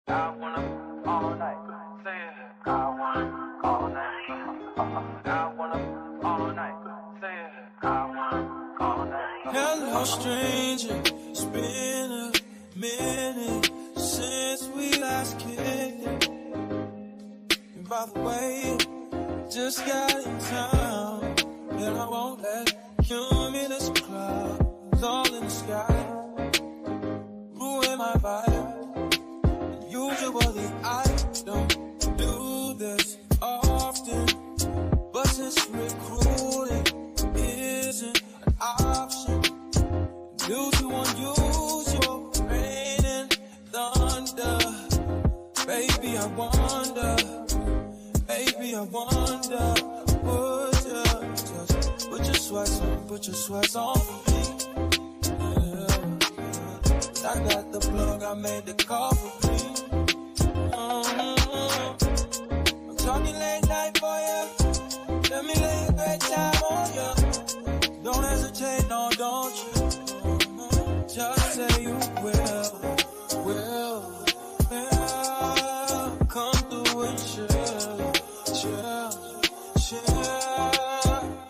I wanna all night. Say it. I wanna all night. I wanna all night. Say it. I wanna all night. Hello, stranger. It's been a minute since we last kicked it. And by the way, just got in town, and I won't let cumulus clouds all in the sky ruin my vibe. Usually I don't do this often, but since recruiting isn't an option, due to unusual rain and thunder, baby I wonder, would you just put your sweats on for me? Yeah. I got the plug, I made the call for me. I'm talking late night for you. Let me lay a great time on you. Don't hesitate, no, don't you? Just say you will. Come through and chill.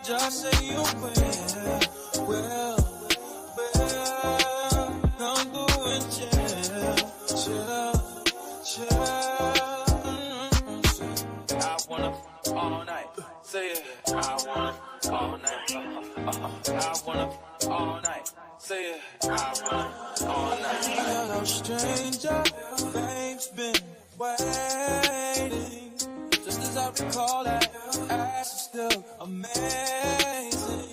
Just say you will. Come through and chill. I wanna all night. Say it. I wanna all night. I wanna all night. Say it. I wanna all night. Hello, stranger. Babe's been waiting. Just as I recall that ass is still amazing.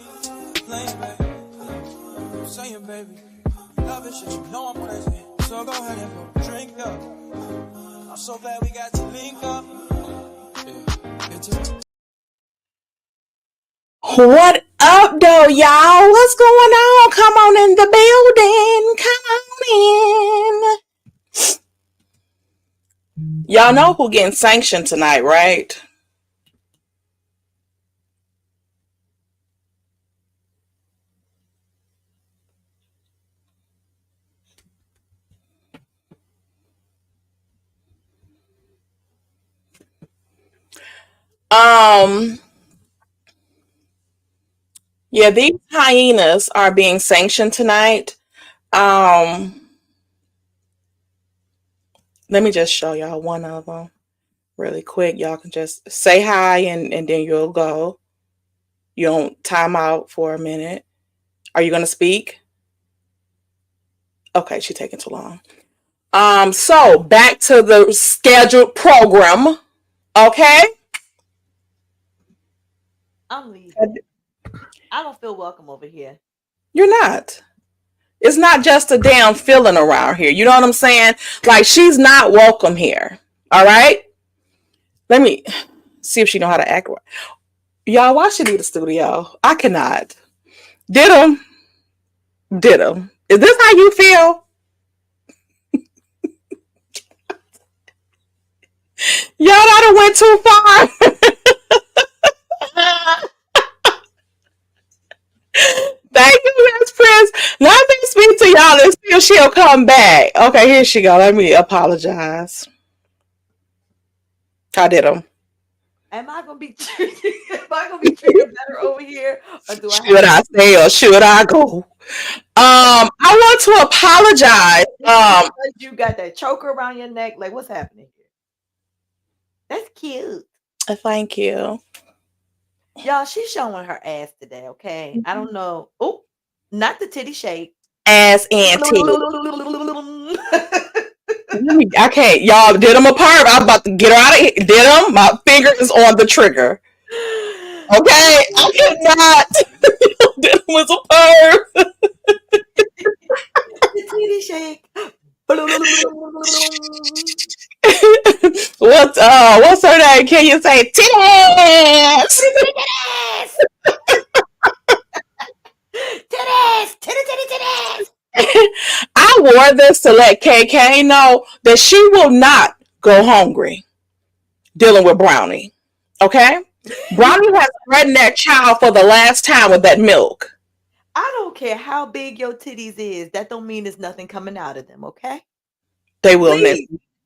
Playing, baby. Saying, baby. Love it, shit. You know I'm crazy. So go ahead and put a drink up. I'm so glad we got to link up. What up, though, y'all? What's going on? Come on in the building. Come on in. Y'all know who getting sanctioned tonight, right? Yeah, these hyenas are being sanctioned tonight. Let me just show y'all one of them really quick. Y'all can just say hi and then you'll go. You don't time out for a minute. Are you going to speak? Okay, she's taking too long. So back to the scheduled program. Okay? I'm leaving. I don't feel welcome over here. You're not. It's not just a damn feeling around here. You know what I'm saying? Like, she's not welcome here. All right? Let me see if she know how to act. Y'all, why she leave the studio? I cannot. Did him. Is this how you feel? Y'all done went too far. Thank you, Miss Prince. Let me speak to y'all and see if she'll come back. Okay, here she go. Let me apologize. I did them. Am I gonna be treated better over here, or do should I stay or should I go? I want to apologize. You got that choker around your neck. Like, what's happening here? That's cute. Thank you. Y'all, she's showing her ass today, okay? Mm-hmm. I don't know. Oh, not the titty shake. Ass and titty. I can't. Y'all, did them apart. I'm about to get her out of here. Did them? My finger is on the trigger. Okay? I cannot. Did them was apart. The titty shake. What's her name? Can you say titties? Titties. I wore this to let KK know that she will not go hungry dealing with Brownie. Okay? Brownie has threatened that child for the last time with that milk. I don't care how big your titties is. That don't mean there's nothing coming out of them, okay? They will miss.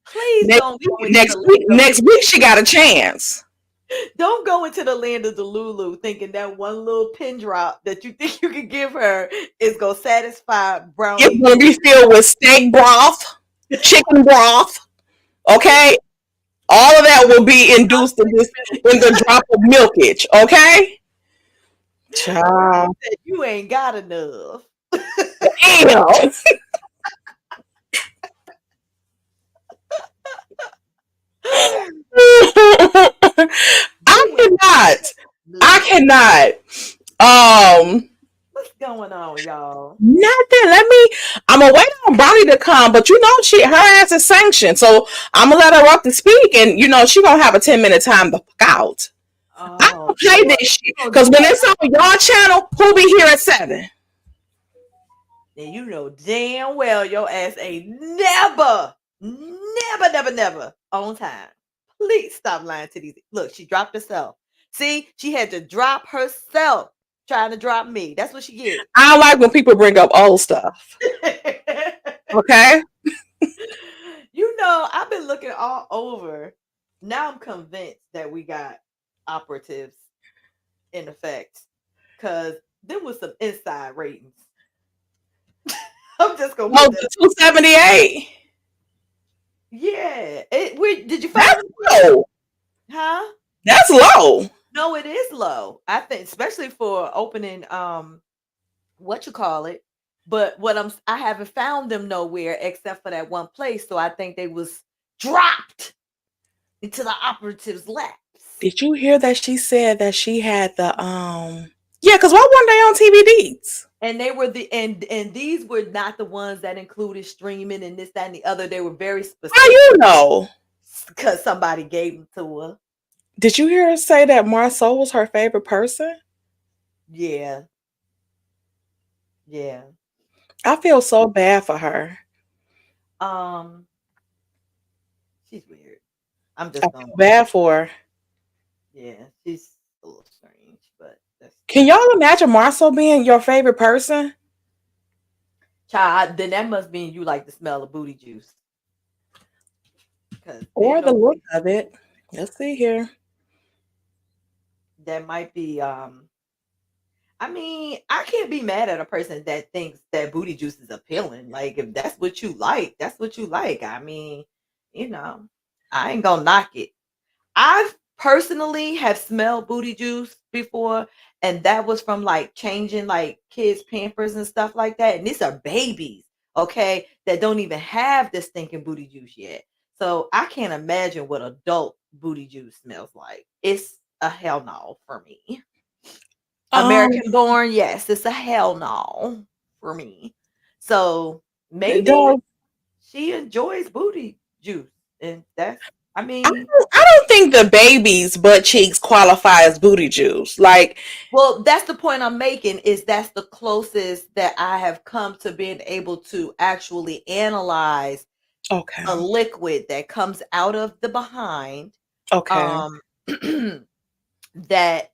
Please don't go into Next the week, next week she got a chance. Don't go into the land of Delulu thinking that one little pin drop that you think you can give her is gonna satisfy Brownie. It's gonna be filled with steak broth, chicken broth. Okay, all of that will be induced in the drop of milkage. Okay, child, you ain't got enough. Damn. I cannot. What's going on, y'all? Nothing. I'm gonna wait on Brownie to come, but her ass is sanctioned, so I'm gonna let her up to speak, and she gonna have a 10-minute time to fuck out. I don't play this shit because when it's on your channel, who be here at 7? And you know damn well your ass ain't never on time. Please stop lying to these. Look, she dropped herself. See, she had to drop herself trying to drop me. That's what she gets. I don't like when people bring up old stuff. Okay? I've been looking all over. Now I'm convinced that we got operatives in effect because there was some inside ratings. I'm just gonna put that. 278. Yeah. Did you find it? Low. Huh? That's low. No, it is low. I think, especially for opening what you call it. But I haven't found them nowhere except for that one place. So I think they was dropped into the operatives' laps. Did you hear that she said that she had the yeah, because what weren't they on TVDs? And they were and these were not the ones that included streaming and this, that, and the other. They were very specific. How you know? Because somebody gave them to her. Did you hear her say that Marsau was her favorite person? Yeah. Yeah. I feel so bad for her. She's weird. I'm just bad for her. Yeah, she's a little strange, but can y'all imagine Marsau being your favorite person? Child, then that must mean you like the smell of booty juice. Or the look of it. Let's see here. That might be I mean, I can't be mad at a person that thinks that booty juice is appealing. Like, if that's what you like, that's what you like. I mean, I ain't gonna knock it. I've personally have smelled booty juice before, and that was from like changing like kids' Pampers and stuff like that. And these are babies, okay, that don't even have this stinking booty juice yet. So I can't imagine what adult booty juice smells like. It's a hell no for me. American born, yes, it's a hell no for me. So maybe she enjoys booty juice, and that's. I mean, I don't think the baby's butt cheeks qualify as booty juice. Like, well, that's the point I'm making. Is that's the closest that I have come to being able to actually analyze a liquid that comes out of the behind. Okay. That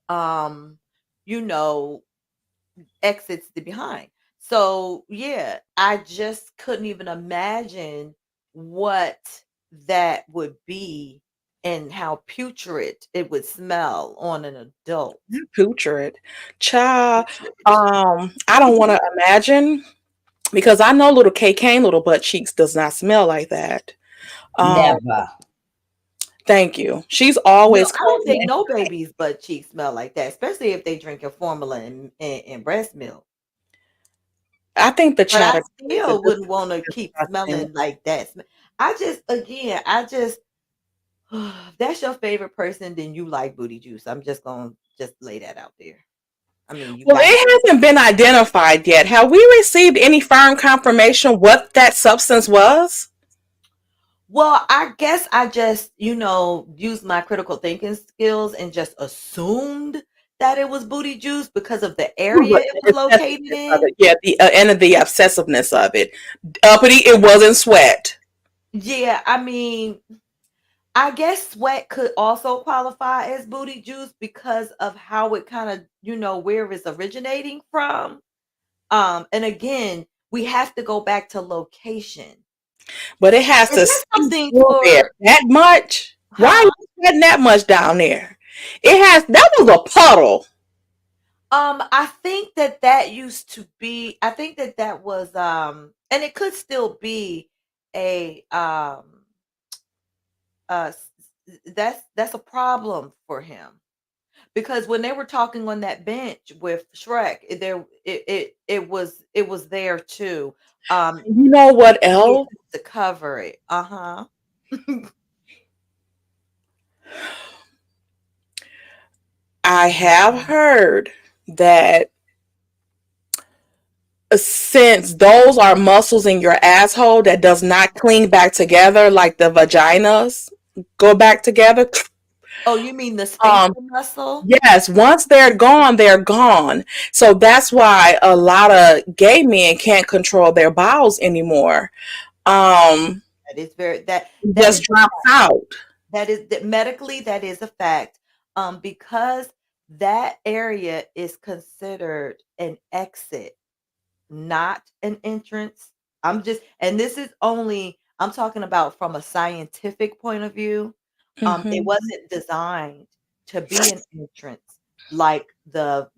exits the behind. So yeah, I just couldn't even imagine what that would be and how putrid it would smell on an adult. Putrid. Child. I don't want to imagine because I know little K Kane little butt cheeks does not smell like that. Never. Thank you. She's always. I don't think no baby's butt cheeks smell like that, especially if they drink a formula and breast milk. I think the child still wouldn't want to keep smelling like that. That's your favorite person, then you like booty juice. I'm just gonna lay that out there. I mean, it hasn't been identified yet. Have we received any firm confirmation what that substance was? Well, I guess I just, used my critical thinking skills and just assumed that it was booty juice because of the area it was located in. Yeah, and the obsessiveness of it. Uppity, it wasn't sweat. Yeah, I mean, I guess sweat could also qualify as booty juice because of how it kind of, where it's originating from. And again, we have to go back to location. But it has Is to that something go there for that much. Why are huh? you sweating that much down there? That was a puddle. I think that used to be. I think that was and it could still be a that's a problem for him because when they were talking on that bench with Shrek, it was there too. You know what Yeah, else? to cover it. Uh-huh. I have heard that since those are muscles in your asshole that does not cling back together like the vaginas go back together. Oh, you mean the sphincter muscle? Yes, once they're gone, they're gone. So that's why a lot of gay men can't control their bowels anymore. That is that Just is drops out. that medically that is a fact. Because that area is considered an exit, not an entrance. And this is only I'm talking about from a scientific point of view. It Mhm. wasn't designed to be an entrance like the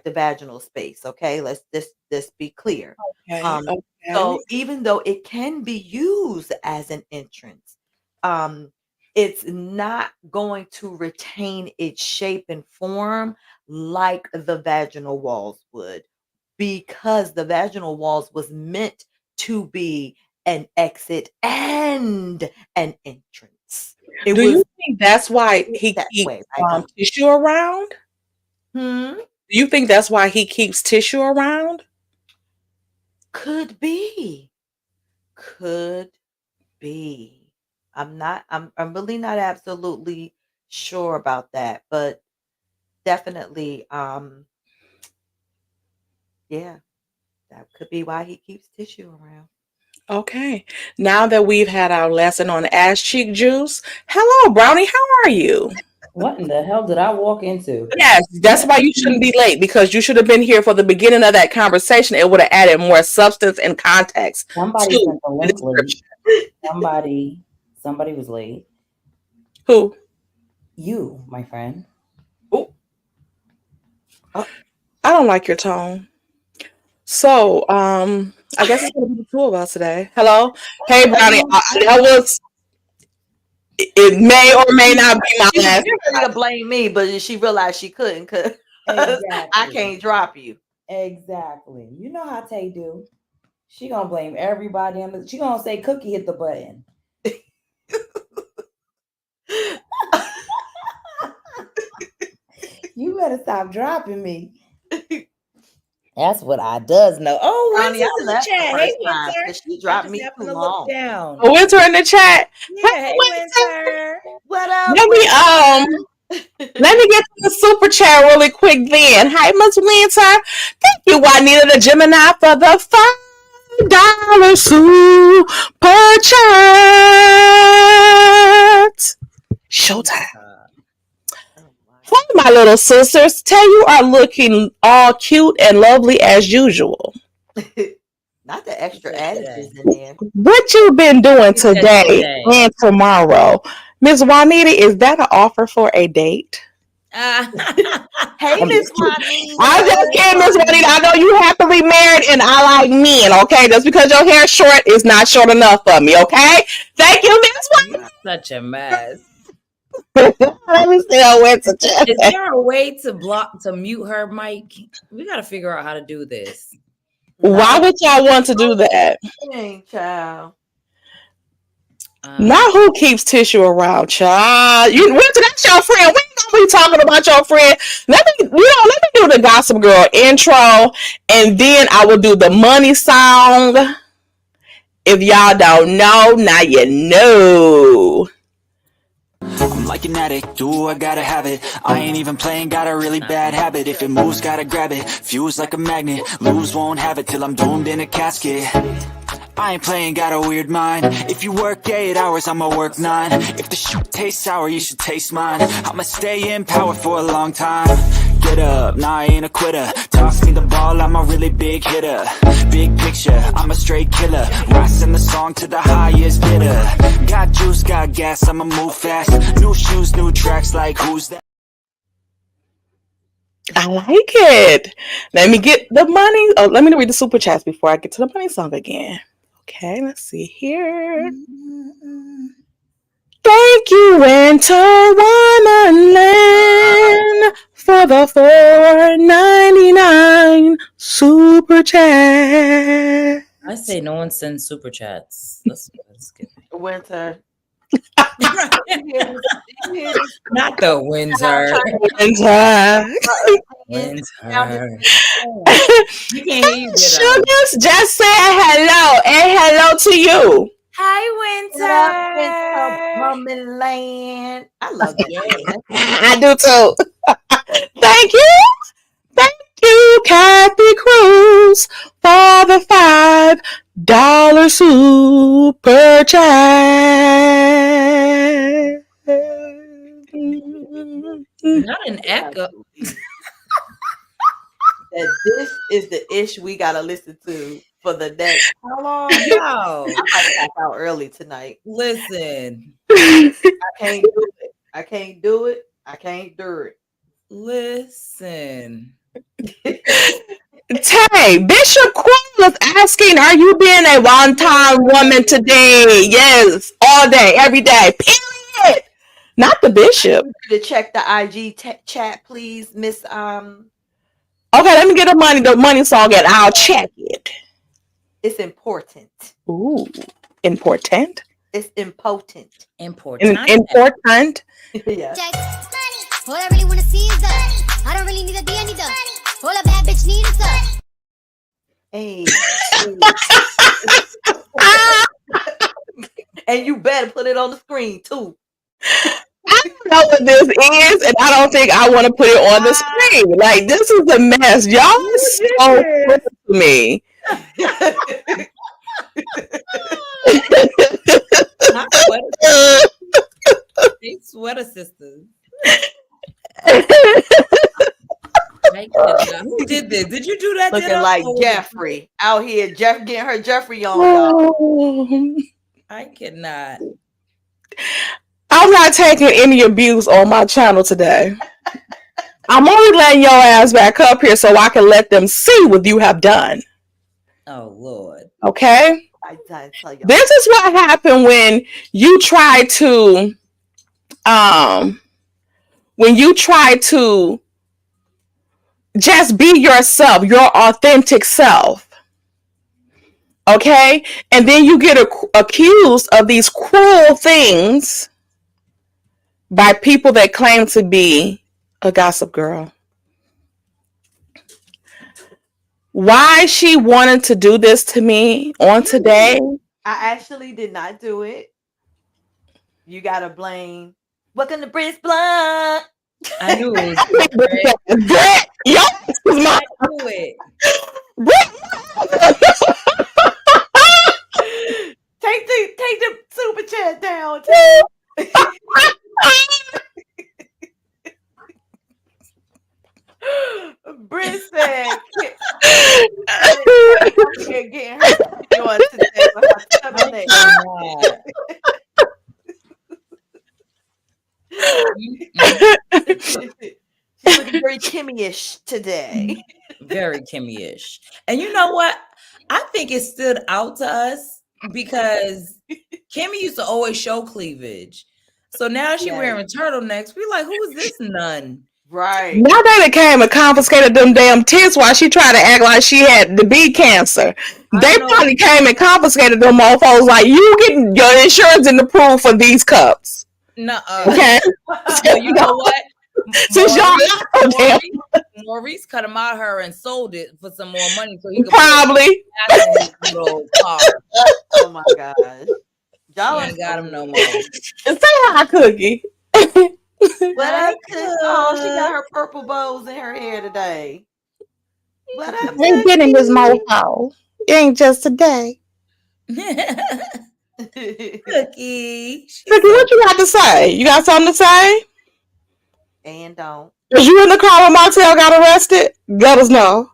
vaginal space. Okay, let's this be clear. Okay. Um, Okay. so even though it can be used as an entrance, um, it's not going to retain its shape and form like the vaginal walls would because the vaginal walls was meant to be an exit and an entrance. It Do was you think that's why he that keeps way, I believe. tissue around? Hmm? Do you think that's why he keeps tissue around? Could be. Could be. I'm really not absolutely sure about that, but definitely yeah, that could be why he keeps tissue around. Okay. Now that we've had our lesson on ass cheek juice, hello, Brownie. How are you? What in the hell did I walk into? Yes, that's why you shouldn't be late because you should have been here for the beginning of that conversation. It would have added more substance and context Somebody to sent the the link late. description. Somebody was late. Who? You, my friend. Oh, I don't like your tone. So, I guess it's gonna be the two of us today. Hello, hey Brownie. That was. It may or may not be my she was last. getting ready to blame me, but she realized she couldn't because I Exactly. can't drop you. Exactly. You know how Tay do. She gonna blame everybody. She gonna say Cookie hit the button. You better stop dropping me. That's what I does know. Oh, Brownie, Winter's I in the left the chat. first Hey, time Winter. because she I dropped just me happened too to look long. down. Winter in the chat. Yeah, Hey, hey, Winter. What up? Let me get to the super chat really quick then. Hi, Miss Winter. Thank you, Juanita the Gemini, for the $5 super chat. Showtime. Hey, my little sisters. Tay, you are looking all cute and lovely as usual. Not the extra Who said additives in there. What you been doing Who said today today? and tomorrow? Miss Juanita, is that an offer for a date? Hey, I'm Miss just kidding. Juanita. I'm just kidding, Miss Juanita. I know you happily married and I like men, okay? Just because your hair is short is not short enough for me, okay? Thank you, Miss Juanita. Such a mess. Let me see her Winter chat. Is there a way to mute her mic? We got to figure out how to do this. Why would y'all want to do that? Dang, child. Not who keeps tissue around, child. Winter, that's your friend. We ain't gonna be talking about your friend. Let me do the Gossip Girl intro, and then I will do the money song. If y'all don't know, now you know. I'm like an addict, do I gotta have it. I ain't even playing, got a really bad habit. If it moves, gotta grab it, fuse like a magnet. Lose, won't have it till I'm doomed in a casket. I ain't playing, got a weird mind. If you work 8 hours, I'ma work 9. If the shit tastes sour, you should taste mine. I'ma stay in power for a long time. Get up, nah, I ain't a quitter. Toss me the ball, I'm a really big hitter. Big picture, I'm a straight killer. Rising the song to the highest bidder. Got juice, got gas, I'ma move fast. New shoes, new tracks, like who's that? I like it. Let me get the money. Oh, let me read the super chats before I get to the money song again. Okay, let's see here. Thank you, Winter Wonderland, for the $4.99 super chat. I say no one sends super chats. Let's get Winter. not the Windsor. Winter. You can't hear you. Sugars just said hello and hello to you. Hi, Winter Land. I love that. I do too. Thank you. Thank you, Kathy Cruz, for the $5 super chat. Not an echo. That this is the ish we gotta listen to for the next how long? Yo, I might pack out early tonight. listen. I can't do it. I can't do it. I can't do it. Listen. Tay, Bishop Quinn was asking, are you being a one-time woman today? Yes, all day, every day, period. Not the bishop. To check the IG chat, please, Miss. Okay, let me get the money song and I'll check it. It's important. Ooh, important? It's impotent. Important. Important? Yeah. All I really want to see is us. I don't really need a D, I need us. All a bad bitch need is us. Hey. And you better put it on the screen too. I don't know what this is, and I don't think I want to put it on the screen. Like, this is a mess. Y'all are so close to me. Not sweater sisters. They sweater sisters. Who did this? Did you do that? Looking like Jeffrey out here. Getting her Jeffrey on, y'all. I cannot. I'm not taking any abuse on my channel today. I'm only letting your ass back up here so I can let them see what you have done. Oh, Lord. Okay? This is what happened when you try to just be yourself, your authentic self. Okay? And then you get accused of these cruel things by people that claim to be a gossip girl. Why she wanted to do this to me on today? I actually did not do it. You gotta blame. Welcome to Britt's Blunt. I knew it was Brett. Yo, this is my. I knew it. Take the super chat down. Britt said, getting her on today. She's looking very Kimmy-ish today. Very Kimmy-ish. And you know what? I think it stood out to us because Kimmy used to always show cleavage. So now she wearing turtlenecks. We like, who is this nun? Right. Now they came and confiscated them damn tits while she tried to act like she had the bee cancer. They probably came and confiscated them mofos like, you getting your insurance in the pool for these cups. No. Okay. So you know what? Since Maurice cut him out of her and sold it for some more money so he could probably. Oh my gosh. Y'all ain't got him no more. Say hi, Cookie. What up, oh, she got her purple bows in her hair today. What up? Ain't getting this mofo. It ain't just today. Cookie. She's Cookie, what you got to say? You got something to say? And don't. Was you in the car when Martell got arrested? Let us know.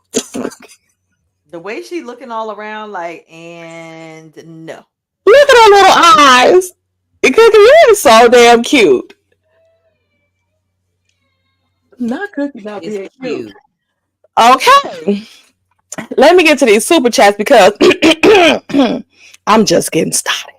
The way she looking all around, like, and no. Look at her little eyes. Cookie, you're so damn cute. Not Cookie, not being it's cute. cute. Okay. Let me get to these super chats because I'm just getting started.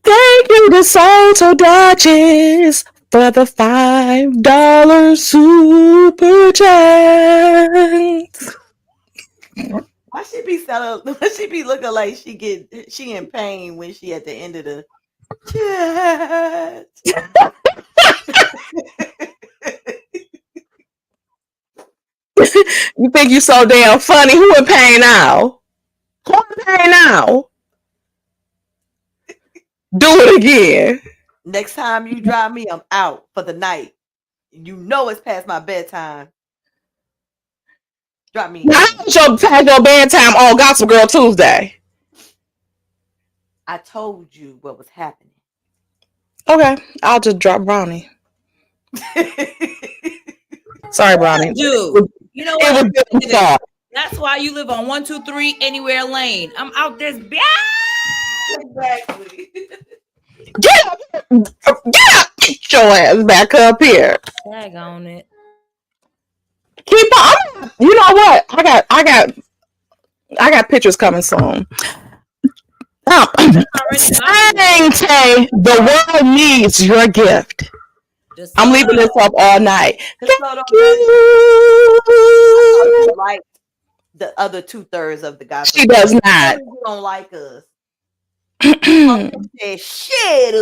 Thank you to Salto Duchess for the $5 super chat. Why she be selling? Why she be looking like she in pain when she at the end of the chat? You think you so damn funny? Who in pain now? Who in pain now? Do it again. Next time you drive me, I'm out for the night. You know it's past my bedtime. Drop me. Now, how much your bedtime on Gospel Girl Tuesday? I told you what was happening. Okay, I'll just drop Brownie. Sorry, Brownie. Dude, you know It what? was good. Sorry. That's why you live on 123 Anywhere Lane. I'm out this. Exactly. Get up! Get your ass back up here. Tag on it. Keep on. You know what? I got pictures coming soon. Tay, the world needs your gift. I'm leaving this up all night. Thank you. Like the other 2/3 of the gospel. She does not. You don't like us. Shit.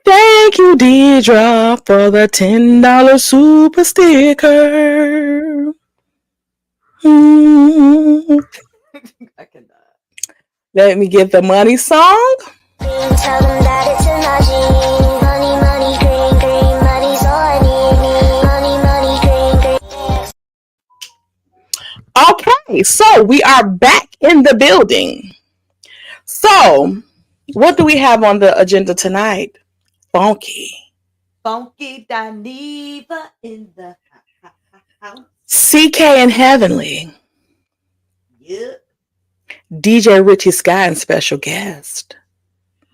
Thank you, Deidre, for the $10 super sticker. I cannot. Let me get the money song. Tell them that it's a magic. Money, money, green, green. Money's all I need. Money, money, green, green. Okay, so we are back in the building. So, what do we have on the agenda tonight? Funky Dineva in the house. CK and Heavenly. Yep. DJ Richie Sky and special guest.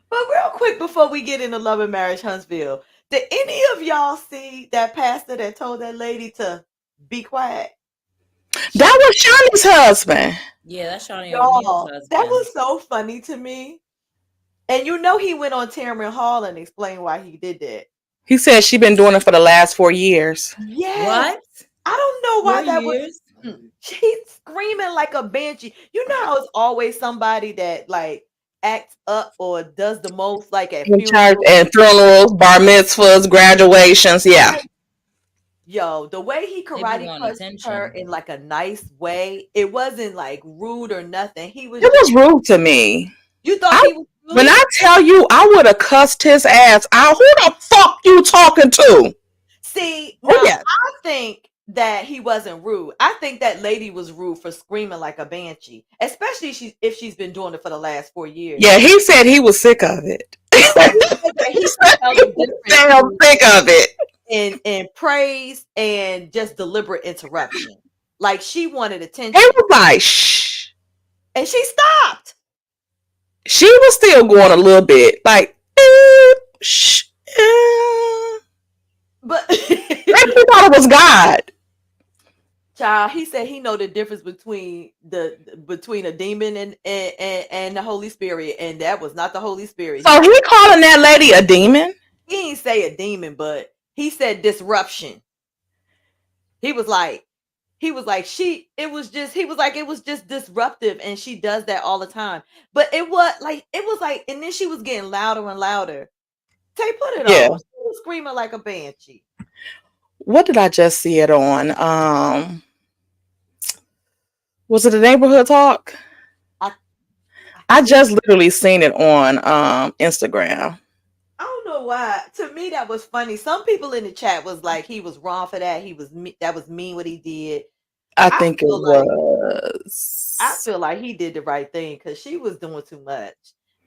But real quick before we get into Love and Marriage Huntsville, did any of y'all see that pastor that told that lady to be quiet? That was Shawnee's husband. Yeah, that's Shawnee Y'all, O'Neal's husband. that was so funny to me. And you know he went on Tamron Hall and explained why he did that. He said she's been doing it for the last 4 years. Yeah. What? I don't know why 4 that years? was. She's screaming like a banshee. You know how it's always somebody that like acts up or does the most like at In church funerals. and funerals, bar mitzvahs, graduations. Yeah. Yo, the way he They be karate wanting punched attention. her in like a nice way, it wasn't like rude or nothing. He was. It was rude to me. You thought he was rude? When I tell you, I would have cussed his ass out. Who the fuck you talking to? See, Oh, now, yeah. I think that he wasn't rude. I think that lady was rude for screaming like a banshee, especially if she's been doing it for the last 4 years. Yeah, he said he was sick of it. He said that he could tell the difference Damn sick of it. in praise and just deliberate interruption. Like she wanted attention, He was like, shh. and she stopped. She was still going a little bit like, shh. But And he thought it was God. child, he said he know the difference between a demon and the Holy Spirit, and that was not the Holy Spirit. So he calling that lady a demon? He didn't say a demon, but he said disruption. He was like it was just disruptive, and she does that all the time. But it was like, and then she was getting louder and louder. Tay, put it Yeah. on. She was screaming like a banshee. What did I just see it on? Was it a neighborhood talk? I just literally seen it on Instagram. I don't know why. To me, that was funny. Some people in the chat was like, he was wrong for that. That was mean what he did. I think it feel like- was. I feel like he did the right thing because she was doing too much.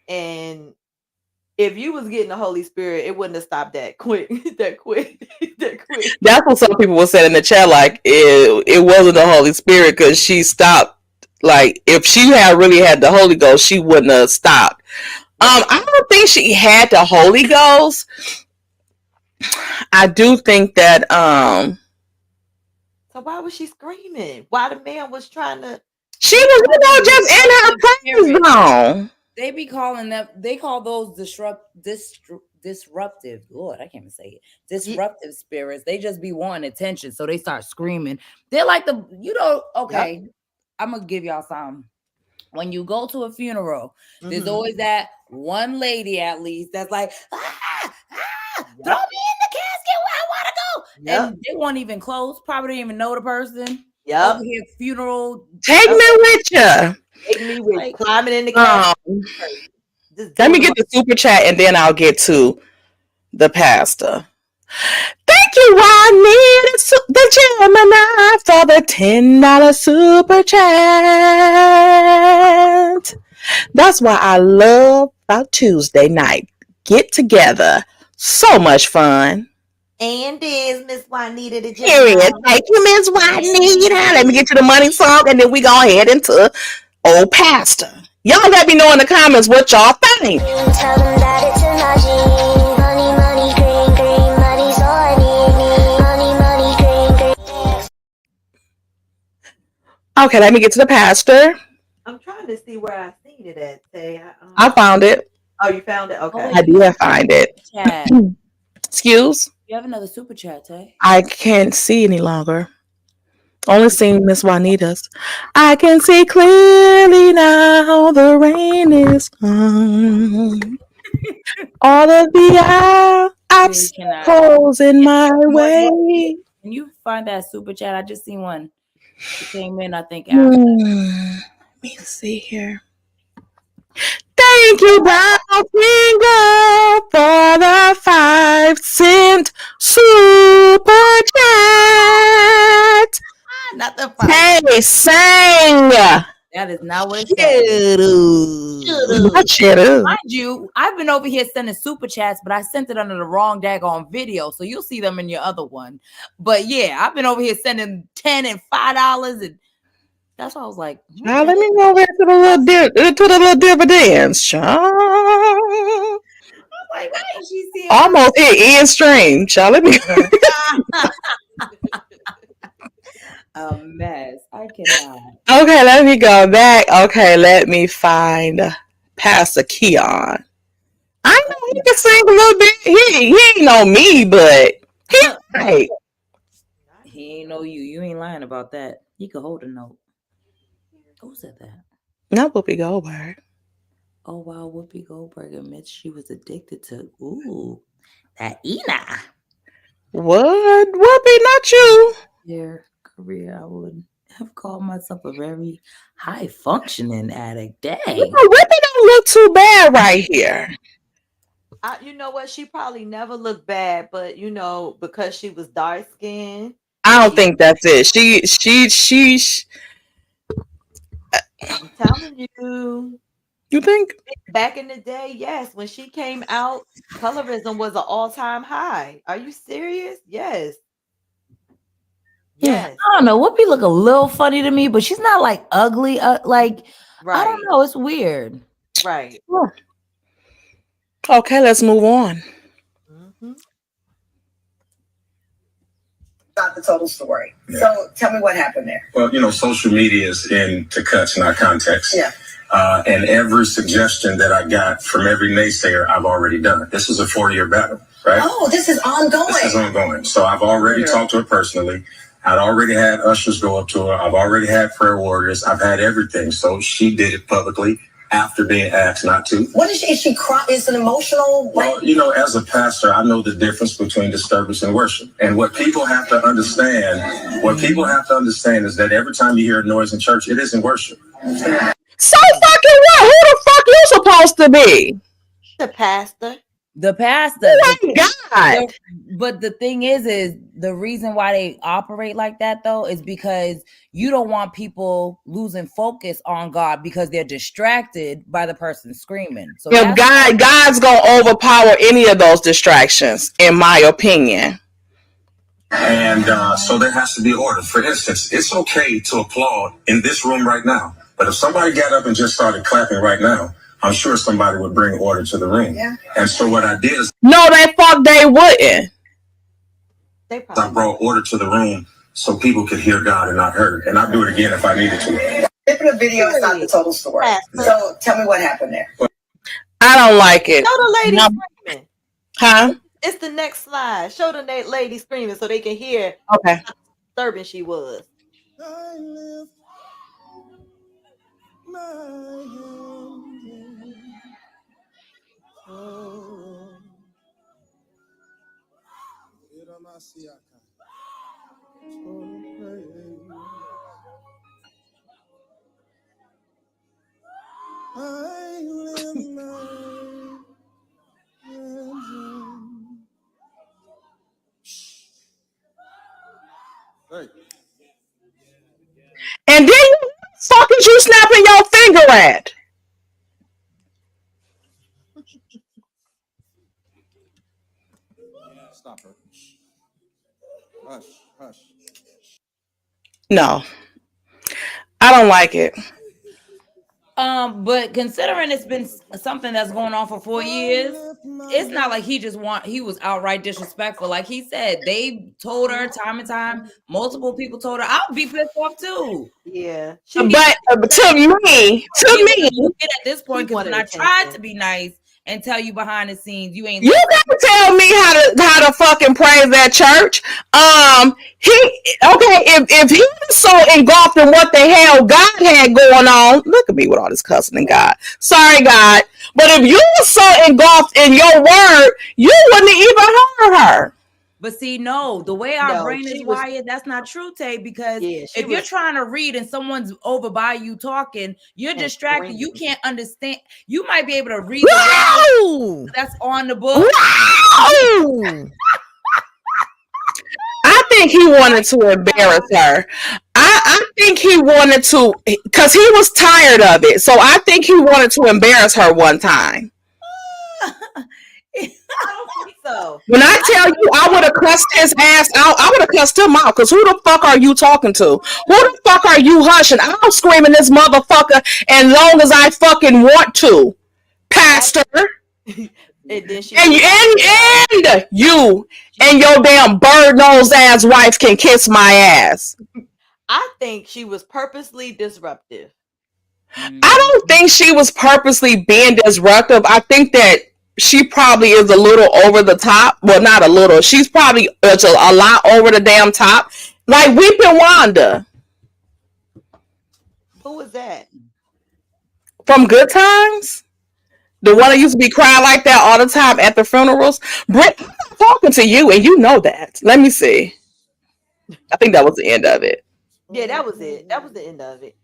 And if you was getting the Holy Spirit, it wouldn't have stopped that quick. that quick. That's what some people were saying in the chat. Like it wasn't the Holy Spirit because she stopped. Like if she had really had the Holy Ghost, she wouldn't have stopped. I don't think she had the Holy Ghost. I do think that So why was she screaming? Why the man was trying to? she was, just in her praise zone. They be calling them. They call those disruptive. Lord, I can't even say it. Disruptive spirits. They just be wanting attention, so they start screaming. They're like okay. Yep. I'm gonna give y'all some. When you go to a funeral, there's always that one lady at least that's like, throw me in the casket where I want to go. Yep. And they won't even close. Probably didn't even know the person. Yeah. Over here, funeral. Take me with you. Take me with like, climbing in the casket. Let me get the super chat and then I'll get to the pastor. Thank you, Juanita, the Gemini, for the $10 super chat. That's why I love our Tuesday night get together. So much fun. And is Miss Juanita the Gemini. Period. Thank you, Miss Juanita. Let me get you the money song and then we go ahead into old pastor. Y'all let me know in the comments what y'all think. Tell them that it's a Najee. Money, green, green, money's all I need. Money, green, green. Okay, let me get to the pastor. I'm trying to see where I seen it at. I found it. Oh, you found it? Okay. I did find it. Chat. Excuse? You have another super chat, Tay? I can't see any longer. Only seeing Miss Juanita's. I can see clearly now the rain is gone. All of the obstacles in my way. Can you find that super chat? I just seen one. It came in, I think, after. Let me see here. Thank you, Bowfinger, for the 5-cent super chat. Not the 5. Hey, sang. That is not what it says. Mind you, I've been over here sending super chats, but I sent it under the wrong daggone video, so you'll see them in your other one. But yeah, I've been over here sending $10 and $5, and that's why I was like, now let me go over to the little dividends, child. Like, why is she seeing almost hit end stream, child. Let me go. A mess. I cannot. Okay, let me go back. Okay, let me find Pastor Keon. I know he can sing a little bit. He ain't know me, but he right. He ain't know you. You ain't lying about that. He could hold a note. Who said that? Not Whoopi Goldberg. Oh wow, Whoopi Goldberg admits she was addicted to that Ina. What? Whoopi, not you. Their career, I would have called myself a very high functioning addict. Dang. Whoopi don't look too bad right here. You know what? She probably never looked bad, but because she was dark skinned. I don't think that's it. She. I'm telling you. You think? Back in the day, yes. When she came out, colorism was an all-time high. Are you serious? Yes. Yes. I don't know. Whoopi look a little funny to me, but she's not like ugly. Like, right. I don't know. It's weird. Right. Okay, let's move on. Got the total story. Yeah. So tell me what happened there. Well, social media is into cuts, not context. Yeah. And every suggestion that I got from every naysayer, I've already done. This is a 4-year battle, right? Oh, this is ongoing. This is ongoing. So I've already talked to her personally. I'd already had ushers go up to her. I've already had prayer warriors. I've had everything. So she did it publicly after being asked not to. What is she? Is she cry? Is it emotional? Well, as a pastor, I know the difference between disturbance and worship. And what people have to understand is that every time you hear a noise in church, it isn't worship. So fucking what? Who the fuck you supposed to be? The pastor. The pastor. Oh my God. But the thing is the reason why they operate like that though is because you don't want people losing focus on God because they're distracted by the person screaming. So If God's gonna overpower any of those distractions, in my opinion. And so there has to be order. For instance, it's okay to applaud in this room right now. But if somebody got up and just started clapping right now, I'm sure somebody would bring order to the room. Yeah. And so what I did is no, they wouldn't. I brought order to the room so people could hear God and not her. And I'd do it again if I needed to. The video is not the total story. So tell me what happened there. I don't like it. Show the lady screaming. Huh? It's the next slide. Show the lady screaming so they can hear okay. how disturbing she was. I lift my hand. Oh. I lift my hand. Hey. And then who the fuck is you snapping your finger at? Stop her. Hush, hush. No. I don't like it. But considering it's been something that's going on for 4 years, it's not like he was outright disrespectful. Like he said, they told her time and time, multiple people told her, I'll be pissed off too. Yeah. But to me, at this point, because when I tried to be nice and tell you behind the scenes, you ain't. You gotta tell me how to fucking praise that church. If he was so engulfed in what the hell God had going on, look at me with all this cussing and God. Sorry, God. But if you were so engulfed in your word, you wouldn't have even heard her. But see, no, the way our brain is wired, that's not true, Tay, because if you're trying to read and someone's over by you talking, you're distracted. You can't understand. You might be able to read the that's on the book. I think he wanted to embarrass her. I think he wanted to, because he was tired of it. So I think he wanted to embarrass her one time. I don't think so. When I tell you I would have cussed his ass out, I would have cussed him out. Because who the fuck are you talking to? Who the fuck are you hushing? I'm screaming this motherfucker as long as I fucking want to, Pastor. And then and you and your damn bird-nosed ass wife can kiss my ass. I think she was purposely disruptive. I don't think she was purposely being disruptive. I think that she probably is a little over the top. Well, not a little. She's probably a lot over the damn top. Like Weeping Wanda. Who was that? From Good Times? The one that used to be crying like that all the time at the funerals? Britt, I'm not talking to you, and you know that. Let me see. I think that was the end of it. Yeah, that was it. That was the end of it.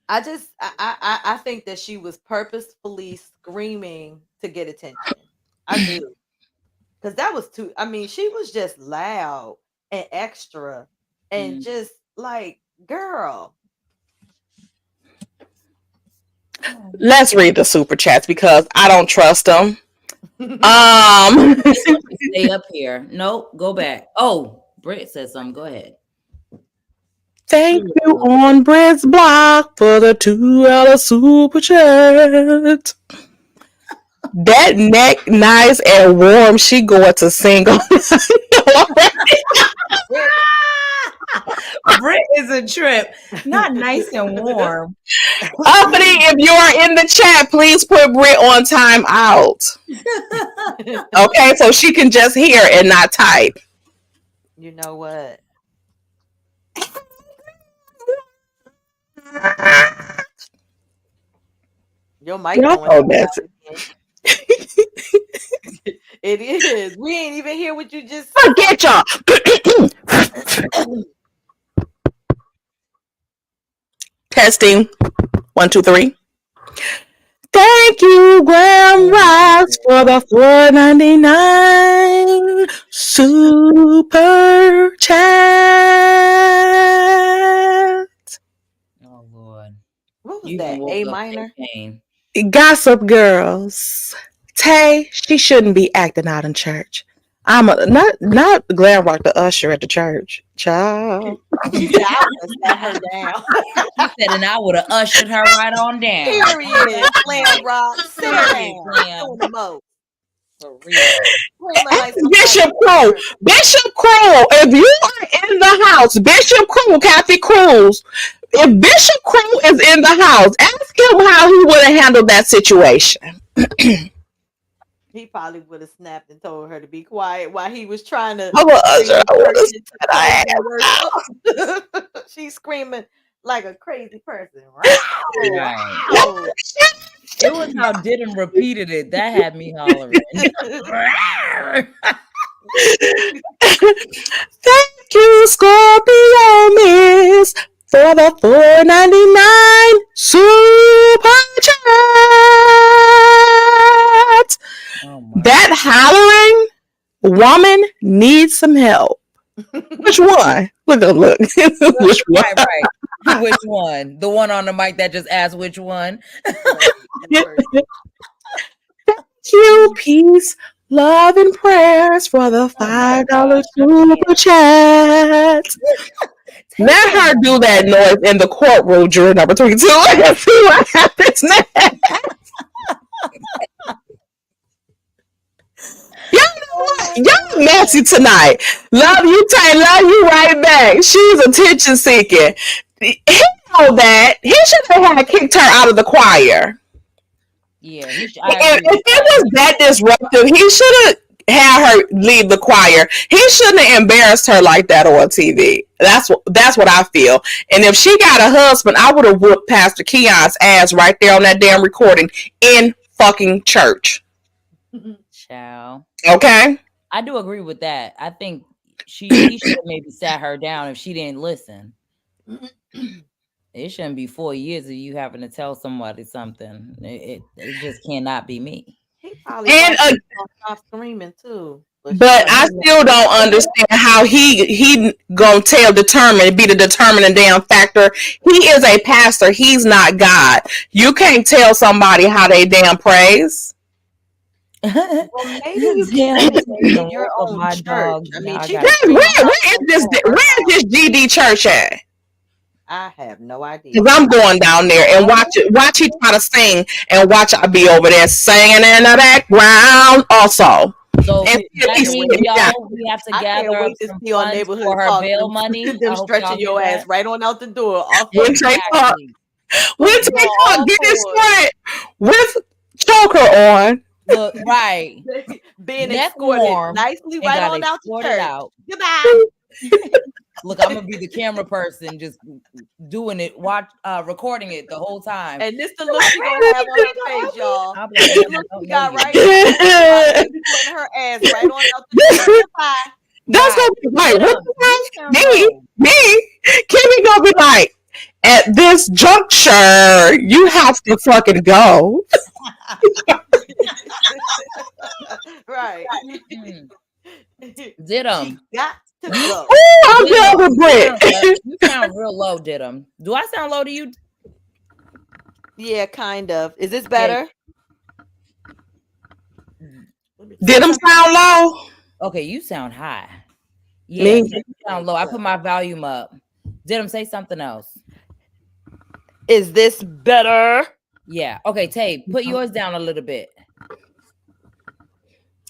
I think that she was purposefully screaming to get attention. I do. Because that was too, I mean, she was just loud and extra and just like, girl. Let's read the super chats because I don't trust them. Stay up here. Nope, go back. Oh, Britt said something. Go ahead. Thank you on Britt's block for the $2 super chat. That neck nice and warm. She going to sing on Britt is a trip. Not nice and warm. Uppity, if you are in the chat, please put Britt on time out. Okay, so she can just hear and not type. You know what? Your mic It is. We ain't even hear what you just said. Forget y'all. Testing. 1, 2, 3. Thank you, Graham Rocks, for the $4.99 super chat. Oh Lord. What was You that? woke A up minor? in pain. Gossip Girls. Tay, she shouldn't be acting out in church. I'm not Glam Rock the usher at the church. Child. She said I would have sat her down. She said, and I would have ushered her right on down. Period. Glam Rock. Sit her Period, down. Glam. Doing the most. For real. Screaming like Bishop somebody- Crow. Bishop Crow, if you are in the house, Bishop Crow, Kathy Cruz, if Bishop Crow is in the house, ask him how he would have handled that situation. He probably would have snapped and told her to be quiet while he was trying to. I'm a usher. I would have said, She's screaming like a crazy person. Right. Wow. It was how Didham repeated it. That had me hollering. Thank you, Scorpio Miss, for the $4.99 super chat. Oh my That hollering woman needs some help. Which one? Look. Which one? Right. Which one? The one on the mic that just asked which one? You peace, love, and prayers for the $5 super chat. Let her do that noise in the courtroom, juror number 22. Let's see what happens next. Y'all messy tonight. Love you, Tay. Love you right back. She's attention seeking. He know that. He should have kicked her out of the choir. Yeah. If it was that disruptive, he should have had her leave the choir. He shouldn't have embarrassed her like that on TV. That's what I feel. And if she got a husband, I would have whooped Pastor Keon's ass right there on that damn recording in fucking church. Child. Okay? I do agree with that. I think he should have maybe sat her down if she didn't listen. It shouldn't be 4 years of you having to tell somebody something. It just cannot be me. He probably And stop screaming too. But I still don't understand how he gonna be the determining damn factor. He is a pastor. He's not God. You can't tell somebody how they damn praise. Well, maybe you can in your own my church. dog. I mean, I she got Where is this GD church at? I have no idea. Because I'm going down there and watch he try to sing and watch I be over there singing in the background also. So And that he's means sitting down. y'all, we have to I gather can't up wait to some see on funds neighborhood for her talk, bail them- money. I them hope stretching y'all your do ass that. right on out the door. Off When Tay talk, Exactly. when Tay all talk, get it for straight with choker on. Look, right. being Neck escorted warm nicely and right got on out the escorted church. out. Goodbye. Look, I'm gonna be the camera person, just doing it, recording it the whole time. And this the look she gonna have on her face, y'all. I'm like, This "Damn, I look don't she know got you." right now. Putting her ass right on out the door. Goodbye. That's gonna be like, Get what 'em. the You heck? sound Me? Kimmy gonna be like, at this juncture, you have to fucking go. Right. Mm. Did'em. She got to go. Ooh, I'm Did'em. done with Brit. You sound real low, Did'em. Do I sound low to you? Yeah, kind of. Is this better? Did them sound low? Okay, you sound high. Yeah, Me? you sound low. I put my volume up. Did'em, say something else. Is this better? Yeah. Okay, Tay, put yours down a little bit.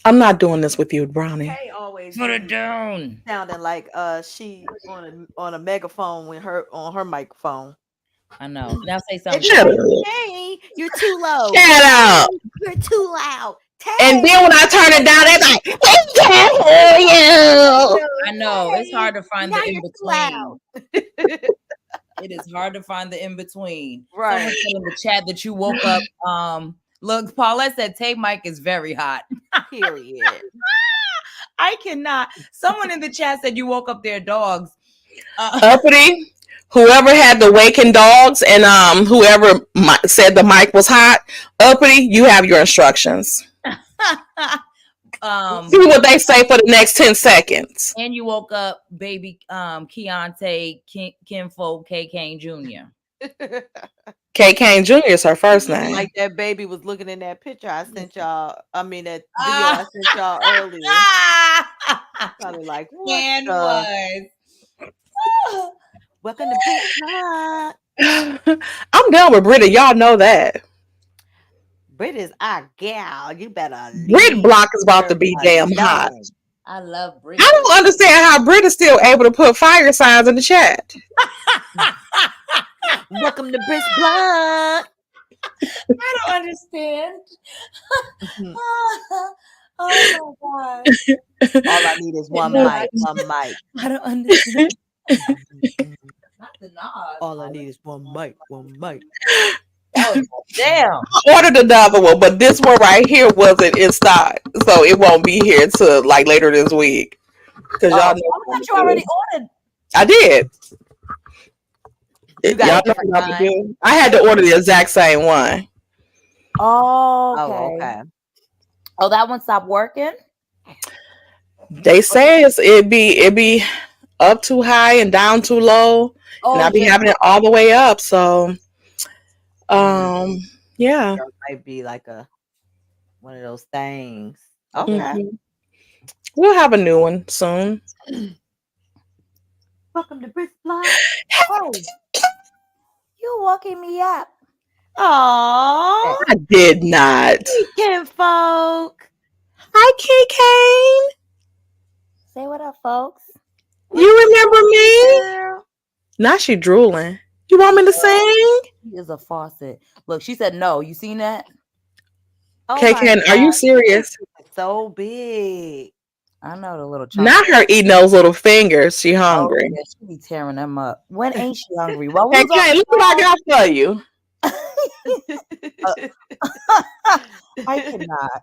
I'm not doing this with you, Brownie. Hey, always Put it down. sounding like she on a megaphone when on her microphone. I know. Now say something. Shut up. Hey, you're too low. Shut up. You're too loud. And then when I turn it down, they're like, we can't hear you. I know. It's hard to find Now the in you're too between. loud. It is hard to find the in between. Right. Someone said in the chat that you woke up. Look, Paulette said Tay mic is very hot. Period. I cannot. Someone in the chat said you woke up their dogs. Uppity, Whoever had the waking dogs and whoever said the mic was hot, Uppity, you have your instructions. See what they say for the next 10 seconds. And you woke up baby Keontae Kinfolk K. Kane Jr. K. Kane Jr. is her first name. Like that baby was looking in that picture I sent y'all. I mean that video I sent y'all earlier. Probably like Ken was. Welcome to Big Hot. I'm done with Britta. Y'all know that. Brit is our gal. You better. Brit Block is about to be damn hot. I love Brit. I don't understand how Brit is still able to put fire signs in the chat. Welcome to Brit Block. I don't understand. Oh my god! All I need is one mic. One mic. I don't understand. Not the nod. All I need is one mic. One mic. Damn. I ordered another one, but this one right here wasn't in stock, so it won't be here till like later this week. Because y'all know I thought you already ordered. I did. You got Y'all a different know what I'm kind? doing? I had to order the exact same one. Oh, okay. Oh, okay. Oh, that one stopped working. They say it be up too high and down too low, Oh, and I be yeah. having it all the way up. So, yeah. That might be like one of those things. Okay. Mhm. We'll have a new one soon. Welcome to Brit Block. Oh, you woken me up. Aww. I did not. Weekend folk. Hi, K. Say what up, folks. Kane. You remember me? Now she drooling. You want me to sing? She is a faucet. Look, she said no. You seen that? Oh K. my Kane, are you God, serious? it's so big. I know the little child. Not her eating those little fingers. She hungry. Oh, yeah, she be tearing them up. When ain't she hungry? Well, K. Kane, look what I got for you. I cannot.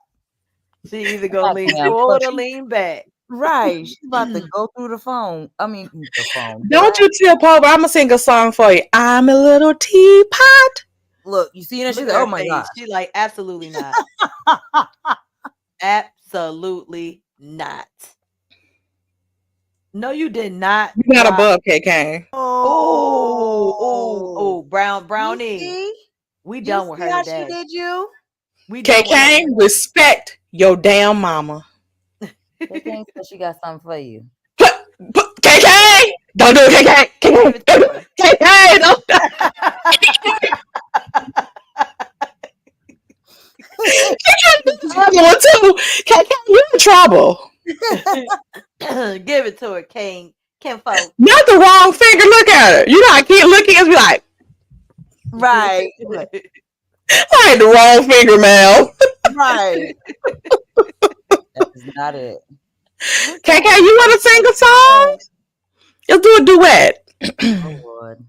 She either gonna lean Goddamn, forward but or lean back. Right. She's about to go through the phone. I mean, the phone. Don't you tip over. I'm gonna sing a song for you. I'm a little teapot. Look, you see that? She's Look like, at oh her my face. god. She like, absolutely not. Absolutely not. No, you did not. You got above, K. Kane. Oh, brownie. See? We You done with see her how today. she did you? We K. done with her Kane, today. respect your damn mama. They can't say she got something for you. K. Kane, don't do it, K. Kane. K. Kane, don't do it. K. Kane, don't do it. Other one too. K. Kane, you're in trouble. Give it to her, King. Kinfolk. Not the wrong finger. Look at her. You know, I keep looking and be like, Right. I had the wrong finger, Mel. Right. That is not it. KK, you want to sing a song? Let's do a duet. Oh Lord.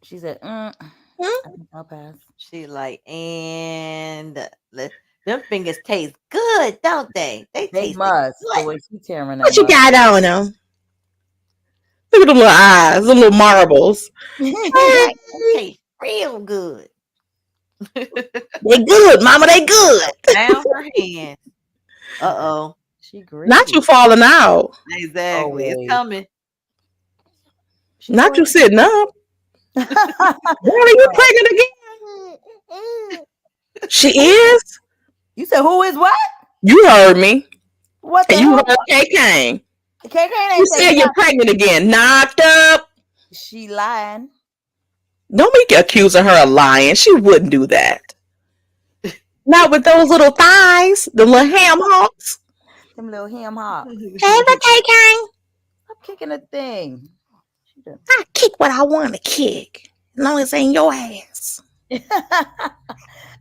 She said, I think I'll pass. She like, and them fingers taste good, don't they? They They taste must. The good. way she tearing them What you up. got on them? Look at them little eyes, them little marbles. They taste real good. They good, mama. They good. Down her hands. Uh-oh. She great. Not you falling out. Exactly. wait. It's coming. Not you sitting up. Girl, are you pregnant again? She is. You said who is what? You heard me. What the And you hell? heard KK. KK You ain't said said you're pregnant again. Knocked up. she lying. Don't be accusing her of lying. She wouldn't do that. Not with those little thighs, the little ham hocks. Them little ham hock. Hey, but KK. Stop kicking the thing. She done- I kick what I want to kick. As long as it ain't your ass.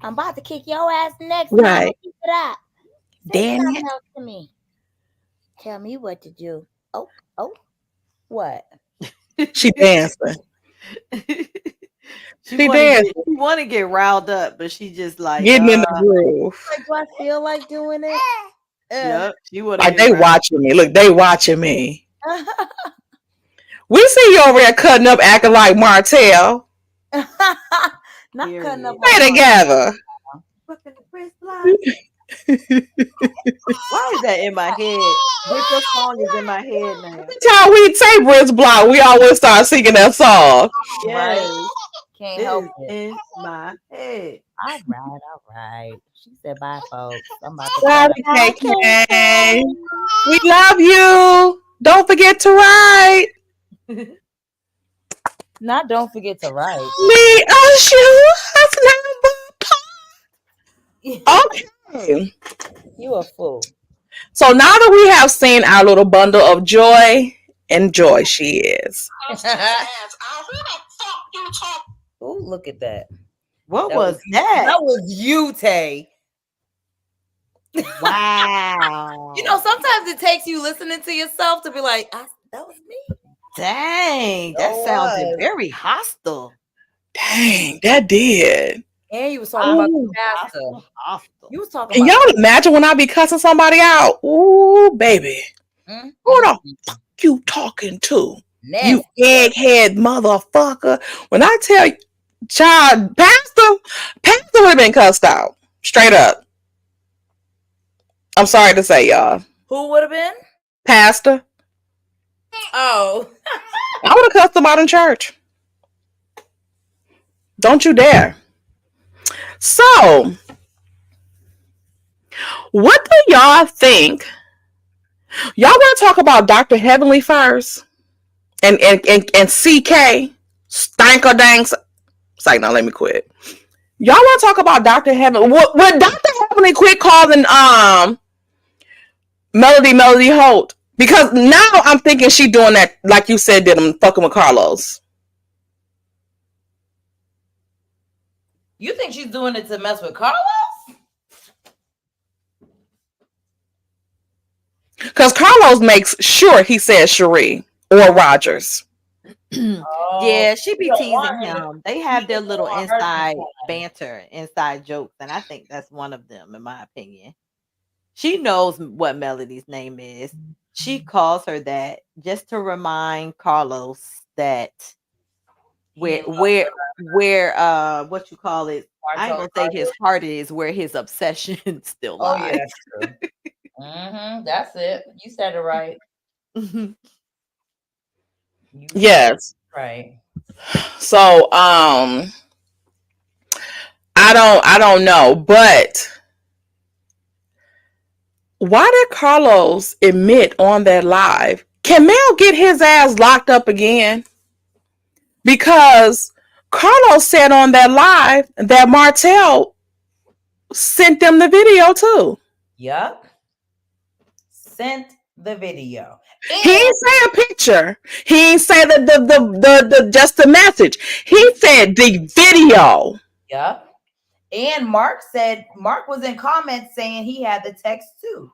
I'm about to kick your ass next Right. time. Keep it up. Say Damn something it. else to me. Tell me what to do. Oh, what? She dancing. She She want to get riled up, but she just like Getting in the groove. Like, do I feel like doing it? Yep, she would Like they watching me. Look, they watching me. We see you over there cutting up, acting like Martell. Not cutting up. Stay together. Fucking the Chris Block. Why is that in my head? This song is in my head now. Every time we say Britt's Block, we always start singing that song. Yes, Can't this help is it. in my head. All right. She said bye, folks. I'm about to Sorry, cut up. KK. We love you. Don't forget to write. Not don't forget to write. Me, Okay. You a fool. So now that we have seen our little bundle of joy, and joy she is. Oh, look at that. What That was was- that? That was you, Tay. Wow. You know, sometimes it takes you listening to yourself to be like, that was me. Dang, that It sounded was. very hostile. Dang, that did. And you was talking about the pastor. Hostile. You was talking And about y'all imagine when I be cussing somebody out? Ooh, baby. Who the fuck you talking to? nasty. You egghead motherfucker. When I tell you, child, Pastor would have been cussed out. Straight up. I'm sorry to say, y'all. Who would have been? Pastor. Oh. I would have cussed him out in church. Don't you dare. So, what do y'all think? Y'all want to talk about Dr. Heavenly first? And CK? Stanker Danks? It's like, no, let me quit. Y'all want to talk about Dr. Heavenly? Would Dr. Heavenly quit calling Melody Holt? Because now I'm thinking she doing that, like you said, did him fucking with Carlos. You think she's doing it to mess with Carlos? Because Carlos makes sure he says Cherie or Rogers. Yeah, she be you don't teasing want him. They have their don't little want her to inside be banter, inside jokes, and I think that's one of them, in my opinion. She knows what Melody's name is. She calls her that just to remind Carlos that where what you call it? I ain't gonna say his heart is, where his obsession still Oh, yeah, lies. that's true. That's it. You said it right. You Yes. right. So I don't know, but why did Carlos admit on that live? Can Mel get his ass locked up again? Because Carlos said on that live that Martell sent them the video too. Yup. Sent the video. He ain't say a picture. He ain't say the just the message. He said the video. Yup. And Mark was in comments saying he had the text too.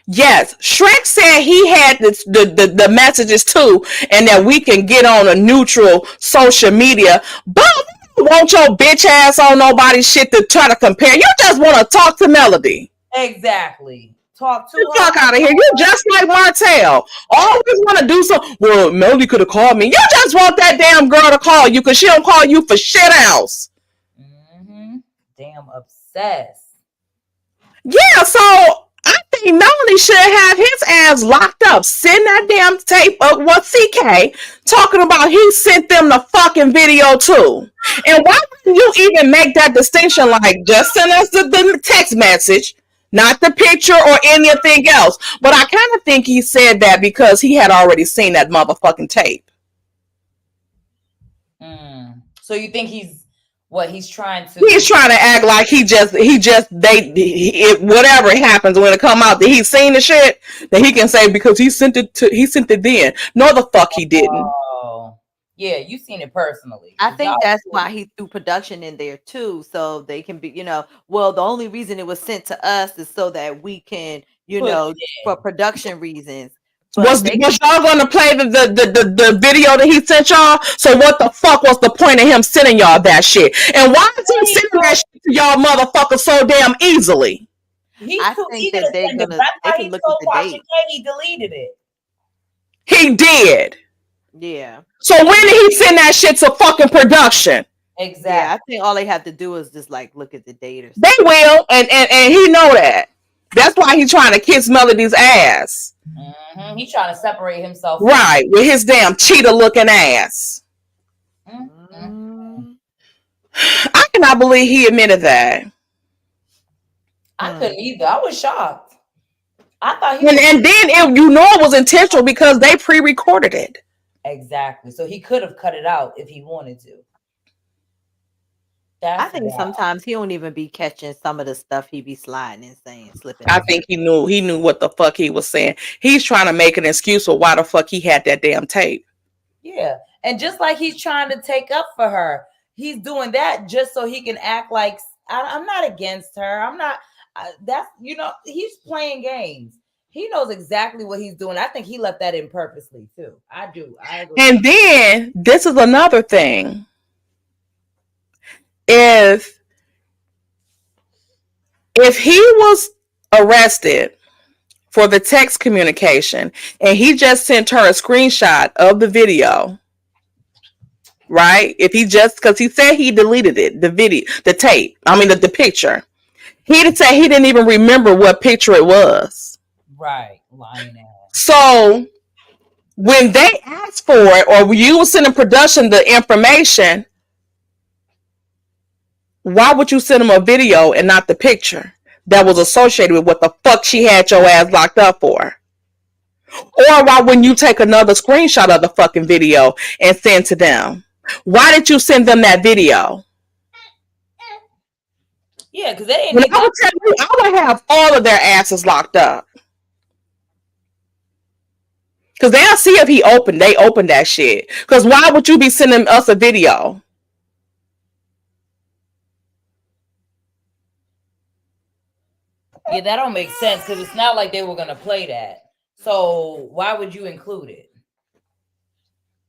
Yes, Shrek said he had the messages too, and that we can get on a neutral social media. But we don't want your bitch ass on nobody's shit to try to compare. You just want to talk to Melody. Exactly. Talk to You her. fuck out of here. You just like Martell. Always want to do something. Well, Melody could have called me. You just want that damn girl to call you because she don't call you for shit else. Damn obsessed. Yeah, so I think Melody should have his ass locked up. Send that damn tape of what CK talking about. He sent them the fucking video too. And why wouldn't you even make that distinction? Like, just send us the text message, not the picture or anything else. But I kind of think he said that because he had already seen that motherfucking tape. So you think he's trying to? He's trying to act like whatever happens when it come out that he's seen the shit that he can say because he sent it then. No, the fuck he didn't. Oh, yeah, you seen it personally. I think that's why he threw production in there too, so they can be, well, the only reason it was sent to us is so that we can, for production reasons. Was y'all going to play the video that he sent y'all? So what the fuck was the point of him sending y'all that shit? And why is he sending that shit to y'all motherfuckers so damn easily? I think that they can look at the date. He deleted it. He did. Yeah. So when did he send that shit to fucking production? Exactly. Yeah, I think all they have to do is just like look at the date or They something. will, and he know that. That's why he's trying to kiss Melody's ass. He's trying to separate himself. Right, with his damn cheetah looking ass. I cannot believe he admitted that. I couldn't either. I was shocked. I thought he and then it was intentional because they pre-recorded it. Exactly. So he could have cut it out if he wanted to. I think sometimes he don't even be catching some of the stuff he be sliding and saying, slipping. I think he knew what the fuck he was saying. He's trying to make an excuse for why the fuck he had that damn tape. Yeah. And just like he's trying to take up for her, he's doing that just so he can act like I'm not against her. I'm not. That's, he's playing games. He knows exactly what he's doing. I think he left that in purposely too. I do. I agree. And then this is another thing. If he was arrested for the text communication and he just sent her a screenshot of the video, right? If he just, because he said he deleted it, the picture. He'd say he didn't even remember what picture it was. Right. Lying ass. So when they asked for it, or you were sending production the information, why would you send them a video and not the picture that was associated with what the fuck she had your ass locked up for? Or why wouldn't you take another screenshot of the fucking video and send to them? Why did you send them that video? Yeah, because they ain't. When I would tell you, I would have all of their asses locked up. Because they'll see if they opened that shit. Because why would you be sending us a video? Yeah, that don't make sense because it's not like they were going to play that. So why would you include it?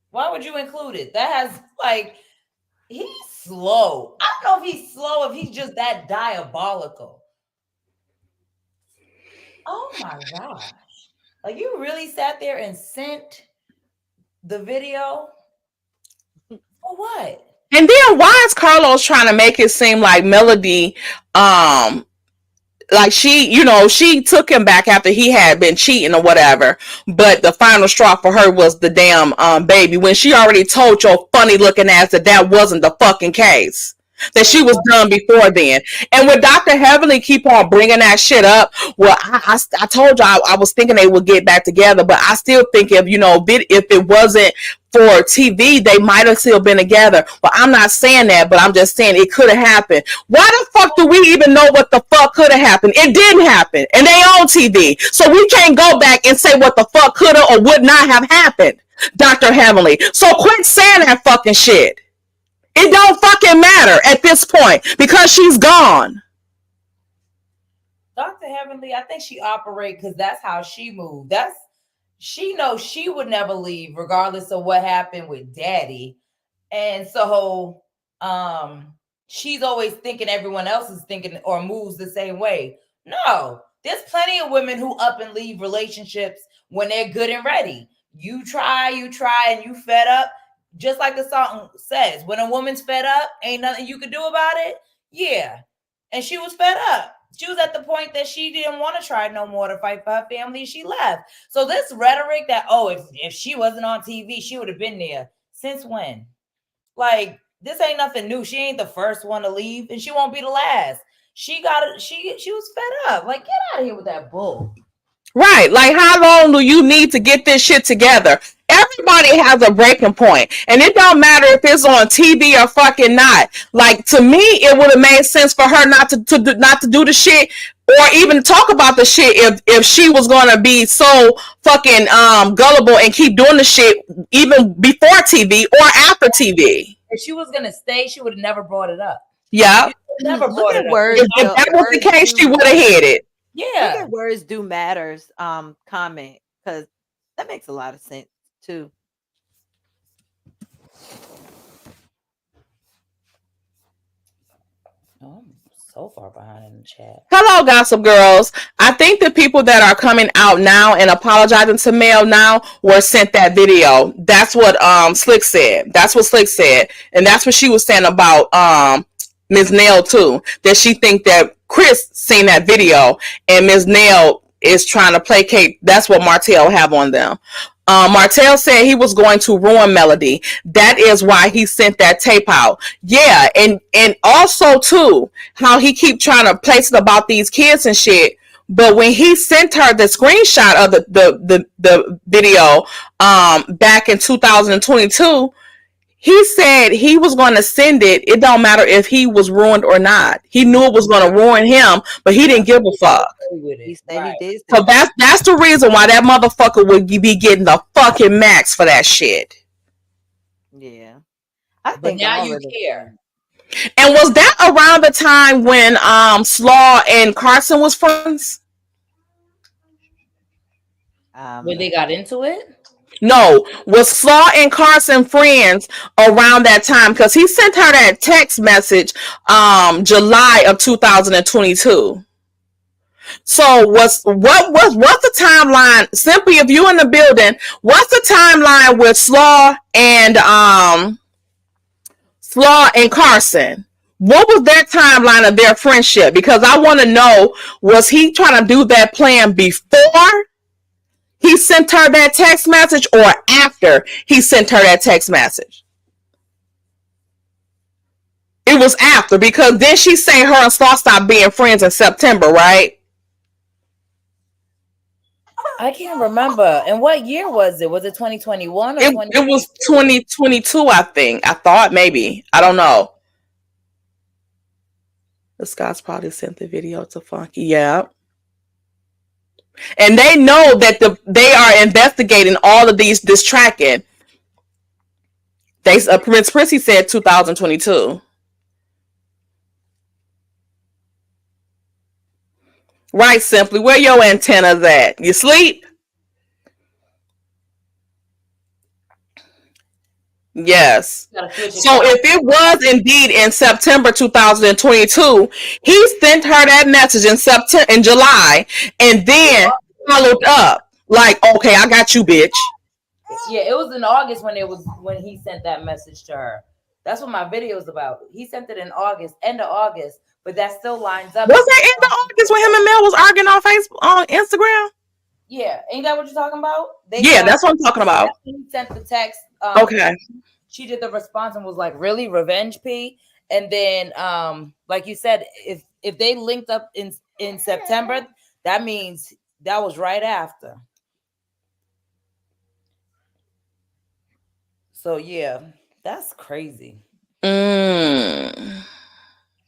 Why would you include it? That has, he's slow. I don't know if he's slow, if he's just that diabolical. Oh my gosh. Like, you really sat there and sent the video? For what? And then why is Carlos trying to make it seem like Melody, like she took him back after he had been cheating or whatever, but the final straw for her was the damn baby, when she already told your funny looking ass that wasn't the fucking case, that she was done before then. And when Dr. Heavenly keep on bringing that shit up, well, I told you I was thinking they would get back together, but I still think if it wasn't for TV, they might have still been together. Well, I'm not saying that, but I'm just saying it could have happened. Why the fuck do we even know what the fuck could have happened? It didn't happen, and they on TV, so we can't go back and say what the fuck could have or would not have happened, Dr. Heavenly. So quit saying that fucking shit. It don't fucking matter at this point because she's gone. Dr. Heavenly, I think she operates because that's how she moved. She knows she would never leave regardless of what happened with Daddy. And so she's always thinking everyone else is thinking or moves the same way. No, there's plenty of women who up and leave relationships when they're good and ready. You try, and you fed up. Just like the song says, when a woman's fed up, ain't nothing you could do about it. Yeah. And she was fed up. She was at the point that she didn't want to try no more to fight for her family. She left. So this rhetoric that, if she wasn't on TV, she would have been there. Since when? Like, this ain't nothing new. She ain't the first one to leave, and she won't be the last. She was fed up. Like, get out of here with that bull. Right. Like, how long do you need to get this shit together? Everybody has a breaking point, and it don't matter if it's on TV or fucking not. Like, to me, it would have made sense for her not to do the shit or even talk about the shit if she was gonna be so fucking gullible and keep doing the shit even before TV or after TV. If she was gonna stay, she would have never brought it up. Yeah, never brought it up. If that was the case, she would have hit it. Yeah, look at words do matters. Comment, because that makes a lot of sense too. Oh, I'm so far behind in the chat. Hello, Gossip Girls. I think the people that are coming out now and apologizing to Mel now were sent that video. That's what Slick said. That's what Slick said. And that's what she was saying about Ms. Nail too. That she think that Chris seen that video and Ms. Nail is trying to placate. That's what Martell have on them. Martell said he was going to ruin Melody. That is why he sent that tape out. Yeah, and also too, how he keep trying to place it about these kids and shit. But when he sent her the screenshot of the video back in 2022, he said he was going to send it. It don't matter if he was ruined or not. He knew it was going to ruin him, but he didn't give a fuck. He said he did. So that's the reason why that motherfucker would be getting the fucking max for that shit. Yeah, I But think now all you of the care. And was that around the time when Slaw and Carson was friends? When they got into it? No, was Slaw and Carson friends around that time? Because he sent her that text message July of 2022. So what's the timeline? Simply, if you in the building, what's the timeline with Slaw and Carson? What was their timeline of their friendship? Because I want to know, was he trying to do that plan before he sent her that text message or after he sent her that text message? It was after, because then she say her and Slaw stopped being friends in September, right? I can't remember. And what year was it? Was it 2021 or It was 2022, I think. I thought maybe. I don't know. The Scots probably sent the video to Funky. Yeah. And they know that they are investigating all of this tracking. Prince Prissy said 2022. Right, Simply. Where your antennas at? You sleep? Yes. So if it was indeed in September 2022, he sent her that message in July, and then followed up like, "Okay, I got you, bitch." Yeah, it was in August when he sent that message to her. That's what my video is about. He sent it in August, end of August, but that still lines up. Was that end of August when him and Mel was arguing on Facebook, on Instagram? Yeah, ain't that what you're talking about? Yeah, that's what I'm talking about. He sent the text. Okay. She did the response and was like, "Really, Revenge P?" And then, like you said, if they linked up in September, that means that was right after. So yeah, that's crazy.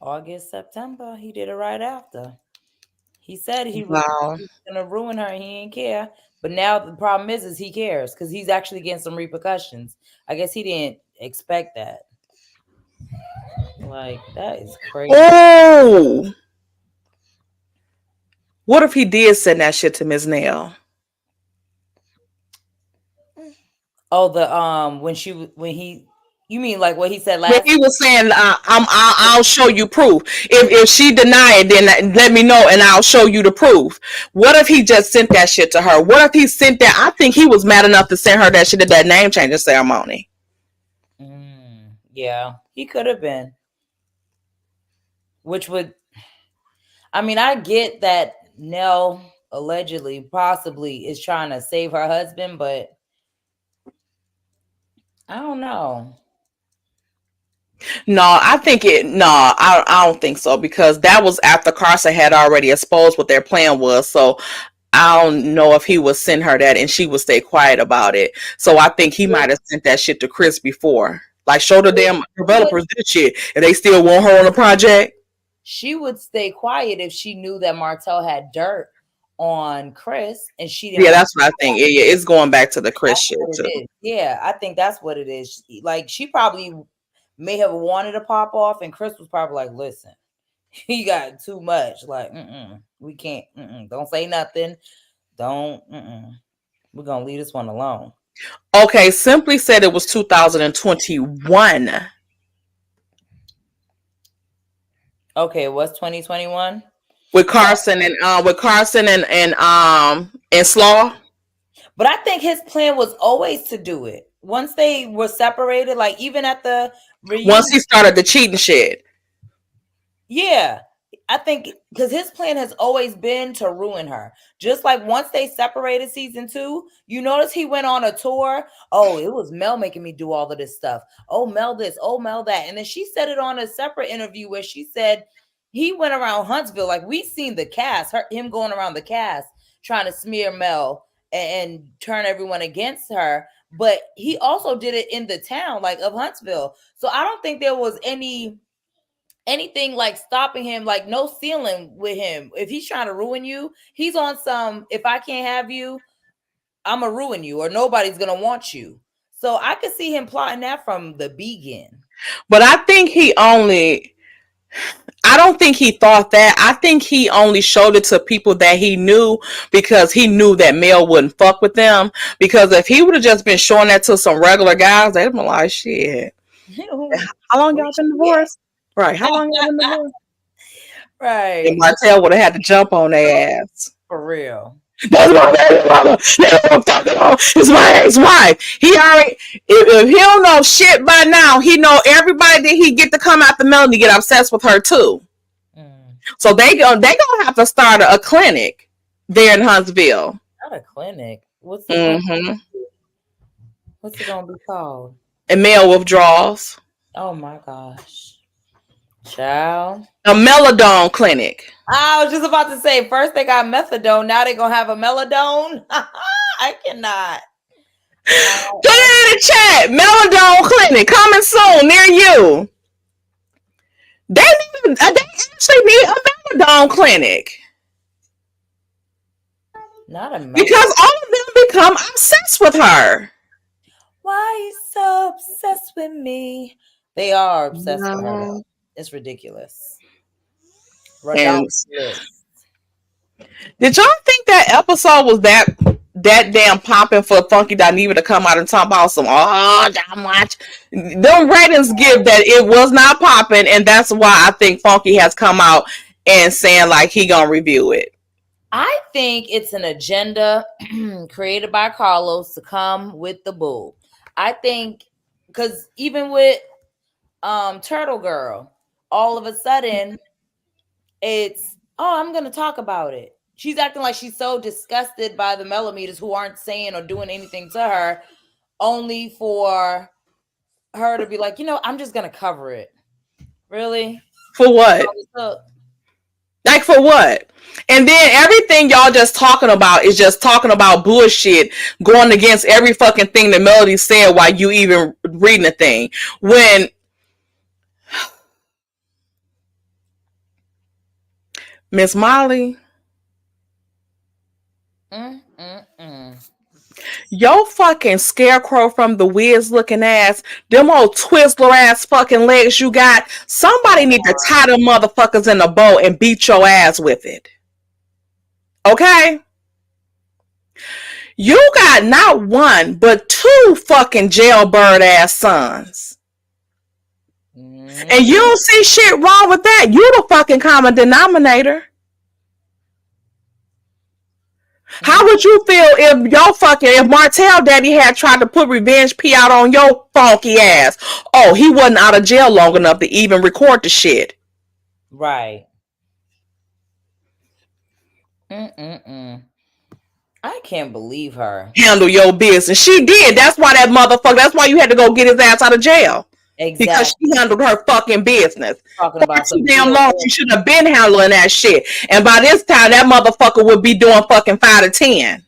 August, September, he did it right after. He said he was gonna ruin her and he didn't care. But now the problem is he cares because he's actually getting some repercussions. I guess he didn't expect that. Like, that is crazy. Oh, what if he did send that shit to Ms. Nail? Oh, you mean like what he said last? When he was saying, "I'll show you proof. If she deny it, then let me know and I'll show you the proof." What if he just sent that shit to her? What if he sent that? I think he was mad enough to send her that shit at that name changing ceremony. Yeah, he could have been. Which would, I mean, I get that Nell allegedly, possibly is trying to save her husband, but I don't know. No, I don't think so, because that was after Carson had already exposed what their plan was. So I don't know if he would send her that and she would stay quiet about it. So I think he might have sent that shit to Chris before. Like, show the damn developers this shit and they still want her on the project. She would stay quiet if she knew that Martell had dirt on Chris and she didn't. Yeah, that's what I think. Yeah, it's going back to the Chris shit too. Yeah, I think that's what it is. Like, she probably may have wanted to pop off and Chris was probably like, "Listen, he got too much. Like, we can't, don't say nothing. We're gonna leave this one alone." Okay, Simply said it was 2021. Okay, what's 2021? with Carson and Slaw. But I think his plan was always to do it. Once they were separated, like even at the reunion. Once he started the cheating shit. Yeah. I think because his plan has always been to ruin her. Just like once they separated season 2, you notice he went on a tour. Oh, it was Mel making me do all of this stuff. Oh, Mel this. Oh, Mel that. And then she said it on a separate interview where she said he went around Huntsville. Like we seen the cast, him going around the cast trying to smear Mel and turn everyone against her. But he also did it in the town like of Huntsville. So I don't think there was anything like stopping him, like no ceiling with him. If he's trying to ruin you, he's on some, if I can't have you, I'm gonna ruin you or nobody's gonna want you. So I could see him plotting that from the begin. But I don't think he thought that. I think he only showed it to people that he knew because he knew that Mel wouldn't fuck with them. Because if he would have just been showing that to some regular guys, they'd been like, shit. How long y'all been divorced? Right. How long y'all been divorced? Right. And Martell would have had to jump on their ass. For real. That's my baby mama. It's my ex-wife. He already, if he don't know shit by now, he know everybody that he get to come out the Melody get obsessed with her too. So they gonna have to start a clinic there in Huntsville. Not a clinic. What's it gonna be called? And male withdrawals. Oh my gosh. Child. A melodone clinic. I was just about to say, first they got methadone, now they're gonna have a melodone. I cannot. Put it in the chat. Melodone clinic coming soon near you. They actually need a melodone clinic. Not a melodone. Because all of them become obsessed with her. Why are you so obsessed with me? They are obsessed with her. Though. It's ridiculous. Did y'all think that episode was that damn popping for Funky Dineva to come out and talk about some damn much? Them ratings give that it was not popping, and that's why I think Funky has come out and saying like he gonna review it. I think it's an agenda created by Carlos to come with the bull. I think because even with Turtle Girl, all of a sudden it's I'm gonna talk about it. She's acting like she's so disgusted by the Melometers who aren't saying or doing anything to her, only for her to be like, I'm just gonna cover it. Really? For what? Like for what? And then everything y'all just talking about is just talking about bullshit, going against every fucking thing that Melody said while you even reading the thing. When Miss Molly, your fucking scarecrow from the Wiz looking ass, them old Twizzler ass fucking legs you got, somebody need to tie them motherfuckers in a bow and beat your ass with it. Okay? You got not one, but 2 fucking jailbird ass sons. And you don't see shit wrong with that. You the fucking common denominator. How would you feel if Martell daddy had tried to put revenge P out on your funky ass? Oh, he wasn't out of jail long enough to even record the shit. Right. I can't believe her. Handle your business. She did. That's why that's why you had to go get his ass out of jail. Exactly. Because she handled her fucking business. Talking about too damn long. She should have been handling that shit. And by this time, that motherfucker would be doing fucking 5 to 10.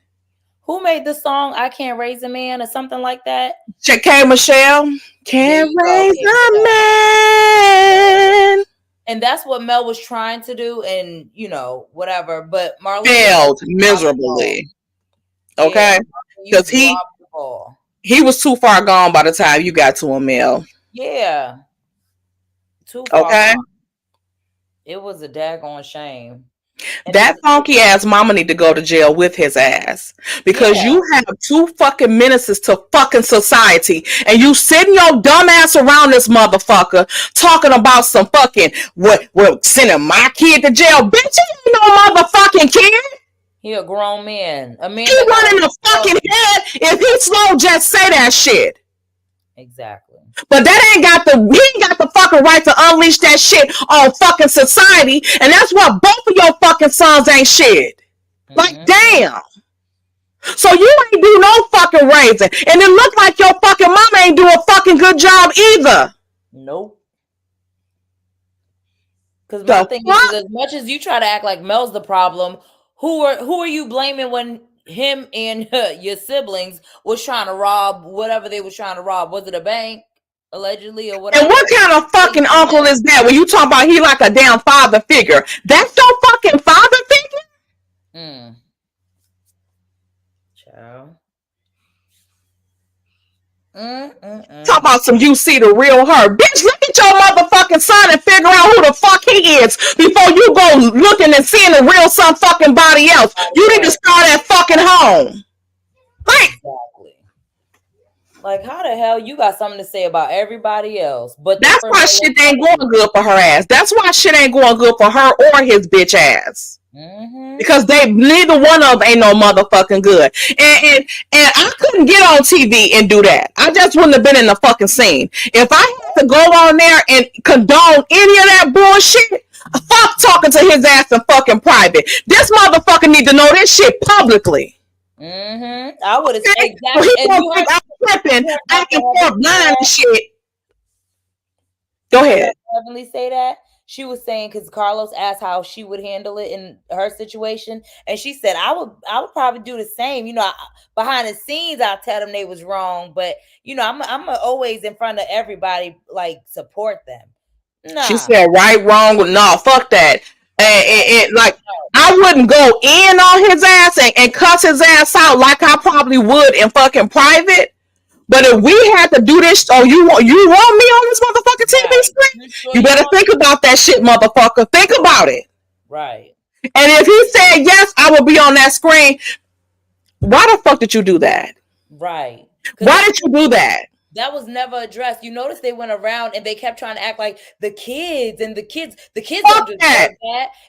Who made the song I Can't Raise a Man or something like that? K. Michelle. Can't raise a man. And that's what Mel was trying to do, and whatever. But Marlene failed miserably. Okay? Because he was too far gone by the time you got to him, Mel. Yeah. Too far. Okay. It was a daggone shame. That funky ass mama need to go to jail with his ass because you have 2 fucking menaces to fucking society, and you sitting your dumb ass around this motherfucker talking about some fucking what sending my kid to jail. Bitch, you ain't no motherfucking kid. He a grown man. A man. He running the fucking head. If he slow, just say that shit. Exactly. But he ain't got the fucking right to unleash that shit on fucking society, and that's why both of your fucking sons ain't shit. Like, damn. So you ain't do no fucking raising, and it look like your fucking mama ain't do a fucking good job either. Nope. Because my thing is, as much as you try to act like Mel's the problem, who are you blaming when him and your siblings was trying to rob whatever they was trying to rob? Was it a bank, allegedly, or whatever? And what kind of fucking uncle is that when you talk about he like a damn father figure? That's your fucking father figure? Child. Talk about some you see the real her. Bitch, look at your motherfucking son and figure out who the fuck he is before you go looking and seeing the real some fucking body else. You need to start at fucking home. Exactly. Like, how the hell you got something to say about everybody else? But that's why shit ain't going good for her ass. That's why shit ain't going good for her or his bitch ass. Because neither one of them ain't no motherfucking good. And I couldn't get on TV and do that. I just wouldn't have been in the fucking scene. If I had to go on there and condone any of that bullshit, fuck talking to his ass in fucking private. This motherfucker need to know this shit publicly. I would have said exactly. Flipping back and forth blind and shit. Go ahead. Heavenly say that. She was saying, because Carlos asked how she would handle it in her situation, and she said, "I would probably do the same. You know, behind the scenes, I'll tell them they was wrong, but you know, I'm always in front of everybody, like support them." Nah. She said, "Right, wrong, no, fuck that." And like, I wouldn't go in on his ass and cuss his ass out like I probably would in fucking private. But if we had to do this, you want me on this motherfucking TV screen? You better think about that shit, motherfucker. Think about it. Right. And if he said yes, I will be on that screen. Why the fuck did you do that? Right. Why did you do that? That was never addressed. You notice they went around and they kept trying to act like the kids don't deserve that.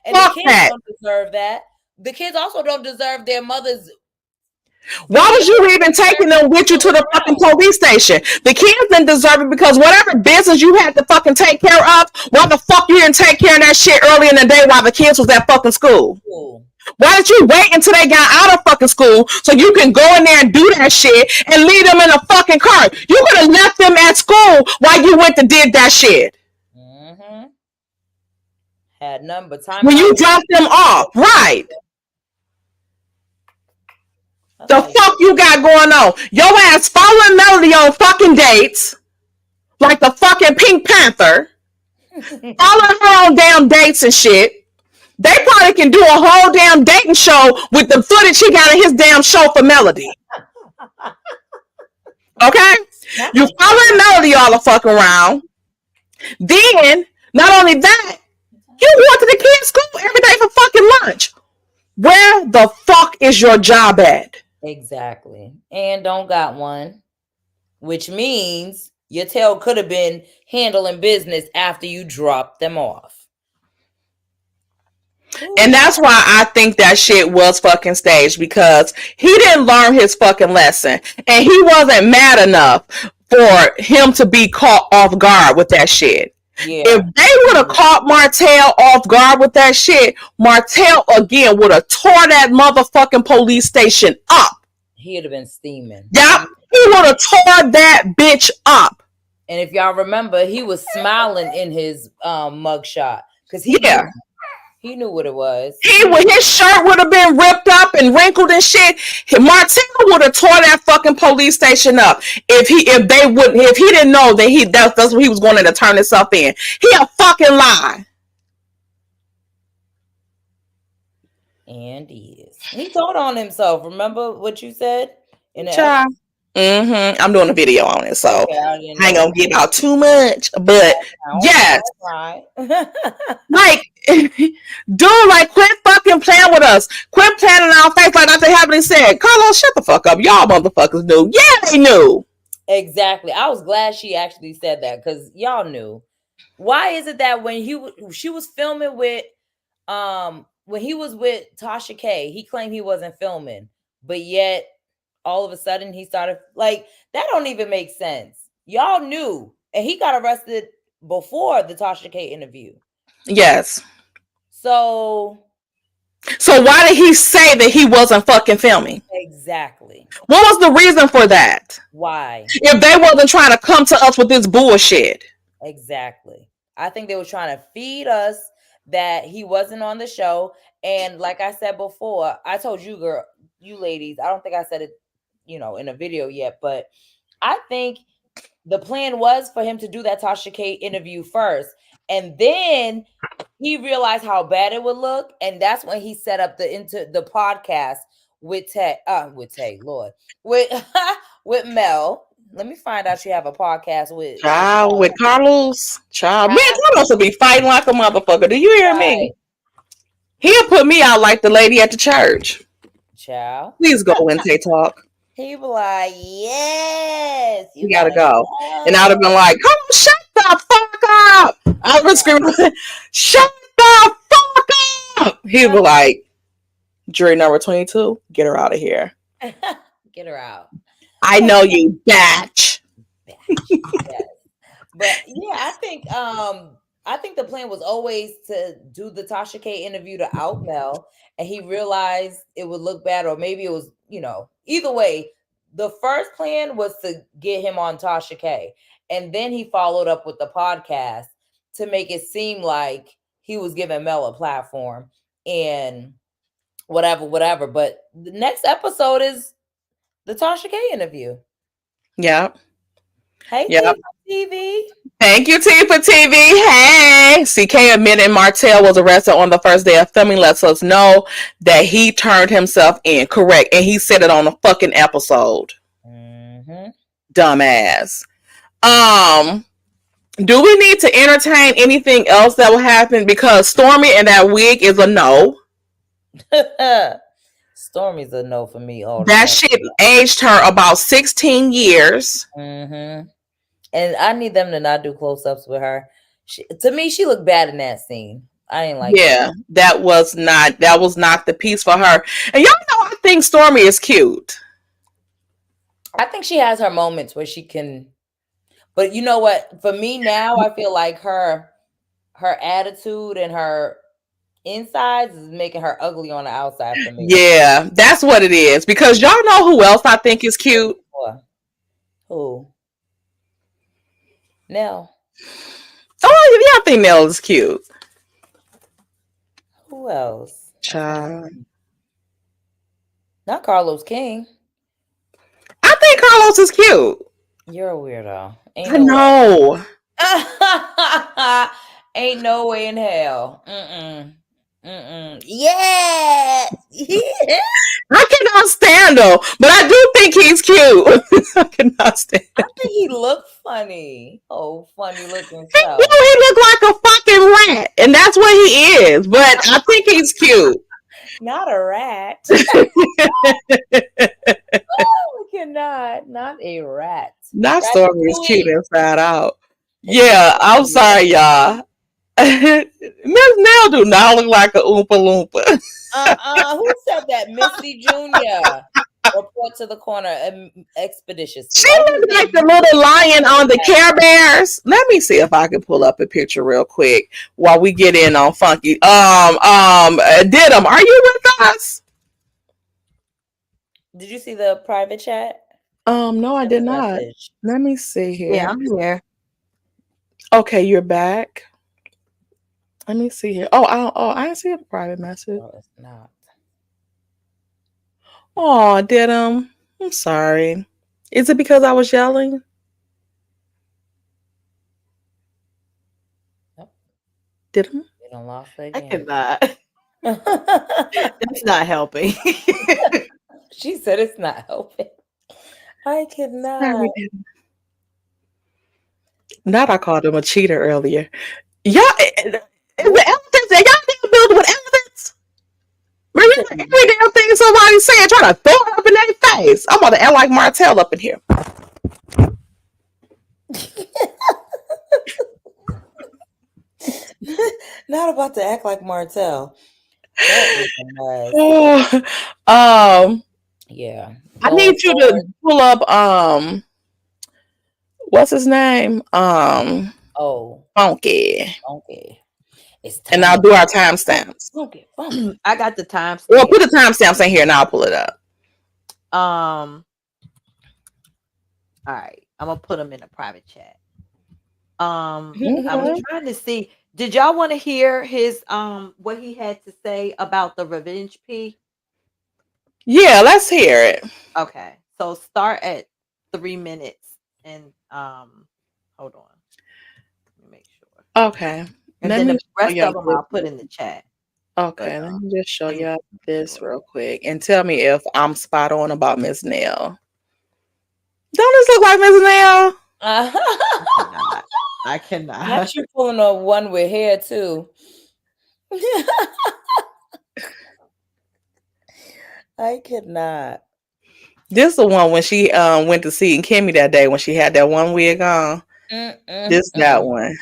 And the kids don't deserve that. The kids also don't deserve their mother's. Why was you even taking them with you to the fucking police station? The kids didn't deserve it because whatever business you had to fucking take care of, why the fuck you didn't take care of that shit early in the day while the kids was at fucking school? Why did you wait until they got out of fucking school so you can go in there and do that shit and leave them in a fucking car? You could have left them at school while you went and did that shit. Had none but time. When you dropped them off, right? The fuck you got going on? Your ass following Melody on fucking dates like the fucking Pink Panther. Following her on damn dates and shit. They probably can do a whole damn dating show with the footage he got in his damn show for Melody. Okay? You following Melody all the fuck around. Then, not only that, you went to the kids' school every day for fucking lunch. Where the fuck is your job at? Exactly. And don't got one. Which means your tail could have been handling business after you dropped them off. And that's why I think that shit was fucking staged, because he didn't learn his fucking lesson. And he wasn't mad enough for him to be caught off guard with that shit. Yeah. If they would have caught Martell off guard with that shit, Martell again would have tore that motherfucking police station up. He'd have been steaming. Yep. He would have tore that bitch up. And if y'all remember, he was smiling in his mugshot. Because he knew what it was. His shirt would have been ripped up and wrinkled and shit. Martell would have tore that fucking police station up if he didn't know that that's what he was going to turn himself in. He a fucking lie. And he told on himself. Remember what you said in the child. I'm doing a video on it, so I ain't gonna get out too much. But yes, right. like, dude, like, quit fucking us. Quit planning our face like nothing happened and said, Carlos, shut the fuck up. Y'all motherfuckers knew. Yeah, they knew. Exactly. I was glad she actually said that because y'all knew. Why is it that when she was filming with when he was with Tasha K, he claimed he wasn't filming, but yet all of a sudden he started like that don't even make sense. Y'all knew, and he got arrested before the Tasha K interview. Yes. So why did he say that he wasn't fucking filming? Exactly. What was the reason for that? Why? If they wasn't trying to come to us with this bullshit. Exactly. I think they were trying to feed us that he wasn't on the show. And like I said before, I told you, girl, you ladies, I don't think I said it, in a video yet, but I think the plan was for him to do that Tasha K interview first. And then he realized how bad it would look. And that's when he set up the podcast with with Mel. Let me find out you have a podcast with Carlos. Man, Carlos will be fighting like a motherfucker. Do you hear me? He'll put me out like the lady at the church. Child. Please go and talk. He be like, yes. You gotta go. And I'd have been like, come on, shut the fuck up. I would scream, shut the fuck up. He'd be like, jury number 22, get her out of here. Get her out. I know you, batch. Yes. But yeah, I think the plan was always to do the Tasha K interview to out Mel, and he realized it would look bad, or maybe it was, either way, the first plan was to get him on Tasha K, and then he followed up with the podcast to make it seem like he was giving Mel a platform and whatever. But the next episode is the Tasha K interview. Yep. Hey, yep. TV. Thank you, T for TV. Hey, CK admitted Martell was arrested on the first day of filming. Lets us know that he turned himself in. Correct. And he said it on the fucking episode. Mm-hmm. Dumbass. Do we need to entertain anything else that will happen? Because Stormy and that wig is a no. Stormy's a no for me. That shit aged her about 16 years. Mm-hmm. And I need them to not do close-ups with her. To me, she looked bad in that scene. I didn't like it. That was not the piece for her. And y'all know I think Stormy is cute. I think she has her moments where she can, but you know what? For me now, I feel like her attitude and her insides is making her ugly on the outside for me. Yeah, that's what it is. Because y'all know who else I think is cute? Who? Nell. Oh, yeah, I think Nell is cute. Who else? Child. Not Carlos King. I think Carlos is cute. You're a weirdo. I know. Ain't no way in hell. Yeah. I cannot stand him, but I do think he's cute. I cannot stand him. I think he looked funny. Oh, funny looking stuff. He looked like a fucking rat, and that's what he is. But I think he's cute. Not a rat. Oh, we cannot. Not a rat. That Stormy is cute inside out. Yeah, I'm sorry, y'all. Miss Nell do not look like a Oompa Loompa. Who said that? Missy Jr. Report to the corner expeditious. She looks like the little lion on the Care Bears. Let me see if I can pull up a picture real quick while we get in on Funky. Didim, are you with us? Did you see the private chat? No, I did not. Let me see here. Yeah, I'm here. Okay, you're back. Let me see here. I didn't see a private message. No, it's not. Oh, Didim. I'm sorry. Is it because I was yelling? Nope. Didim? You don't lost again. I cannot. That's not helping. She said it's not helping. I cannot. Not I called him a cheater earlier. Yeah, the elephants, and y'all didn't build with elephants. Every damn thing somebody's saying, trying to throw it up in their face. I'm about to act like Martell up in here. Not about to act like Martell. That is a mess. Yeah. I need you to pull up what's his name? Funky. It's and I'll do our timestamps. Funky. I got the timestamp. Well, put the timestamps in here and I'll pull it up. All right. I'm gonna put them in a private chat. I was trying to see. Did y'all want to hear his what he had to say about the revenge P? Yeah, let's hear it. Okay. So start at 3 minutes and hold on. Let me make sure. Okay. And then the rest of them I'll put in the chat. Okay, let me just show you this real quick and tell me if I'm spot on about Miss Nell. Don't this look like Miss Nell? I cannot. Not you pulling up one with hair too. I could not. This is the one when she went to see Kimmy that day when she had that one wig on. This that one.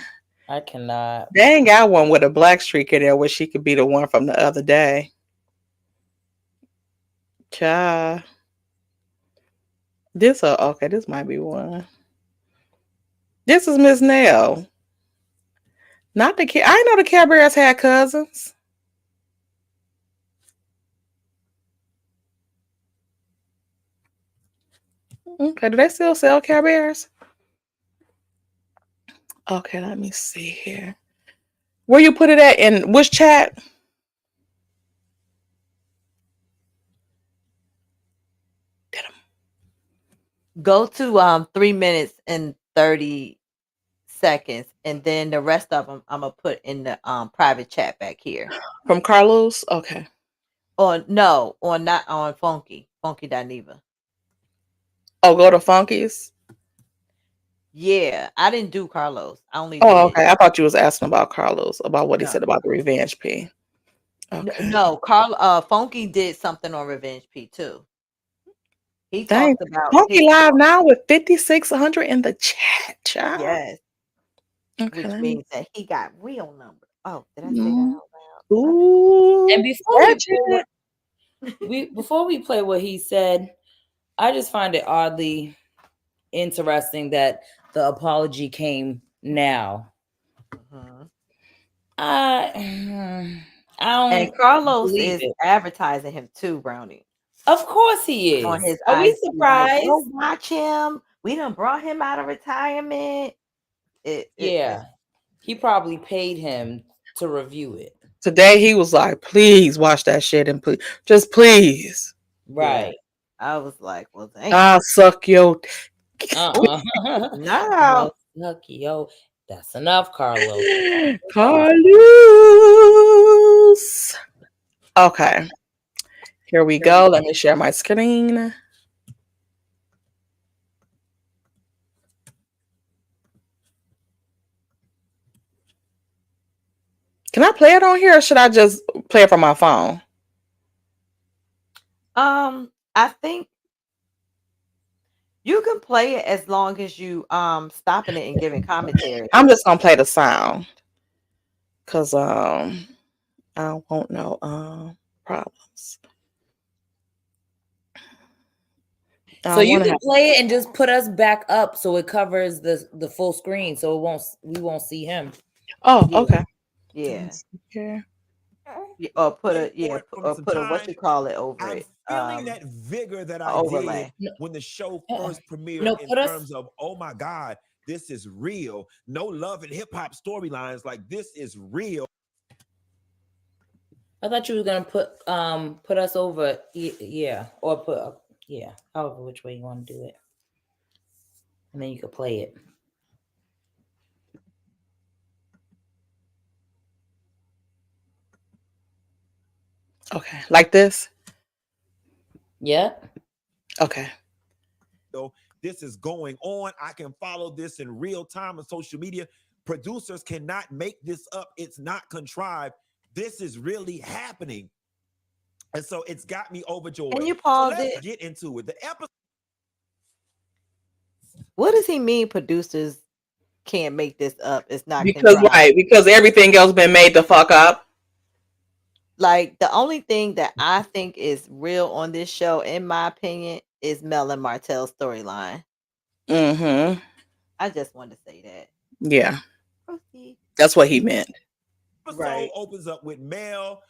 I cannot. They ain't got one with a black streak in there where she could be the one from the other day. Child. This okay, this might be one. This is Miss Nell. Not the I know the Care Bears had cousins. Okay, do they still sell Care Bears? Okay, let me see here. Where you put it at in which chat? Go to 3 minutes and 30 seconds, and then the rest of them I'm gonna put in the private chat back here. From Carlos? Okay. Or no, or not on Funky.Neva. Oh, go to Funky's? Yeah, I didn't do Carlos. I only okay. I thought you was asking about Carlos, about what he said about the Revenge P. Okay. No, Funky did something on Revenge P too. He talked about Funky live now with 5,600 in the chat, child. Yes. Okay, which means that he got real numbers. Oh, did I say that out loud? Ooh. And before we play what he said, I just find it oddly interesting that the apology came now. I don't. And Carlos is advertising him too, Brownie. Of course he is. On his Are we IG, surprised? like, watch him. We done brought him out of retirement. He probably paid him to review it. Today he was like, please watch that shit and please. Right. Yeah. I was like, well, thank I'll suck your no. Suck yo. That's enough, Carlos. Carlos. Okay. Here we go. Let me share my screen. Can I play it on here or should I just play it from my phone? I think you can play it as long as you stopping it and giving commentary. I'm just gonna play the sound because I won't know problems. So you can play it and just put us back up so it covers the full screen, so we won't see him. Oh, okay. Yeah. Yeah. Or put a what you call it over it. Feeling that vigor that I overlay. did when the show first premiered in terms of, oh my God, this is real. No love and hip hop storylines, like this is real. I thought you were gonna put us over, or put however which way you want to do it, and then you could play it. Okay, like this. Yeah. Okay. So this is going on. I can follow this in real time on social media. Producers cannot make this up. It's not contrived. This is really happening. And so it's got me overjoyed. Can you So pause let's it? get into it. The episode. What does he mean? Producers can't make this up. It's not Because contrived. right, because everything else been made the fuck up. Like the only thing that I think is real on this show, in my opinion, is Mel and Martell's storyline. Mm-hmm. I just wanted to say that. Yeah. Proceed. That's what he meant. Episode Right. opens up with Mel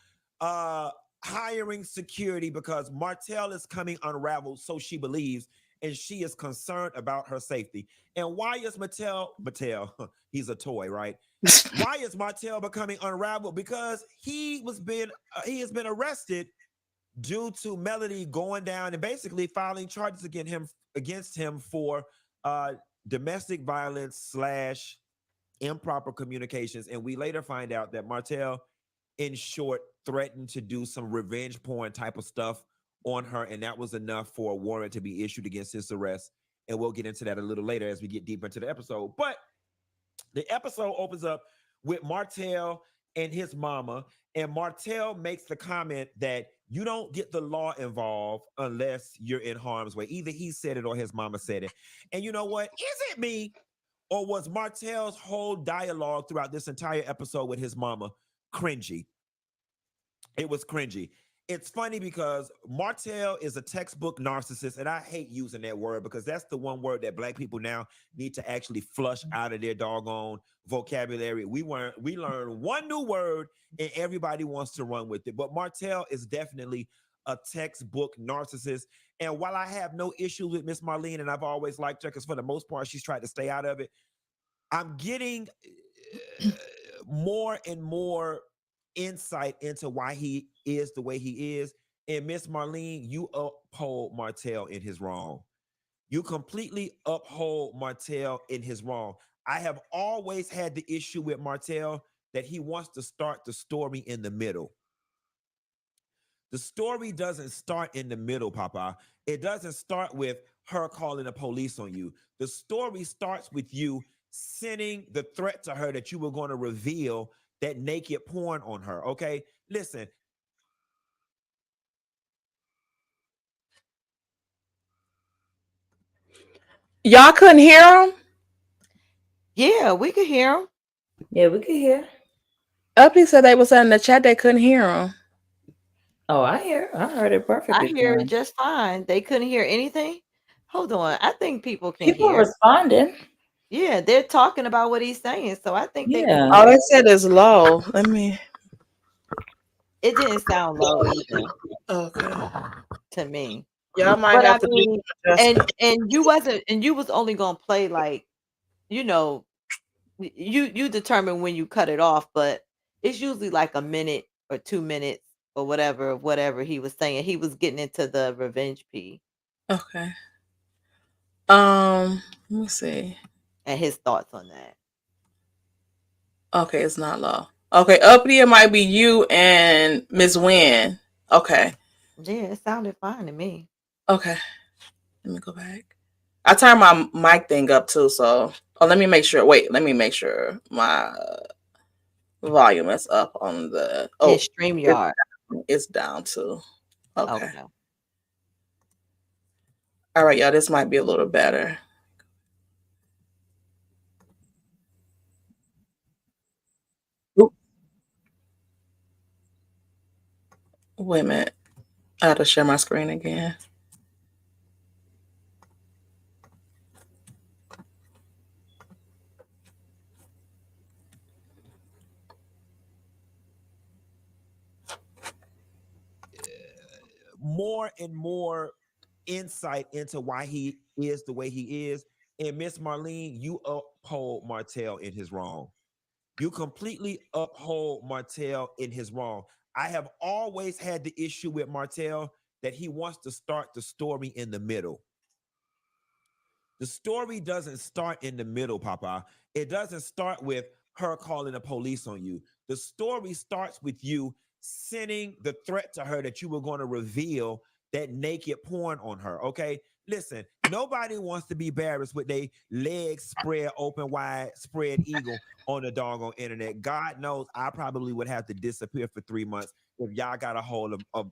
hiring security because Martell is coming unraveled, so she believes, and she is concerned about her safety. And why is Mattel, he's a toy, right? Why is Martell becoming unraveled? Because he has been arrested due to Melody going down and basically filing charges against him for domestic violence / improper communications. And we later find out that Martell, in short, threatened to do some revenge porn type of stuff on her, and that was enough for a warrant to be issued against his arrest. And we'll get into that a little later as we get deeper into the episode. But the episode opens up with Martell and his mama, and Martell makes the comment that you don't get the law involved unless you're in harm's way. Either he said it or his mama said it. And you know what? Is it me, or was Martell's whole dialogue throughout this entire episode with his mama cringy? It was cringy. It's funny because Martell is a textbook narcissist, and I hate using that word because that's the one word that Black people now need to actually flush out of their doggone vocabulary. We learn one new word, and everybody wants to run with it. But Martell is definitely a textbook narcissist. And while I have no issue with Miss Marlene, and I've always liked her because for the most part she's tried to stay out of it, I'm getting more and more insight into why he is the way he is. And Miss Marlene, you uphold Martell in his wrong. You completely uphold Martell in his wrong. I have always had the issue with Martell that he wants to start the story in the middle. The story doesn't start in the middle, Papa. It doesn't start with her calling the police on you. The story starts with you sending the threat to her that you were going to reveal that naked porn on her. Okay, listen. Y'all couldn't hear him? Yeah, we could hear him. Yeah, we could hear. Uppy said they was in the chat, they couldn't hear him. Oh, I heard it perfectly. I hear it just fine. They couldn't hear anything. Hold on. I think people can People hear. responding. Yeah, they're talking about what he's saying. So I think they can Oh, hear. they said it's low. Let me. It didn't sound low either. Okay. To me. Y'all might But have I to mean, do adjustment. and you was only gonna play like, you know, you determine when you cut it off, but it's usually like a minute or 2 minutes or whatever he was saying. He was getting into the revenge P. Okay. Let me see. And his thoughts on that. Okay, it's not low. Okay, up here might be you and Miss Wynn. Okay. Yeah, it sounded fine to me. Okay. Let me go back. I turned my mic thing up too, so let me make sure. Wait, let me make sure my volume is up on the StreamYard. It's down too. Okay. Okay. All right, y'all. This might be a little better. Oop. Wait a minute. I have to share my screen again. More and more insight into why he is the way he is. And Miss Marlene, you uphold Martell in his wrong. You completely uphold Martell in his wrong. I have always had the issue with Martell that he wants to start the story in the middle. The story doesn't start in the middle, Papa. It doesn't start with her calling the police on you. The story starts with you sending the threat to her that you were going to reveal that naked porn on her. Okay, listen, nobody wants to be embarrassed with their legs spread open wide, spread eagle on the doggone internet. God knows I probably would have to disappear for 3 months if y'all got a hold of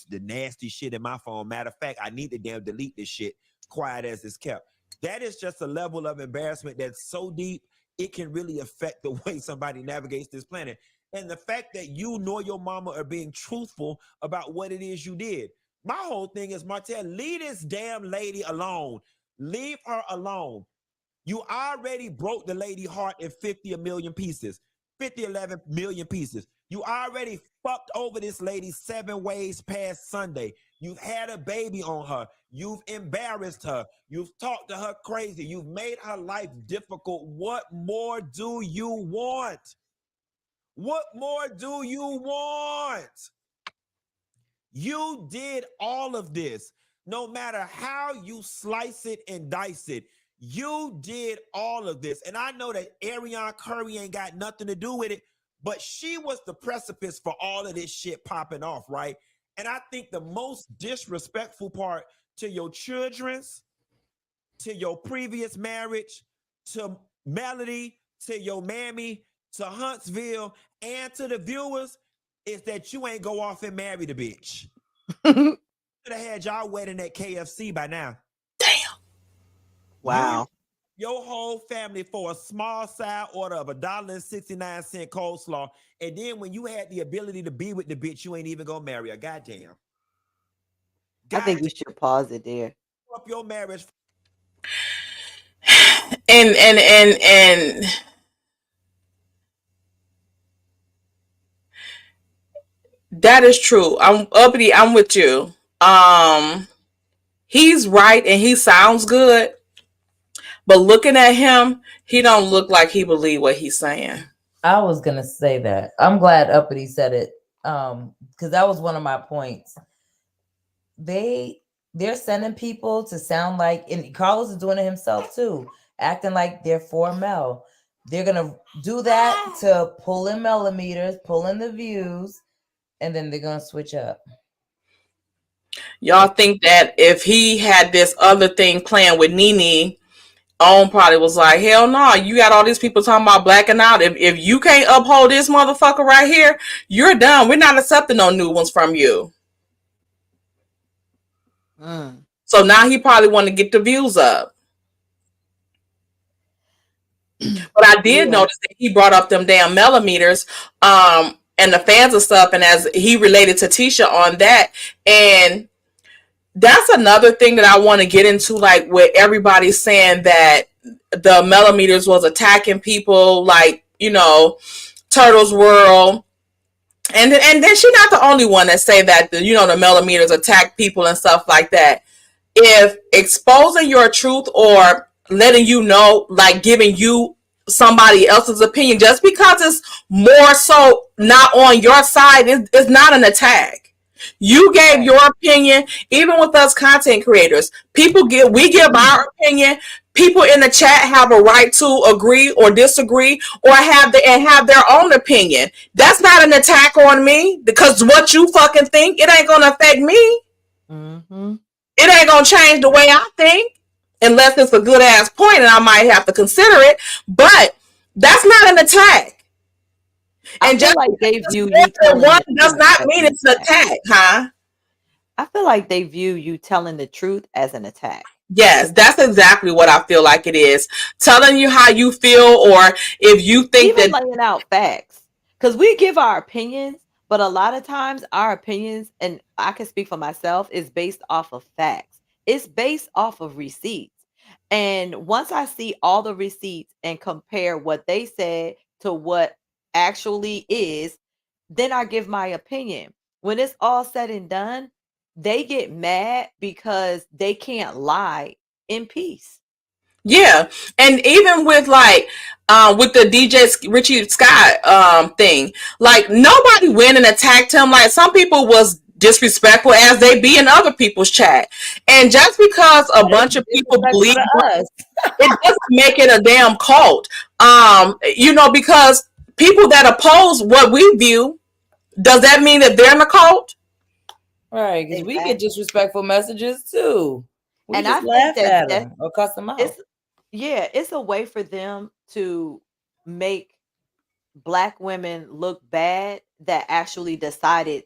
the nasty shit in my phone. Matter of fact, I need to damn delete this shit, quiet as it's kept. That is just a level of embarrassment that's so deep, it can really affect the way somebody navigates this planet. And the fact that you nor your mama are being truthful about what it is you did. My whole thing is, Martell, leave this damn lady alone. Leave her alone. You already broke the lady heart in 50 million pieces. 11 million pieces. You already fucked over this lady 7 ways past Sunday. You've had a baby on her. You've embarrassed her. You've talked to her crazy. You've made her life difficult. What more do you want? What more do you want? You did all of this. No matter how you slice it and dice it, you did all of this. And I know that Ariana Curry ain't got nothing to do with it, but she was the precipice for all of this shit popping off, right? And I think the most disrespectful part to your children's, to your previous marriage, to Melody, to your mammy, to Huntsville, and to the viewers is that you ain't go off and marry the bitch. Should have had y'all wedding at KFC by now. Wow. Your whole family for a small side order of $1.69 coleslaw. And then when you had the ability to be with the bitch, you ain't even gonna marry her. Goddamn. I think we should pause it there. Up your marriage. And that is true. I'm uppity. I'm with you. He's right and he sounds good. But looking at him, he don't look like he believe what he's saying. I was gonna say that. I'm glad Uppity said it. Because that was one of my points. They're sending people to sound like, and Carlos is doing it himself too, acting like they're for Mel. They're gonna do that to pull in millimeters, pull in the views, and then they're gonna switch up. Y'all think that if he had this other thing playing with Nene, OWN probably was like, hell no, you got all these people talking about blacking out. If you can't uphold this motherfucker right here, you're done. We're not accepting no new ones from you. So now he probably want to get the views up. But I did notice that he brought up them damn millimeters and the fans and stuff, and as he related to Tisha on that, and that's another thing that I want to get into, like where everybody's saying that the millimeters was attacking people, like, you know, Turtles World. And then she's not the only one that say that, the millimeters attack people and stuff like that. If exposing your truth or letting you know, like giving you somebody else's opinion, just because it's more so not on your side, is not an attack. You gave your opinion. Even with us content creators, we give our opinion. People in the chat have a right to agree or disagree or have their own opinion. That's not an attack on me, because what you fucking think, it ain't gonna affect me. Mm-hmm. It ain't gonna change the way I think, unless it's a good ass point and I might have to consider it. But that's not an attack. And just like they view one does not mean it's an attack, huh? I feel like they view you telling the truth as an attack. Yes, that's exactly what I feel like it is. Telling you how you feel, or if you think even that laying out facts. Because we give our opinions, but a lot of times our opinions, and I can speak for myself, is based off of facts. It's based off of receipts. And once I see all the receipts and compare what they said to what actually is, then I give my opinion. When it's all said and done, they get mad because they can't lie in peace. Yeah, and even with with the DJ Richie Scott thing, like nobody went and attacked him. Like some people was disrespectful, as they be in other people's chat, and just because a bunch of people believe us, it doesn't make it a damn cult. Because people that oppose what we view, does that mean that they're in a cult? Right, because we get disrespectful messages too. We and just I laugh think at them or cuss them out. It's a way for them to make Black women look bad that actually decided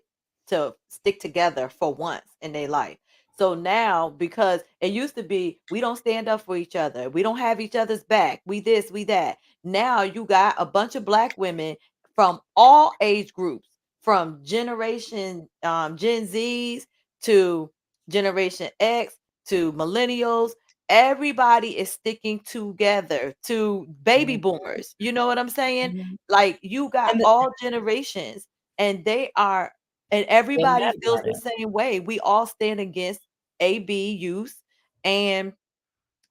to stick together for once in their life. So now, because it used to be, we don't stand up for each other, we don't have each other's back, we this, we that. Now you got a bunch of black women from all age groups, from generation Gen Zs to Generation X to millennials. Everybody is sticking together, to baby boomers. You know what I'm saying? Mhm. Like, you got And all generations, and they are, and everybody mad feels about the it. same way. We all stand against AB use, and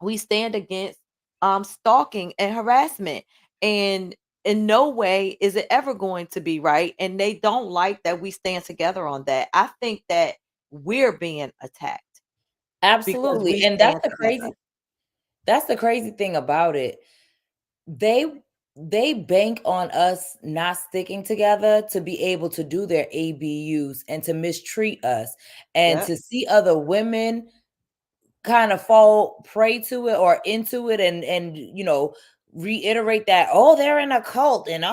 we stand against stalking and harassment. And in no way is it ever going to be right. And they don't like that we stand together on that. I think that we're being attacked because Absolutely. we And stand together. that's the crazy thing about it. They they bank on us not sticking together to be able to do their ABUs and to mistreat us and Yep. to see other women kind of fall prey to it or into it and reiterate that, oh, they're in a cult and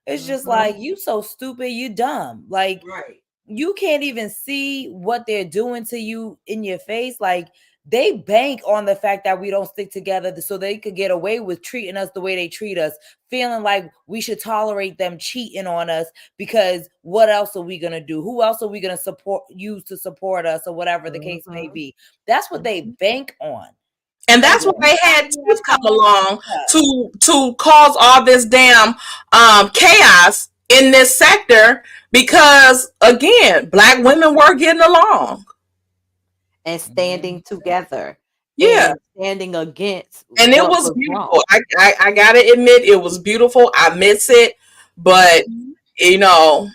it's just Mhm. like, you so stupid, you dumb. Like, Right. you can't even see what they're doing to you in your face. Like, they bank on the fact that we don't stick together so they could get away with treating us the way they treat us, feeling like we should tolerate them cheating on us, because what else are we going to do? Who else are we going to use to support us, or whatever the case may Mhm. be? That's what they Mhm. bank on. And And that's why they had everybody Teeth come along has to cause all this damn chaos in this sector, because again, black women were getting along. And standing together Yeah. and standing against And it what was was beautiful. wrong. I gotta admit, it was beautiful. I miss it, but you know,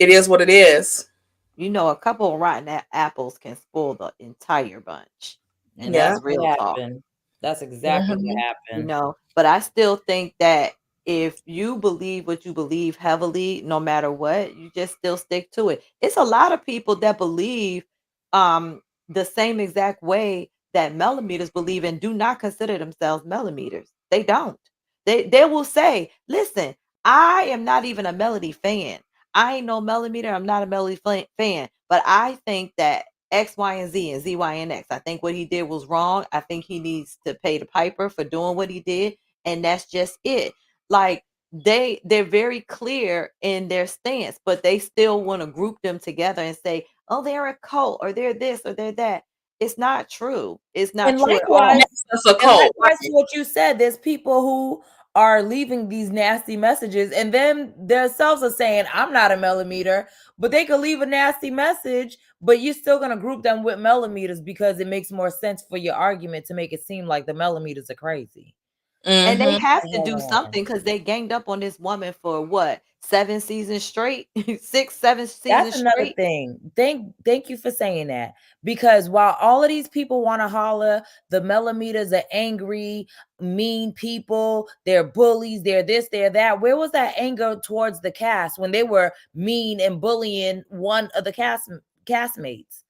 it is what it is. You know, a couple of rotten apples can spoil the entire bunch. And Yeah. that's real what talk. happened. That's exactly what Mhm. You happened. know, but I still think that if you believe what you believe heavily, no matter what, you just still stick to it. It's a lot of people that believe the same exact way that millimeters believe and do not consider themselves millimeters. They don't. They will say, listen, I am not even a Melody fan. I ain't no millimeter. I'm not a Melody fan. But I think that X, Y, and Z and Z, Y, and X. I think what he did was wrong. I think he needs to pay the piper for doing what he did. And that's just it. Like, they're very clear in their stance, but they still want to group them together and say, oh, they're a cult, or they're this, or they're that. It's not true. It's not And true at likewise, all. Yes, that's a and cult. likewise to what you said, there's people who are leaving these nasty messages, and then themselves are saying, I'm not a millimeter, but they could leave a nasty message, but you're still going to group them with millimeters because it makes more sense for your argument to make it seem like the millimeters are crazy. And they Mhm. have to Hold do on. something because they ganged up on this woman for what, 7 seasons straight? 6, 7 That's seasons another straight. thing. Thank you for saying that. Because while all of these people want to holler, the millimeters are angry, mean people, they're bullies, they're this, they're that. Where was that anger towards the cast when they were mean and bullying one of the castmates?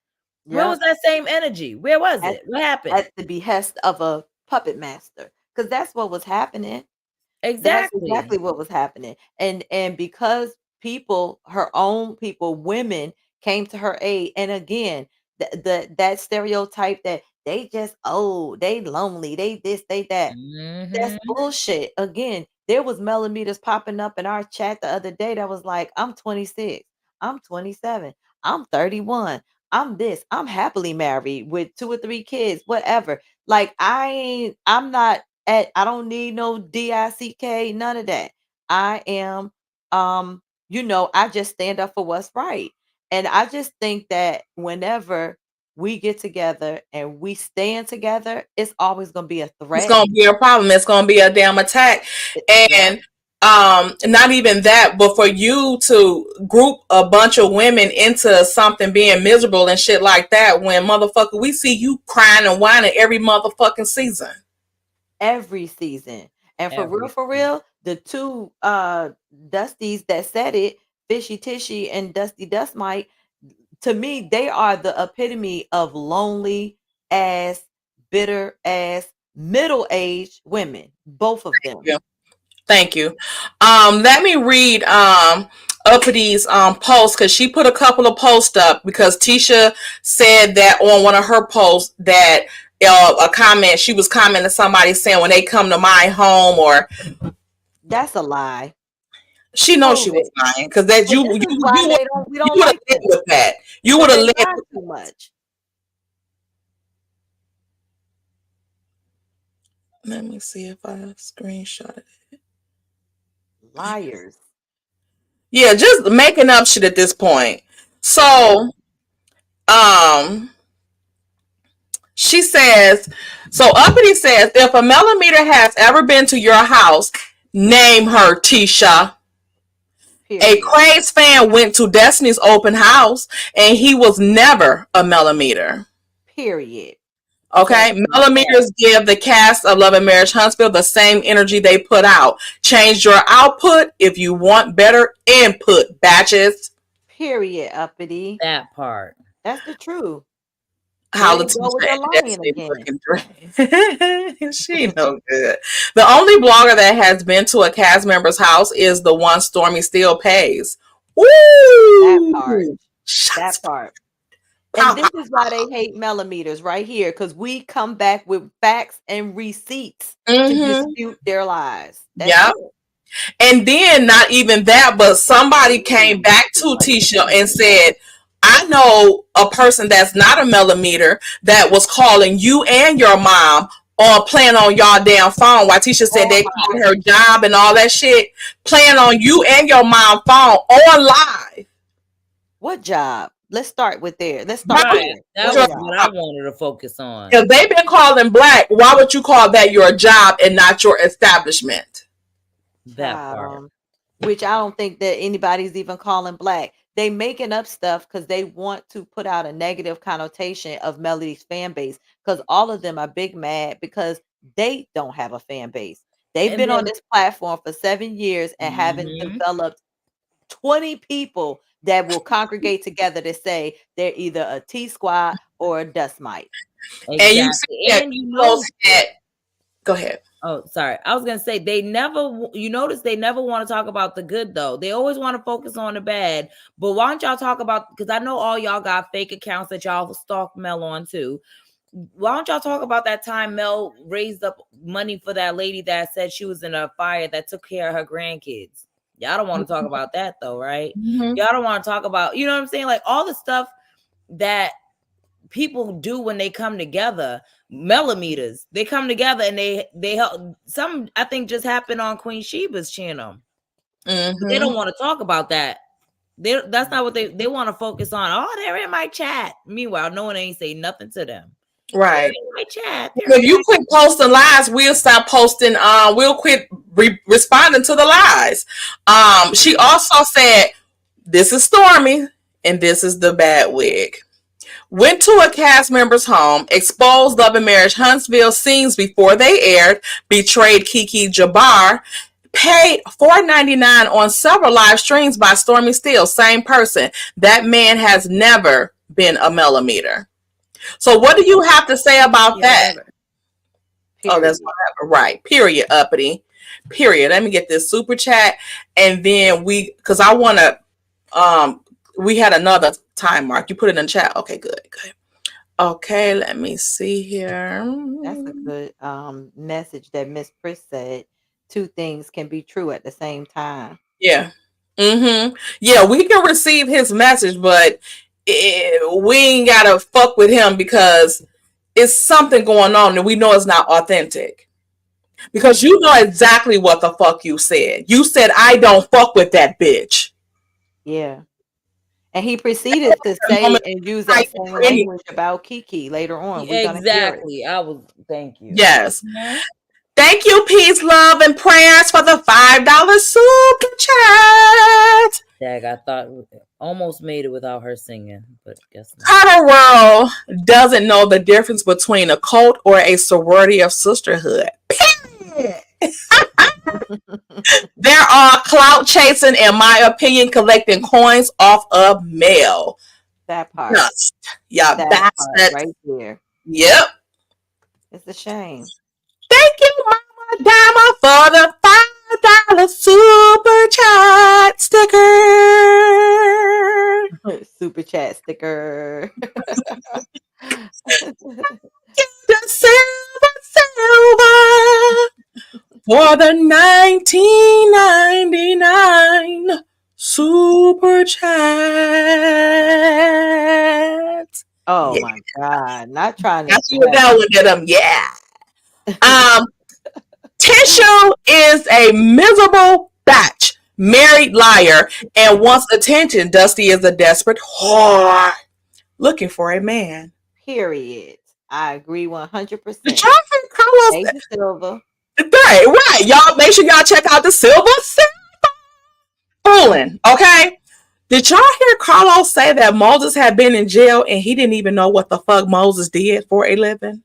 Where was Yep. that same energy? Where was At, it? What happened? at the behest of a puppet master. Because that's what was happening. That's Exactly. exactly what was happening. And because people, her own people, women came to her aid. And again, that stereotype that they just, oh, they lonely, they this, they that. That's Mhm. bullshit. Again, there was millimeters popping up in our chat the other day that was like, I'm 26, I'm 27, I'm 31, I'm this, I'm happily married with 2 or 3 kids, whatever. Like, I'm not I don't need no DICK, none of that. I am I just stand up for what's right. And I just think that whenever we get together and we stand together, it's always going to be a It's threat. gonna be a problem. It's gonna be a damn attack. Yeah. And not even that, but for you to group a bunch of women into something being miserable and shit like that, when motherfucker, we see you crying and whining every motherfucking season. Every season. And for real, the 2 Dusties that said it, Fishy Tishy and Dusty Dust Mite, to me, they are the epitome of lonely ass, bitter ass, middle-aged women. Both of them. Yeah. Thank you. Let me read Uppity's post, because she put a couple of posts up because Tisha said that on one of her posts that a comment, she was commenting somebody saying when they come to my home, or That's a lie. she knows she was lying, because that we don't like led with that. You would have led with too much. Let me see if I screenshot it. Liars. Yeah, just making up shit at this point. So, she says, so Uppity says, if a millimeter has ever been to your house, name her, Tisha. Period. A Craze fan went to Destiny's open house, and he was never a millimeter. Period. Okay, millimeters give the cast of Love and Marriage Huntsville the same energy they put out. Change your output if you want better input, batches. Period, Uppity. That part. That's the truth. How the she no good. The only blogger that has been to a cast member's house is the one Stormy still pays. Woo! That part. And this is why they hate millimeters right here, because we come back with facts and receipts to dispute their lies. Yeah. And then not even that, but somebody came back to Tisha and said, I know a person that's not a millimeter that was calling you and your mom or playing on y'all damn phone. While Tisha said they called her job and all that shit, playing on you and your mom phone on live. What job? Let's start with there. Let's start right. That was what I wanted to focus on. If they've been calling Black, why would you call that your job and not your establishment? That part. Which I don't think that anybody's even calling Black. They making up stuff because they want to put out a negative connotation of Melody's fan base, because all of them are big mad because they don't have a fan base. They've been on this platform for 7 years and haven't developed 20 people that will congregate together to say they're either a T Squad or a Dust Mite. Exactly. And you know that. Go ahead. Oh, sorry. I was gonna say you notice they never want to talk about the good though. They always want to focus on the bad. But why don't y'all talk about, because I know all y'all got fake accounts that y'all stalk Mel on too. Why don't y'all talk about that time Mel raised up money for that lady that said she was in a fire that took care of her grandkids? Y'all don't want to talk about that though, right? Y'all don't want to talk about, you know what I'm saying? Like all the stuff that people do when they come together, millimeters, they come together and they help. Some I think just happened on Queen Sheba's channel. They don't want to talk about that. That's not what they want to focus on. Oh, they're in my chat. Meanwhile, no one ain't say nothing to them. Right. My chat. If you quit posting lies, we'll stop posting. We'll quit responding to the lies. She also said, "This is Stormy, and this is the bad wig." Went to a cast member's home, exposed Love and Marriage Huntsville scenes before they aired, betrayed Kiki Jabbar, paid $4.99 on several live streams by Stormy Steele. Same person. That man has never been a millimeter. So what do you have to say about that? Oh, that's whatever. Right. Period, Uppity. Period. Let me get this super chat. And then because I want to, we had another time mark. You put it in the chat. Okay, good. Okay, let me see here. That's a good message that Miss Pris said. Two things can be true at the same time. Yeah. Yeah, we can receive his message, but we ain't gotta fuck with him because it's something going on and we know it's not authentic. Because you know exactly what the fuck you said. You said, I don't fuck with that bitch. Yeah. And he proceeded to say and use that same language about Kiki later on. Exactly. Thank you. Yes. Thank you, peace, love, and prayers for the $5 super chat. Dag, I thought almost made it without her singing, but guess not. Carter World doesn't know the difference between a cult or a sorority of sisterhood. There are clout chasing, in my opinion, collecting coins off of mail. That part. Yeah, that part right there. Yep. It's a shame. Thank you, Mama Dama, for the $1 super chat sticker. Super chat sticker. The silver for the 19.99 super chat. Oh Yeah. my God. Not trying to I see what that one get them. Yeah. Tissue is a miserable batch, married liar, and wants attention. Dusty is a desperate whore looking for a man. Period. I agree 100%. Did y'all hear Carlos? David Silver. Right. Y'all make sure y'all check out the Silver fooling. Okay. Did y'all hear Carlos say that Moses had been in jail and he didn't even know what the fuck Moses did for a living?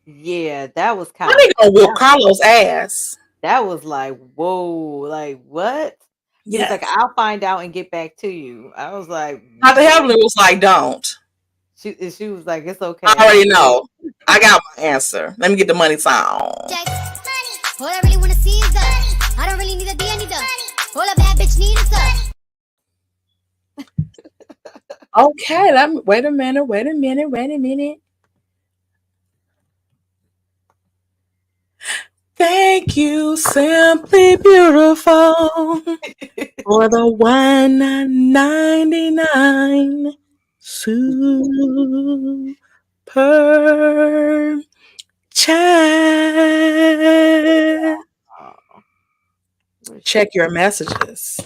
Yeah, that was kind Let me go whoop Carlos' ass. That was like, whoa, like what? He's Yes. like, I'll find out and get back to you. I was like, Dr. Heavenly was like, don't. She was like, it's okay. I already know. I got my answer. Let me get the money sound. All I really wanna see is the. I don't really need a D, I need the. All a bad bitch need is the. Okay, wait a minute. Thank you, Simply Beautiful, for the $1.99 super chat. Check your messages.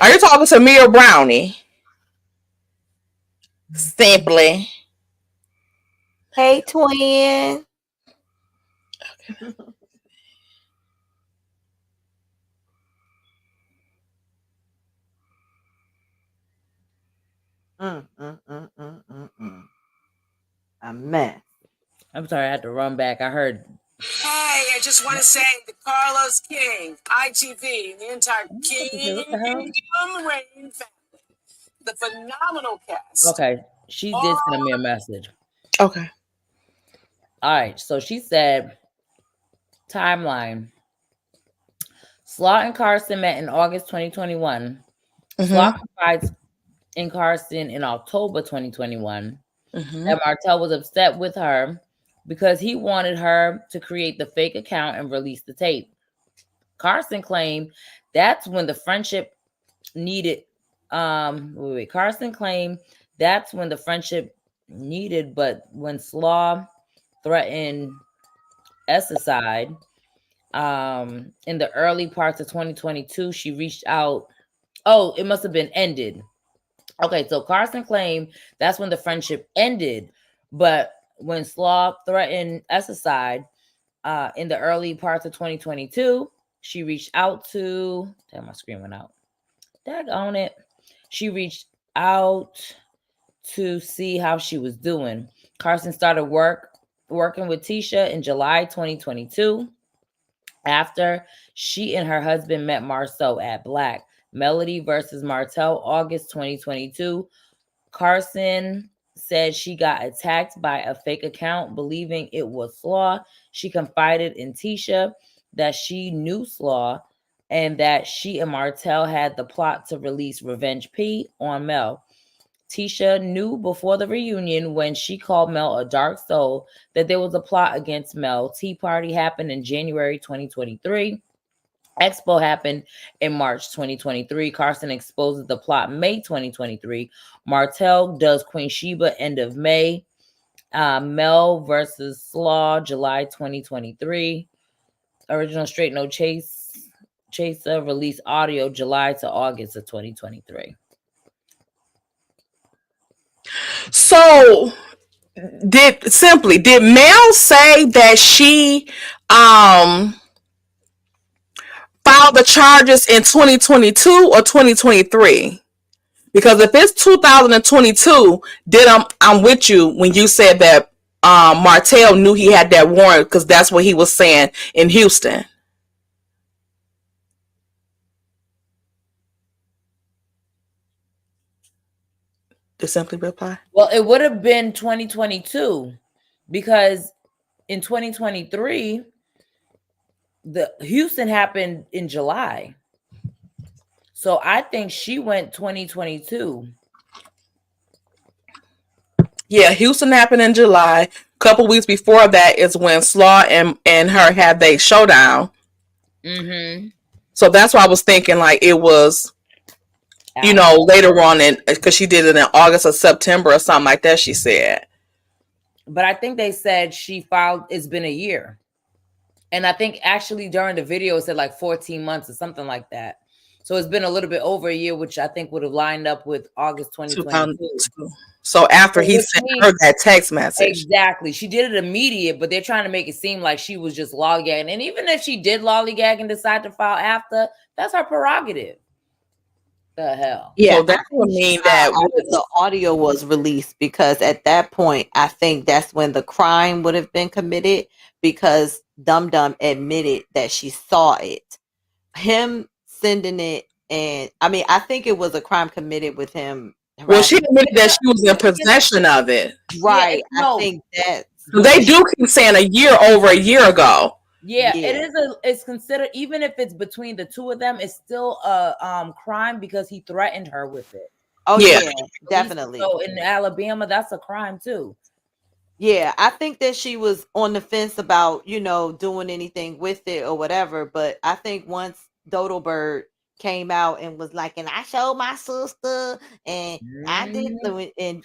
Are you talking to me or Brownie? Simply. Hey, twin. A mess. I'm sorry, I had to run back. I heard. Hey, I just want to say the Carlos King, ITV, the entire Kingdom Reign family, the phenomenal cast. Okay, she did send me a message. Okay. All right, so she said, timeline. Slaw and Carson met in August 2021. Slaw confides in Carson in October 2021. And Martell was upset with her because he wanted her to create the fake account and release the tape. Carson claimed that's when the friendship needed. Carson claimed that's when the friendship needed, but when Slaw threatened Esserside in the early parts of 2022, she reached out. Oh, it must have been ended. Okay, so Carson claimed that's when the friendship ended, but when Slaw threatened Esserside in the early parts of 2022, she reached out to. Damn, my screen went out. Daggone it. She reached out to see how she was doing. Carson started working with Tisha in July 2022 after she and her husband met Marceau at Black. Melody versus Martell, August 2022. Carson said she got attacked by a fake account, believing it was Slaw. She confided in Tisha that she knew Slaw and that she and Martell had the plot to release Revenge P on Mel. Tisha knew before the reunion when she called Mel a dark soul that there was a plot against Mel. Tea Party happened in January 2023. Expo happened in March 2023. Carson exposes the plot May 2023. Martell does Queen Sheba end of May. Mel versus Slaw July 2023. Original Straight No Chaser released audio July to August of 2023. So did Mel say that she filed the charges in 2022 or 2023? Because if it's 2022, then I'm with you when you said that Martell knew he had that warrant because that's what he was saying in Houston. To simply reply. Well, it would have been 2022 because in 2023, the Houston happened in July. So I think she went 2022. Yeah, Houston happened in July. A couple weeks before that is when Slaw and her had their showdown. Mm-hmm. So that's why I was thinking like it was, you know, later on in, because she did it in August or September or something like that, she said. But I think they said she filed, it's been a year. And I think actually during the video it said like 14 months or something like that. So it's been a little bit over a year, which I think would have lined up with August 2022. So after he sent her that text message. Exactly. She did it immediate, but they're trying to make it seem like she was just lollygagging. And even if she did lollygag and decide to file after, that's her prerogative. The hell? Yeah, so that would mean that the audio was released, because at that point, I think that's when the crime would have been committed, because Dum Dum admitted that she saw it. Him sending it, and I mean, I think it was a crime committed with him. Well, she admitted that she was in possession of it. Right. I think that they do keep saying over a year ago. Yeah, it's considered, even if it's between the two of them, it's still a crime because he threatened her with it. Oh yeah, definitely. So in Alabama, that's a crime too. Yeah, I think that she was on the fence about, you know, doing anything with it or whatever. But I think once Dodo Bird came out and was like, and I showed my sister, and I did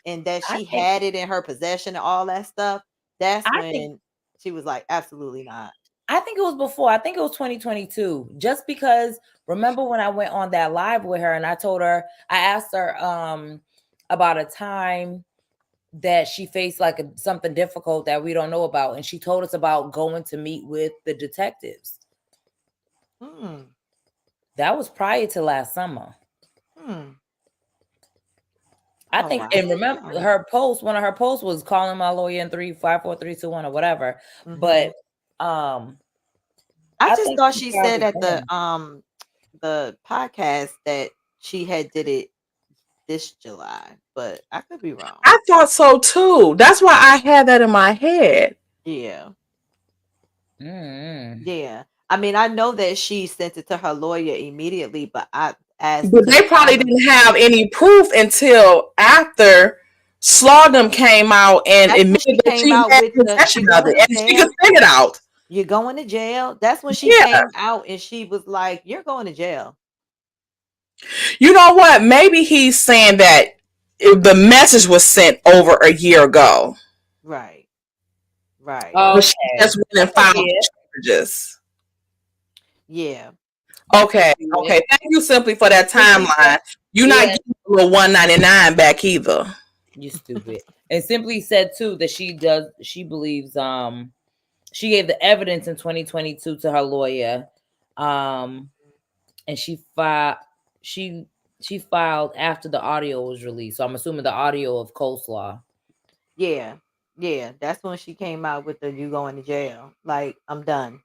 and that she had it in her possession and all that stuff, that's when she was like, absolutely not. I think it was before. I think it was 2022. Just because, remember when I went on that live with her and I told her, I asked her about a time that she faced like something difficult that we don't know about, and she told us about going to meet with the detectives. That was prior to last summer. I think, and remember her post, one of her posts was calling my lawyer in 354-321 or whatever. But I just thought she said at the podcast that she had did it this July, but I could be wrong. I thought so too. That's why I had that in my head. Yeah. Yeah. I mean, I know that she sent it to her lawyer immediately, but they probably didn't have any proof until after Slawdom came out and admitted that she had possession of it, and she could send it out. You're going to jail. That's when she came out and she was like, "You're going to jail." You know what? Maybe he's saying that the message was sent over a year ago. Right. Right. But she just went and filed charges. Yeah. Okay. Okay. Thank you simply for that timeline. You're not getting a little $199 back either. You stupid. And Simply said too that she believes she gave the evidence in 2022 to her lawyer. And she filed after the audio was released. So I'm assuming the audio of Coleslaw. Yeah. Yeah. That's when she came out with the "you going to jail." Like, I'm done.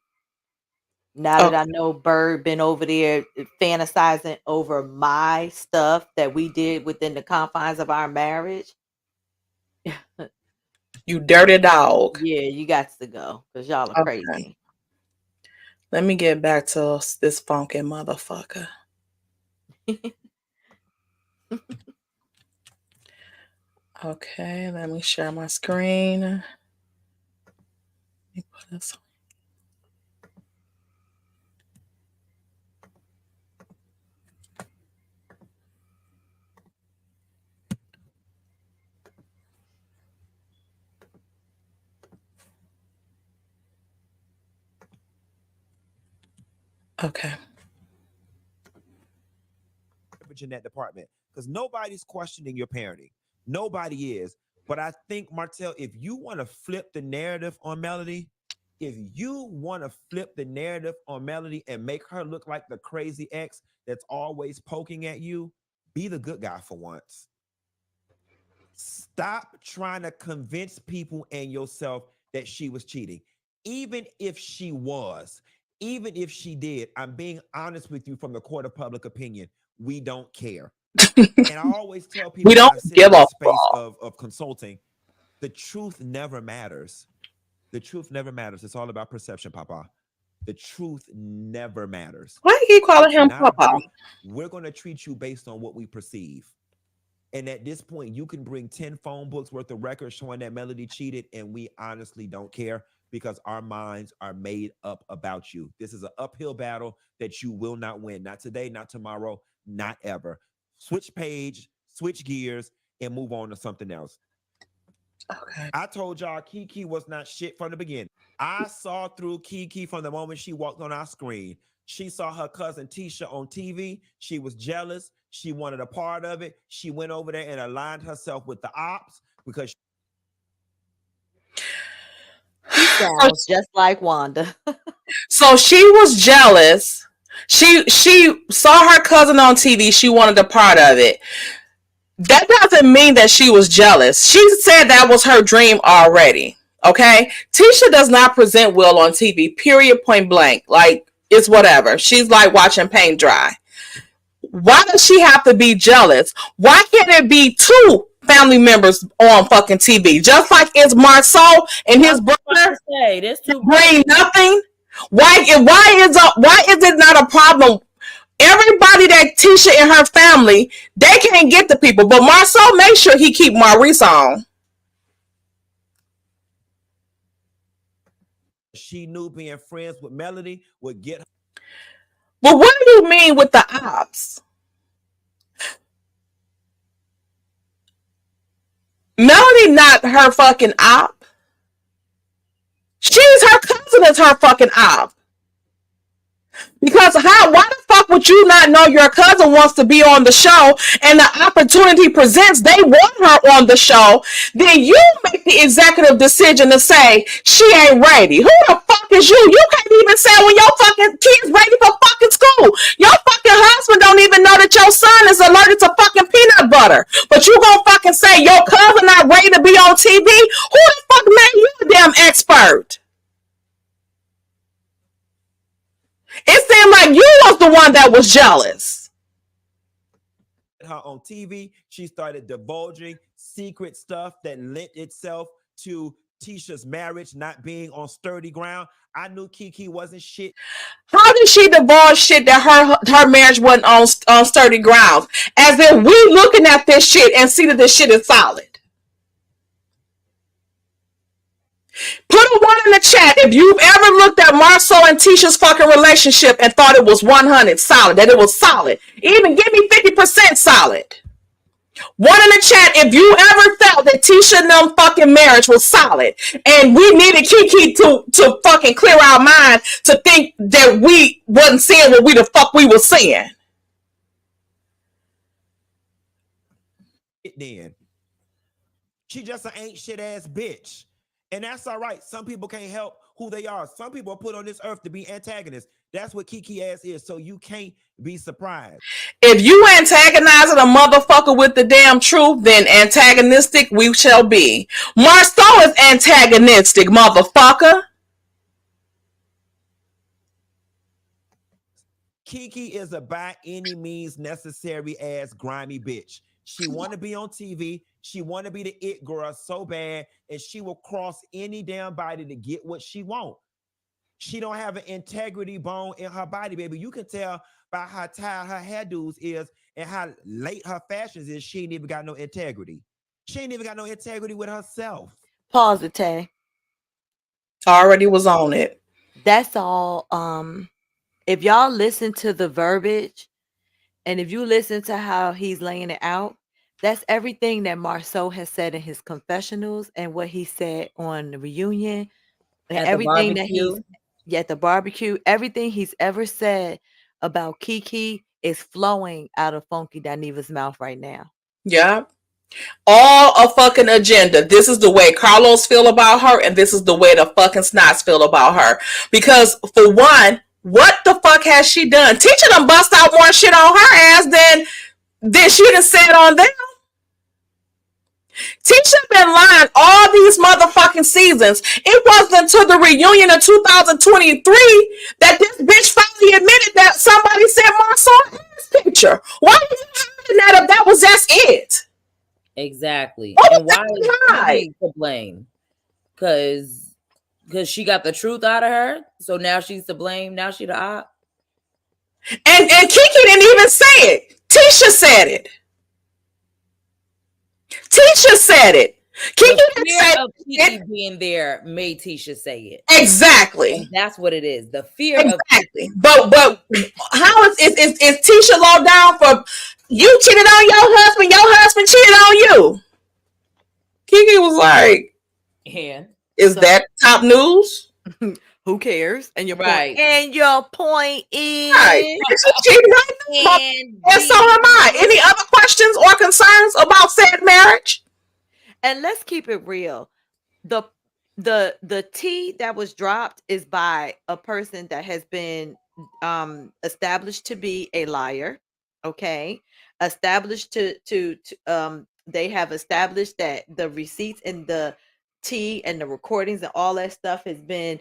Now that I know Bird been over there fantasizing over my stuff that we did within the confines of our marriage. You dirty dog. Yeah, you got to go because y'all are crazy. Let me get back to this funky motherfucker. Okay, let me share my screen. Let me put this on. Okay. In that department, because nobody's questioning your parenting. Nobody is. But I think, Martell, if you want to flip the narrative on Melody, and make her look like the crazy ex that's always poking at you, be the good guy for once. Stop trying to convince people and yourself that she was cheating. Even if she was, even if she did, I'm being honest with you from the court of public opinion. We don't care. And I always tell people, we don't give a space of consulting, the truth never matters. The truth never matters. It's all about perception, Papa. the truth never matters. Why do you keep calling him Papa? We're going to treat you based on what we perceive. And at this point, you can bring 10 phone books worth of records showing that Melody cheated, and we honestly don't care because our minds are made up about you. This is an uphill battle that you will not win. Not today, not tomorrow, not ever. Switch page, switch gears, and move on to something else. Okay. I told y'all Kiki was not shit from the beginning. I saw through Kiki from the moment she walked on our screen. She saw her cousin Tisha on TV. She was jealous. She wanted a part of it. She went over there and aligned herself with the ops because She sounds just like Wanda. So she was jealous. She saw her cousin on TV. She wanted a part of it. That doesn't mean that she was jealous. She said that was her dream already. Okay? Tisha does not present well on TV, period, point blank. Like, it's whatever. She's like watching paint dry. Why does she have to be jealous? Why can't it be two family members on fucking TV? Just like it's Marceau and his brother. Bring nothing. Why is it not a problem? Everybody that Tisha and her family, they can't get the people, but Marceau made sure he keep Maurice on. she knew being friends with Melody would get her. But what do you mean with the ops? Melody not her fucking op. She's her cousin is her fucking op. Because why the fuck would you not know your cousin wants to be on the show and the opportunity presents, they want her on the show, then you make the executive decision to say she ain't ready. Who the fuck is you? You can't even say when your fucking kid's ready for fucking school. Your fucking husband don't even know that your son is allergic to fucking peanut butter. But you gonna fucking say your cousin not ready to be on TV? Who the fuck made you a damn expert? It seemed like you was the one that was jealous. Her on TV, she started divulging secret stuff that lent itself to Tisha's marriage not being on sturdy ground. I knew Kiki wasn't shit. How did she divulge shit that her marriage wasn't on sturdy grounds? As if we looking at this shit and see that this shit is solid. Put a 1 in the chat if you've ever looked at Marceau and Tisha's fucking relationship and thought it was 100 solid, that it was solid. Even give me 50% solid. 1 in the chat if you ever felt that Tisha and them fucking marriage was solid and we needed Kiki to fucking clear our mind to think that we wasn't seeing what the fuck we were seeing. Then she just an ain't shit ass bitch. And that's all right. Some people can't help who they are. Some people are put on this earth to be antagonists. That's what Kiki ass is. So you can't be surprised. If you antagonizing a motherfucker with the damn truth, then antagonistic we shall be. Marceau is antagonistic, motherfucker. Kiki is a by any means necessary ass grimy bitch. She want to be on TV. She want to be the it girl so bad, and she will cross any damn body to get what she want. She don't have an integrity bone in her body, baby. You can tell by how tired her hairdos is and how late her fashions is. She ain't even got no integrity. She ain't even got no integrity with herself. Pause it, Tay. Already was on it. That's all. If y'all listen to the verbiage, and if you listen to how he's laying it out, that's everything that Marceau has said in his confessionals and what he said on the reunion and At everything the that he's at the barbecue, everything he's ever said about Kiki is flowing out of Funky Dineva's mouth right now. Yeah. All a fucking agenda. This is the way Carlos feel about her, and this is the way the fucking Snots feel about her. Because for one, what the fuck has she done? Teacher done bust out more shit on her ass than she done said on them. Tisha been lying all these motherfucking seasons. It wasn't until the reunion of 2023 that this bitch finally admitted that somebody said Marceau ass picture. Why are you hiding that if that was just it? Exactly. What and was why that is he to blame? Because Because she got the truth out of her. So now she's to blame. Now she the op. And Kiki didn't even say it. Tisha said it. Tisha said it. Kiki didn't say of Kiki being there made Tisha say it. Exactly. And that's what it is. The fear exactly. But how is Tisha low down for you cheated on your husband cheated on you? Kiki was like, is that top news? Who cares? And your right. point, and your point is right. And so am I. Any other questions or concerns about said marriage? And let's keep it real. The tea that was dropped is by a person that has been established to be a liar. Okay. Established to they have established that the receipts and the tea and the recordings and all that stuff has been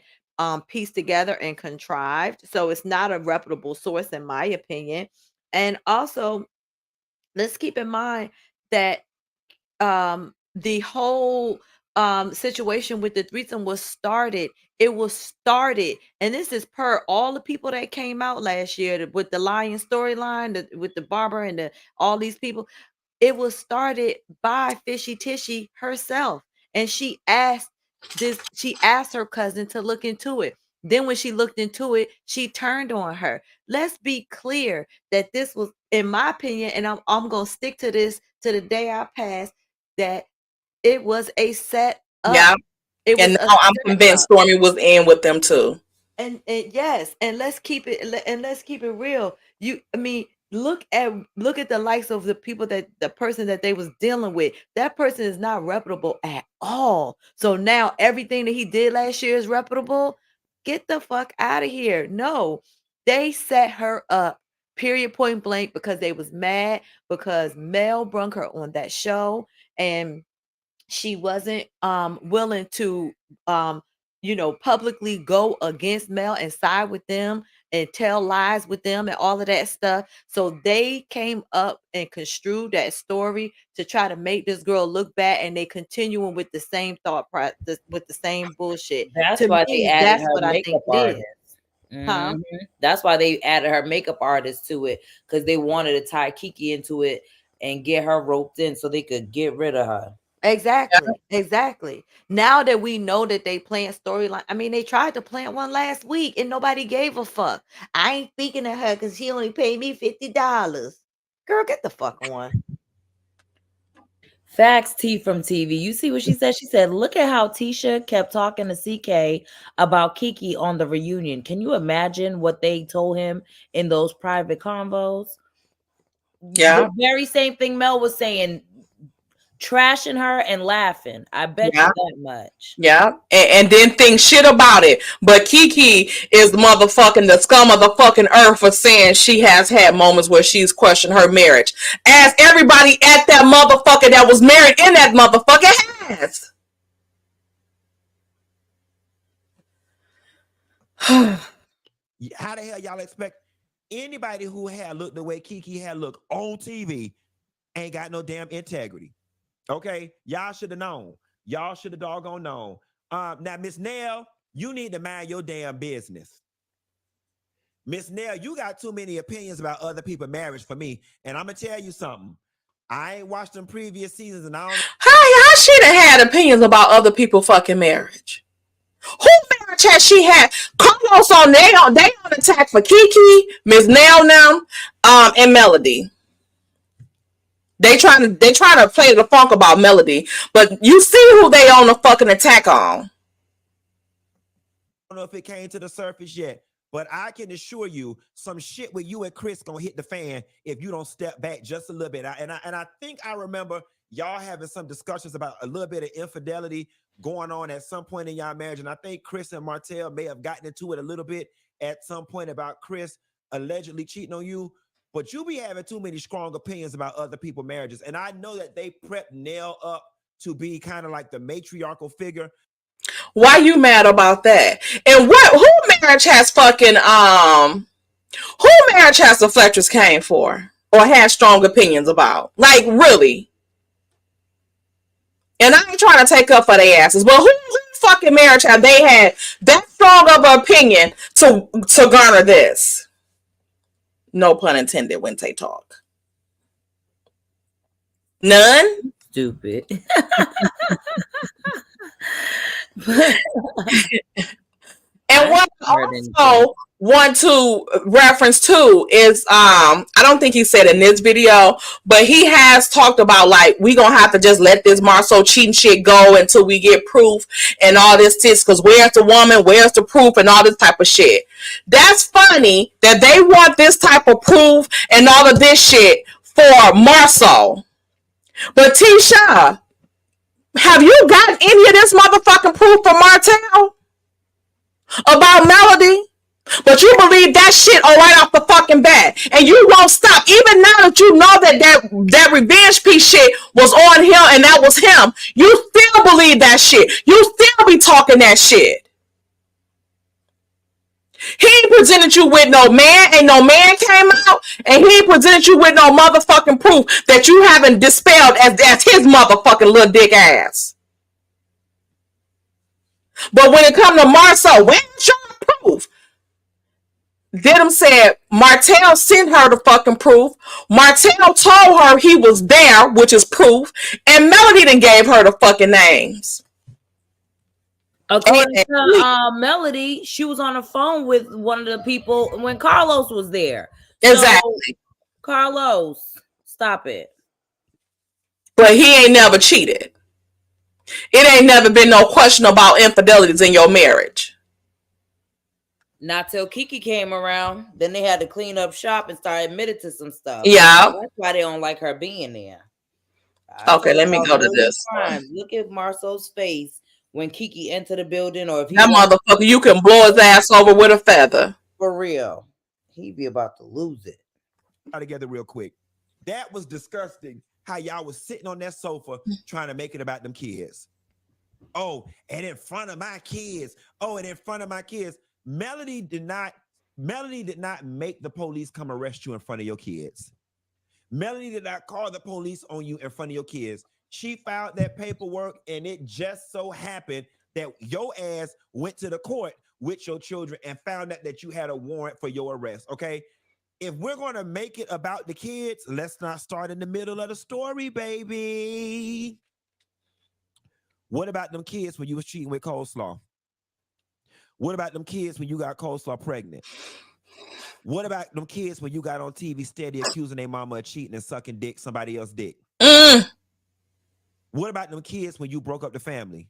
pieced together and contrived. So it's not a reputable source, in my opinion. And also, let's keep in mind that the whole situation with the threesome was started. It was started, and this is per all the people that came out last year with the Lion storyline, with the barber and all these people. It was started by Fishy Tishy herself, and she asked her cousin to look into it. Then when she looked into it, she turned on her. Let's be clear that this was, in my opinion, and I'm gonna stick to this to the day I pass, that it was a set up. Yeah. And now I'm convinced Stormy was in with them too. And yes, and let's keep it real. Look at the likes of the people that the person that they was dealing with. That person is not reputable at all. So now everything that he did last year is reputable. Get the fuck out of here. No, they set her up, period, point blank, because they was mad because Mel brung her on that show and she wasn't willing to publicly go against Mel and side with them and tell lies with them and all of that stuff. So they came up and construed that story to try to make this girl look bad, and they continuing with the same thought process, with the same bullshit. That's why they added her makeup artist. Huh? That's why they added her makeup artist to it, because they wanted to tie Kiki into it and get her roped in so they could get rid of her. Exactly. Now that we know that they plant storyline, they tried to plant one last week and nobody gave a fuck. I ain't speaking to her because she only paid me $50. Girl, get the fuck on. Facts T from TV. You see what she said? She said, look at how Tisha kept talking to CK about Kiki on the reunion. Can you imagine what they told him in those private convos? Yeah. The very same thing Mel was saying, trashing her and laughing. I bet you that much. Yeah. And then think shit about it. But Kiki is motherfucking the scum of the fucking earth for saying she has had moments where she's questioned her marriage. As everybody at that motherfucker that was married in that motherfucker has. How the hell y'all expect anybody who had looked the way Kiki had looked on TV ain't got no damn integrity? Okay, y'all should have known. Y'all should have doggone known. Now, Miss Nell, you need to mind your damn business. Miss Nell, you got too many opinions about other people's marriage for me. And I'm gonna tell you something. I ain't watched them previous seasons, and I don't. How she done had opinions about other people's fucking marriage? Who marriage has she had? Carlos on they on attack for Kiki, Miss Nell now, and Melody. They trying to play the funk about Melody, but you see who they on the fucking attack on. I don't know if it came to the surface yet, but I can assure you some shit with you and Chris gonna hit the fan if you don't step back just a little bit. And I think I remember y'all having some discussions about a little bit of infidelity going on at some point in y'all marriage. And I think Chris and Martell may have gotten into it a little bit at some point about Chris allegedly cheating on you. But you be having too many strong opinions about other people's marriages. And I know that they prepped Nell up to be kind of like the matriarchal figure. Why you mad about that? And who marriage has fucking who marriage has the Fletchers came for or had strong opinions about? Like, really? And I ain't trying to take up for their asses, but who fucking marriage have they had that strong of an opinion to garner this? No pun intended when they talk. None? Stupid. And what I also want to reference too is I don't think he said in this video, but he has talked about like we gonna have to just let this Marceau cheating shit go until we get proof and all this because where's the woman, where's the proof and all this type of shit. That's funny that they want this type of proof and all of this shit for Marceau. But Tisha, have you got any of this motherfucking proof for Martell about Melody? But you believe that shit right off the fucking bat, and you won't stop. Even now that you know that revenge piece shit was on him and that was him, you still believe that shit. You still be talking that shit. He ain't presented you with no man, and no man came out, and he ain't presented you with no motherfucking proof that you haven't dispelled as his motherfucking little dick ass. But when it comes to Marceau, where's your proof? Didham said Martell sent her the fucking proof. Martell told her he was there, which is proof, and Melody then gave her the fucking names. According to Melody, she was on the phone with one of the people when Carlos was there. Exactly. So, Carlos, stop it. But he ain't never cheated. It ain't never been no question about infidelities in your marriage. Not till Kiki came around. Then they had to clean up shop and start admitting to some stuff. Yeah. That's why they don't like her being there. Okay, let me go to this. Look at Marceau's face when Kiki entered the building, or if he that motherfucker, you can blow his ass over with a feather. For real. He'd be about to lose it. Together real quick. That was disgusting how y'all was sitting on that sofa trying to make it about them kids. Oh, and in front of my kids. Oh, and in front of my kids. Melody did not make the police come arrest you in front of your kids. Melody did not call the police on you in front of your kids. She filed that paperwork, and it just so happened that your ass went to the court with your children and found out that you had a warrant for your arrest, okay? If we're going to make it about the kids, let's not start in the middle of the story, baby. What about them kids when you was cheating with Coleslaw? What about them kids when you got Coleslaw pregnant? What about them kids when you got on TV steady accusing their mama of cheating and sucking dick, somebody else's dick? What about them kids when you broke up the family?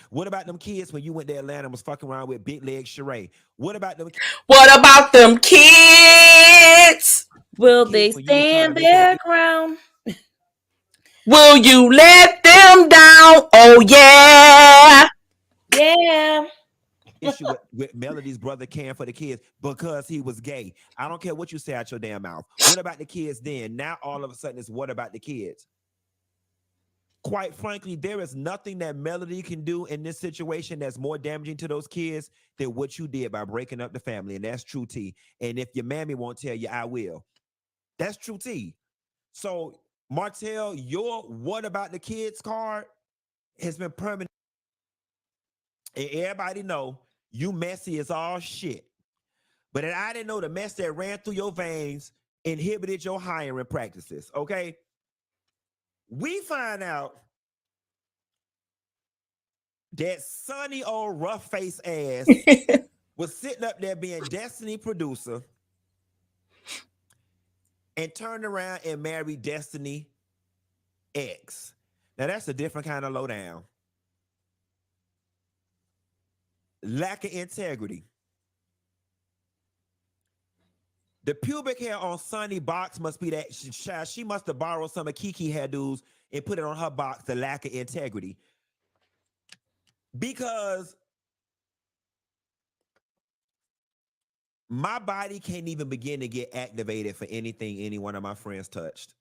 What about them kids when you went to Atlanta and was fucking around with Big Leg Sheree? What about them? What about them kids? Will they stand their ground? Will you let them down? Oh yeah. Yeah. Issue with Melody's brother caring for the kids because he was gay. I don't care what you say out your damn mouth. What about the kids then? Now all of a sudden it's what about the kids? Quite frankly, there is nothing that Melody can do in this situation that's more damaging to those kids than what you did by breaking up the family, and that's true tea. And if your mammy won't tell you, I will. That's true tea. So Martell, your what about the kids card has been permanent. And everybody know you messy as all shit. But I didn't know the mess that ran through your veins inhibited your hiring practices, okay? We find out that sunny old rough face ass was sitting up there being Destiny producer and turned around and married Destiny X. Now that's a different kind of lowdown. Lack of integrity. The pubic hair on Sunny box must be that she must have borrowed some of Kiki hairdos and put it on her box. The lack of integrity, because my body can't even begin to get activated for anything any one of my friends touched.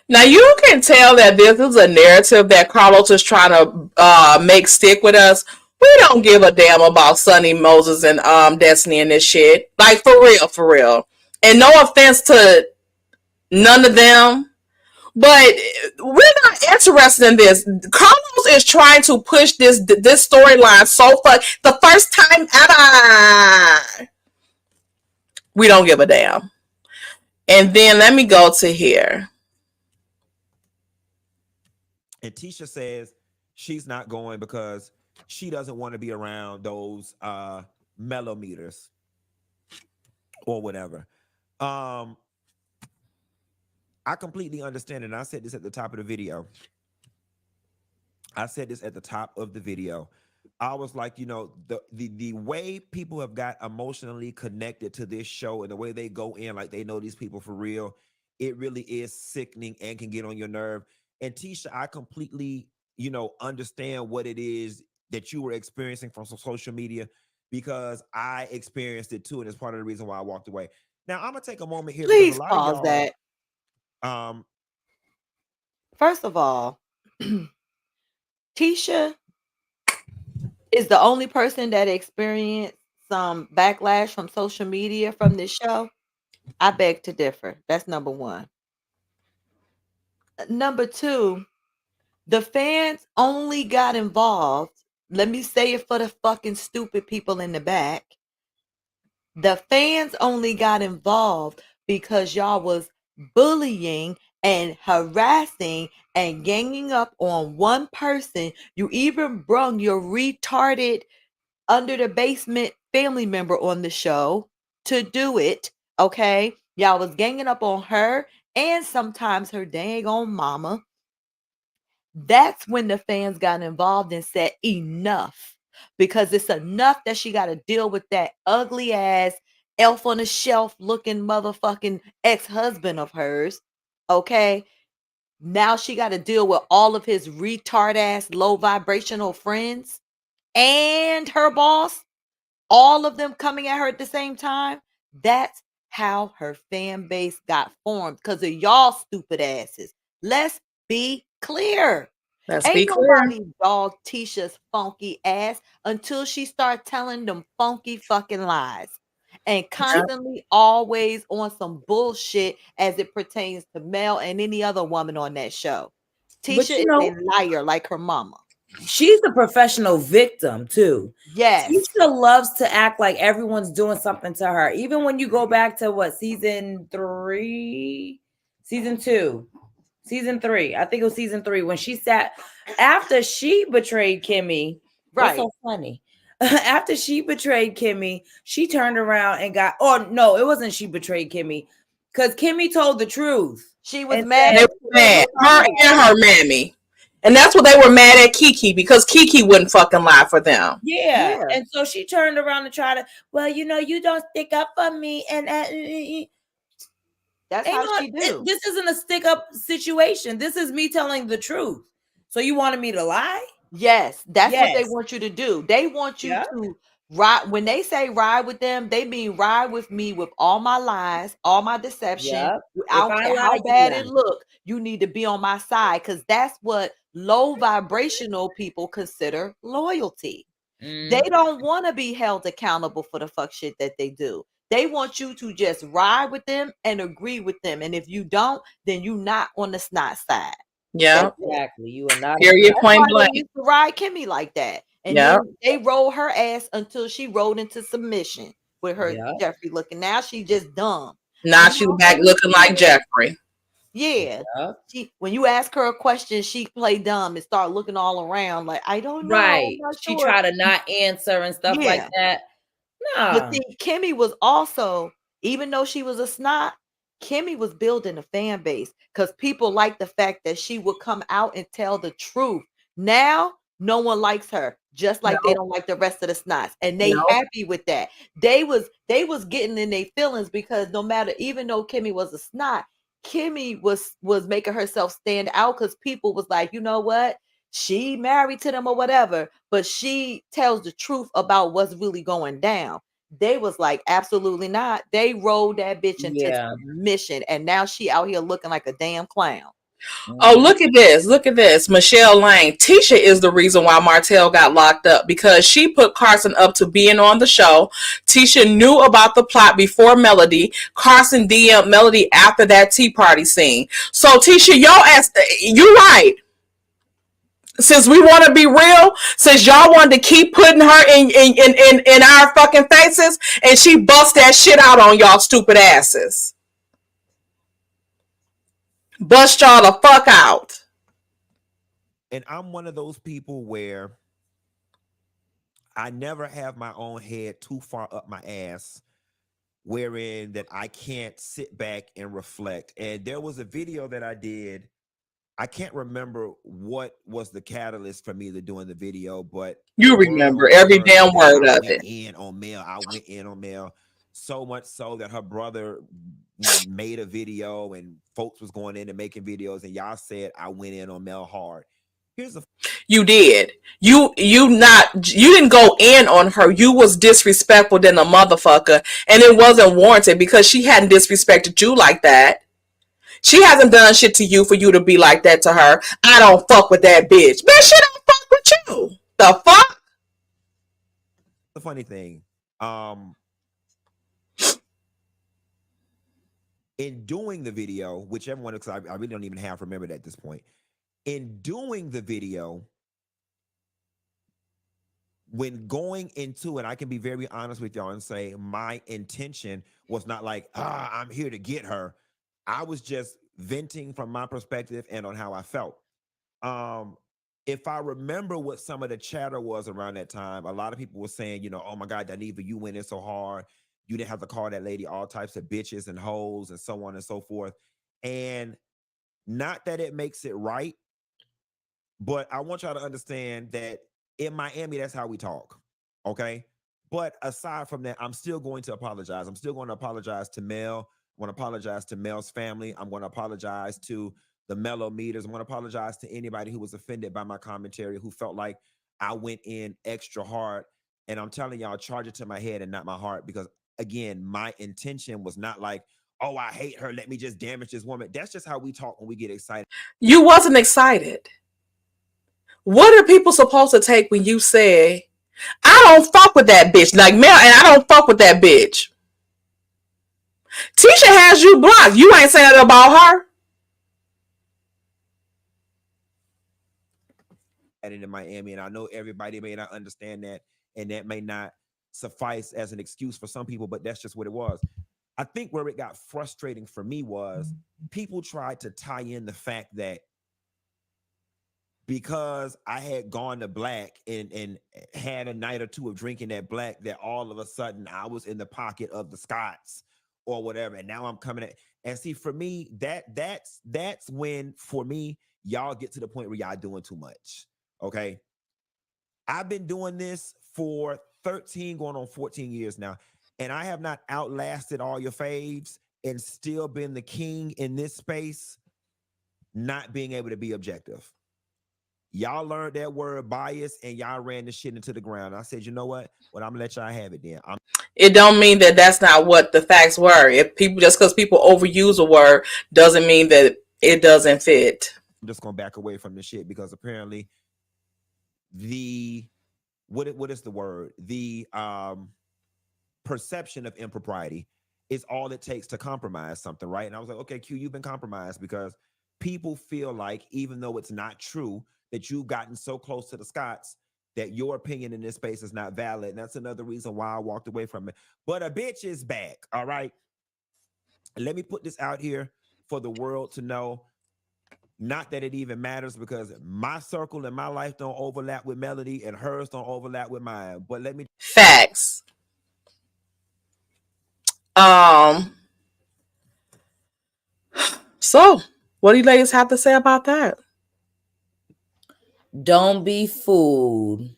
Now you can tell that this is a narrative that Carlos is trying to make stick with us. We don't give a damn about Sunny, Moses, and Destiny and this shit. Like, for real. And no offense to none of them, but we're not interested in this. Carlos is trying to push this storyline so far. The first time ever. We don't give a damn. And then let me go to here. And Tisha says she's not going because she doesn't want to be around those mellometers or whatever. I completely understand, and I said this at the top of the video. I was like, you know, the way people have got emotionally connected to this show and the way they go in like they know these people for real, it really is sickening and can get on your nerve. And Tisha, I completely, you know, understand what it is that you were experiencing from social media, because I experienced it too, and it's part of the reason why I walked away. Now I'm gonna take a moment here. Please pause that. First of all, Tisha is the only person that experienced some backlash from social media from this show. I beg to differ. That's number one. Number two, the fans only got involved. Let me say it for the fucking stupid people in the back. The fans only got involved because y'all was bullying and harassing and ganging up on one person. You even brung your retarded under the basement family member on the show to do it. Okay, y'all was ganging up on her and sometimes her dang on mama. That's when the fans got involved and said enough, because it's enough that she got to deal with that ugly ass elf on the shelf looking motherfucking ex-husband of hers. Okay, now she got to deal with all of his retard ass low vibrational friends and her boss, all of them coming at her at the same time. That's how her fan base got formed, because of y'all stupid asses. Let's be clear. Ain't nobody dog Tisha's funky ass until she start telling them funky fucking lies and constantly always on some bullshit as it pertains to Mel and any other woman on that show. Tisha is a liar like her mama. She's a professional victim too. Yes. Tisha loves to act like everyone's doing something to her. Even when you go back to season 3, season 2, season 3. I think it was season 3 when she sat after she betrayed Kimmy. Right. What's so funny? After she betrayed Kimmy, she turned around and got. Oh no, it wasn't she betrayed Kimmy, because Kimmy told the truth. She was mad. They were mad. Her and her mammy. And that's what they were mad at Kiki, because Kiki wouldn't fucking lie for them. Yeah. And so she turned around and tried to, well, you know, you don't stick up for me. And that's how she do. This isn't a stick up situation. This is me telling the truth. So you wanted me to lie? Yes. That's what they want you to do. They want you to ride. When they say ride with them, they mean ride with me with all my lies, all my deception. I don't care how bad it look. You need to be on my side, because that's what low vibrational people consider loyalty. They don't want to be held accountable for the fuck shit that they do. They want you to just ride with them and agree with them. And if you don't, then you not on the snot side. Yeah, exactly. You are not. Period. Point blank. They used to ride Kimmy like that, and then they rolled her ass until she rolled into submission with her Jeffrey looking. Now she just dumb. Now she's back looking like Jeffrey. Yeah. She, when you ask her a question, she play dumb and start looking all around like, I don't know. Right. She try to not answer and stuff like that. No. But see, Kimmy was also, even though she was a snot, Kimmy was building a fan base, because people like the fact that she would come out and tell the truth. Now, no one likes her, just like they don't like the rest of the snots, and they happy with that. They was getting in their feelings, because no matter, even though Kimmy was a snot, Kimmy was making herself stand out, because people was like, you know what? She married to them or whatever, but she tells the truth about what's really going down. They was like, absolutely not. They rolled that bitch into submission, and now she out here looking like a damn clown. Oh, look at this. Look at this. Michelle Lane. Tisha is the reason why Martell got locked up, because she put Carson up to being on the show. Tisha knew about the plot before Melody. Carson DM'd Melody after that tea party scene. So Tisha, your ass, you right. since we want to be real, since y'all wanted to keep putting her in our fucking faces, and she bust that shit out on y'all stupid asses. Bust y'all the fuck out. And I'm one of those people where I never have my own head too far up my ass, wherein that I can't sit back and reflect. And there was a video that I did. I can't remember what was the catalyst for me to doing the video, but you remember every damn word of it. I went in on Mel, so much so that her brother made a video and folks was going in and making videos, and y'all said I went in on Mel hard. Here's the You did. You didn't go in on her. You was disrespectful than a motherfucker, and it wasn't warranted because she hadn't disrespected you like that. She hasn't done shit to you for you to be like that to her. I don't fuck with that bitch. Bitch, she don't fuck with you. The fuck? The funny thing, in doing the video, whichever one, because I really don't even have remembered at this point. In doing the video, when going into it, I can be very honest with y'all and say my intention was not like, I'm here to get her. I was just venting from my perspective and on how I felt. If I remember what some of the chatter was around that time, a lot of people were saying, oh my God, Daniva, you went in so hard. You didn't have to call that lady all types of bitches and hoes and so on and so forth. And not that it makes it right, but I want y'all to understand that in Miami, that's how we talk. Okay. But aside from that, I'm still going to apologize. I'm still going to apologize to Mel. I want to apologize to Mel's family. I'm going to apologize to the Mellow Meters. I want to apologize to anybody who was offended by my commentary, who felt like I went in extra hard. And I'm telling y'all, charge it to my head and not my heart, because again, my intention was not like, oh, I hate her, let me just damage this woman. That's just how we talk when we get excited. You wasn't excited. What are people supposed to take when you say, I don't fuck with that bitch, like Mel, and I don't fuck with that bitch? Tisha has you blocked. You ain't saying that about her. And in Miami, and I know everybody may not understand that, and that may not suffice as an excuse for some people, but that's just what it was. I think where it got frustrating for me was people tried to tie in the fact that because I had gone to black and had a night or two of drinking that black, that all of a sudden I was in the pocket of the Scots or whatever, and now I'm coming at. And see, for me, that's when, for me, y'all get to the point where y'all doing too much. Okay, I've been doing this for 13 going on 14 years now, and I have not outlasted all your faves and still been the king in this space, not being able to be objective. Y'all learned that word bias and y'all ran the shit into the ground. I said, you know what? Well, I'm gonna let y'all have it then. It don't mean that that's not what the facts were. If people, just because people overuse a word doesn't mean that it doesn't fit. I'm just gonna back away from the shit because apparently the what is the word? The perception of impropriety is all it takes to compromise something, right? And I was like, okay, Q, you've been compromised because people feel like, even though it's not true, that you've gotten so close to the Scots that your opinion in this space is not valid. And that's another reason why I walked away from it. But a bitch is back, all right? Let me put this out here for the world to know. Not that it even matters, because my circle and my life don't overlap with Melody and hers don't overlap with mine. But let me... Facts. So, what do you ladies have to say about that? Don't be fooled.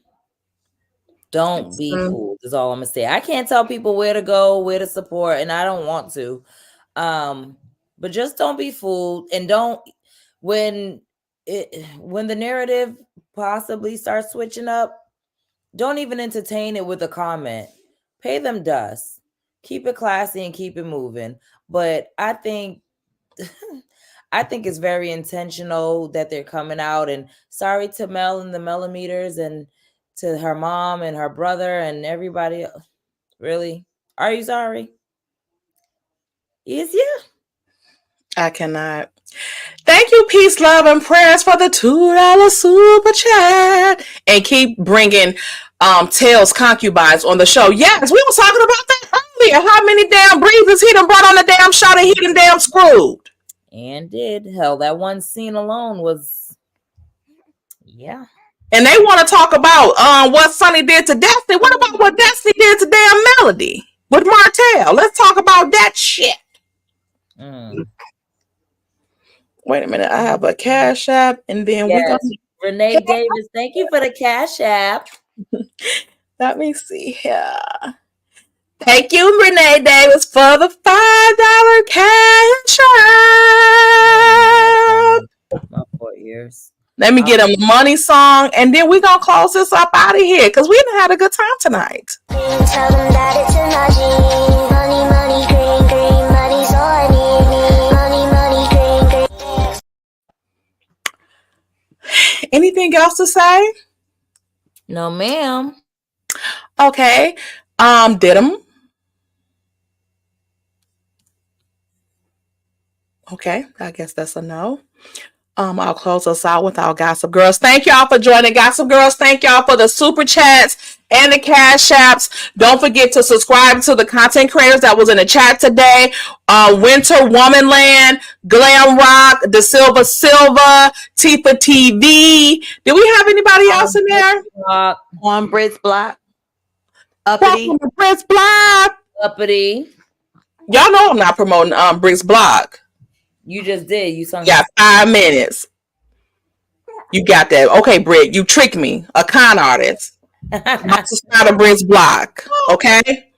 Don't be fooled is all I'm gonna say. I can't tell people where to go, where to support, and I don't want to. But just don't be fooled, and don't when the narrative possibly starts switching up, don't even entertain it with a comment. Pay them dust. Keep it classy and keep it moving. But I think it's very intentional that they're coming out. And sorry to Mel and the Millimeters and to her mom and her brother and everybody else. Really? Are you sorry? Yes, yeah. I cannot. Thank Thank you, peace, love, and prayers for the $2 super chat. And keep bringing Tails concubines on the show. Yes, we were talking about that earlier. How many damn breezes he done brought on the damn show that he done damn screwed? And did. Hell, that one scene alone was, yeah. And they want to talk about what Sonny did to Destiny. What about what Destiny did to damn Melody with Martell? Let's talk about that shit. Wait a minute. I have a Cash App, and then we're going to... Renee Davis, thank you for the Cash App. Let me see here. Thank you, Renee Davis, for the $5 Cash App. My 4 years. Let me get a money song, and then we're going to close this up out of here because we done had a good time tonight. Tell them that it's a Najee. Money, money, green, green, money's all I need. Money, money, green, green. Anything else to say? No, ma'am. Okay. Did them. Okay, I guess that's a no. I'll close us out with our Gossip Girls. Thank y'all for joining Gossip Girls. Thank y'all for the super chats and the Cash Apps. Don't forget to subscribe to the content creators that was in the chat today. Winter Womanland, Glam Rock, Da Silva Silva, Tifa TV. Did we have anybody else in there? On Brits Block. Uppity. Brits Block. Uppity. Y'all know I'm not promoting Brits Block. You just did. You sung. Got 5 minutes. You got that. Okay, Britt, you tricked me. A con artist. Not to start a Brits Block. Okay.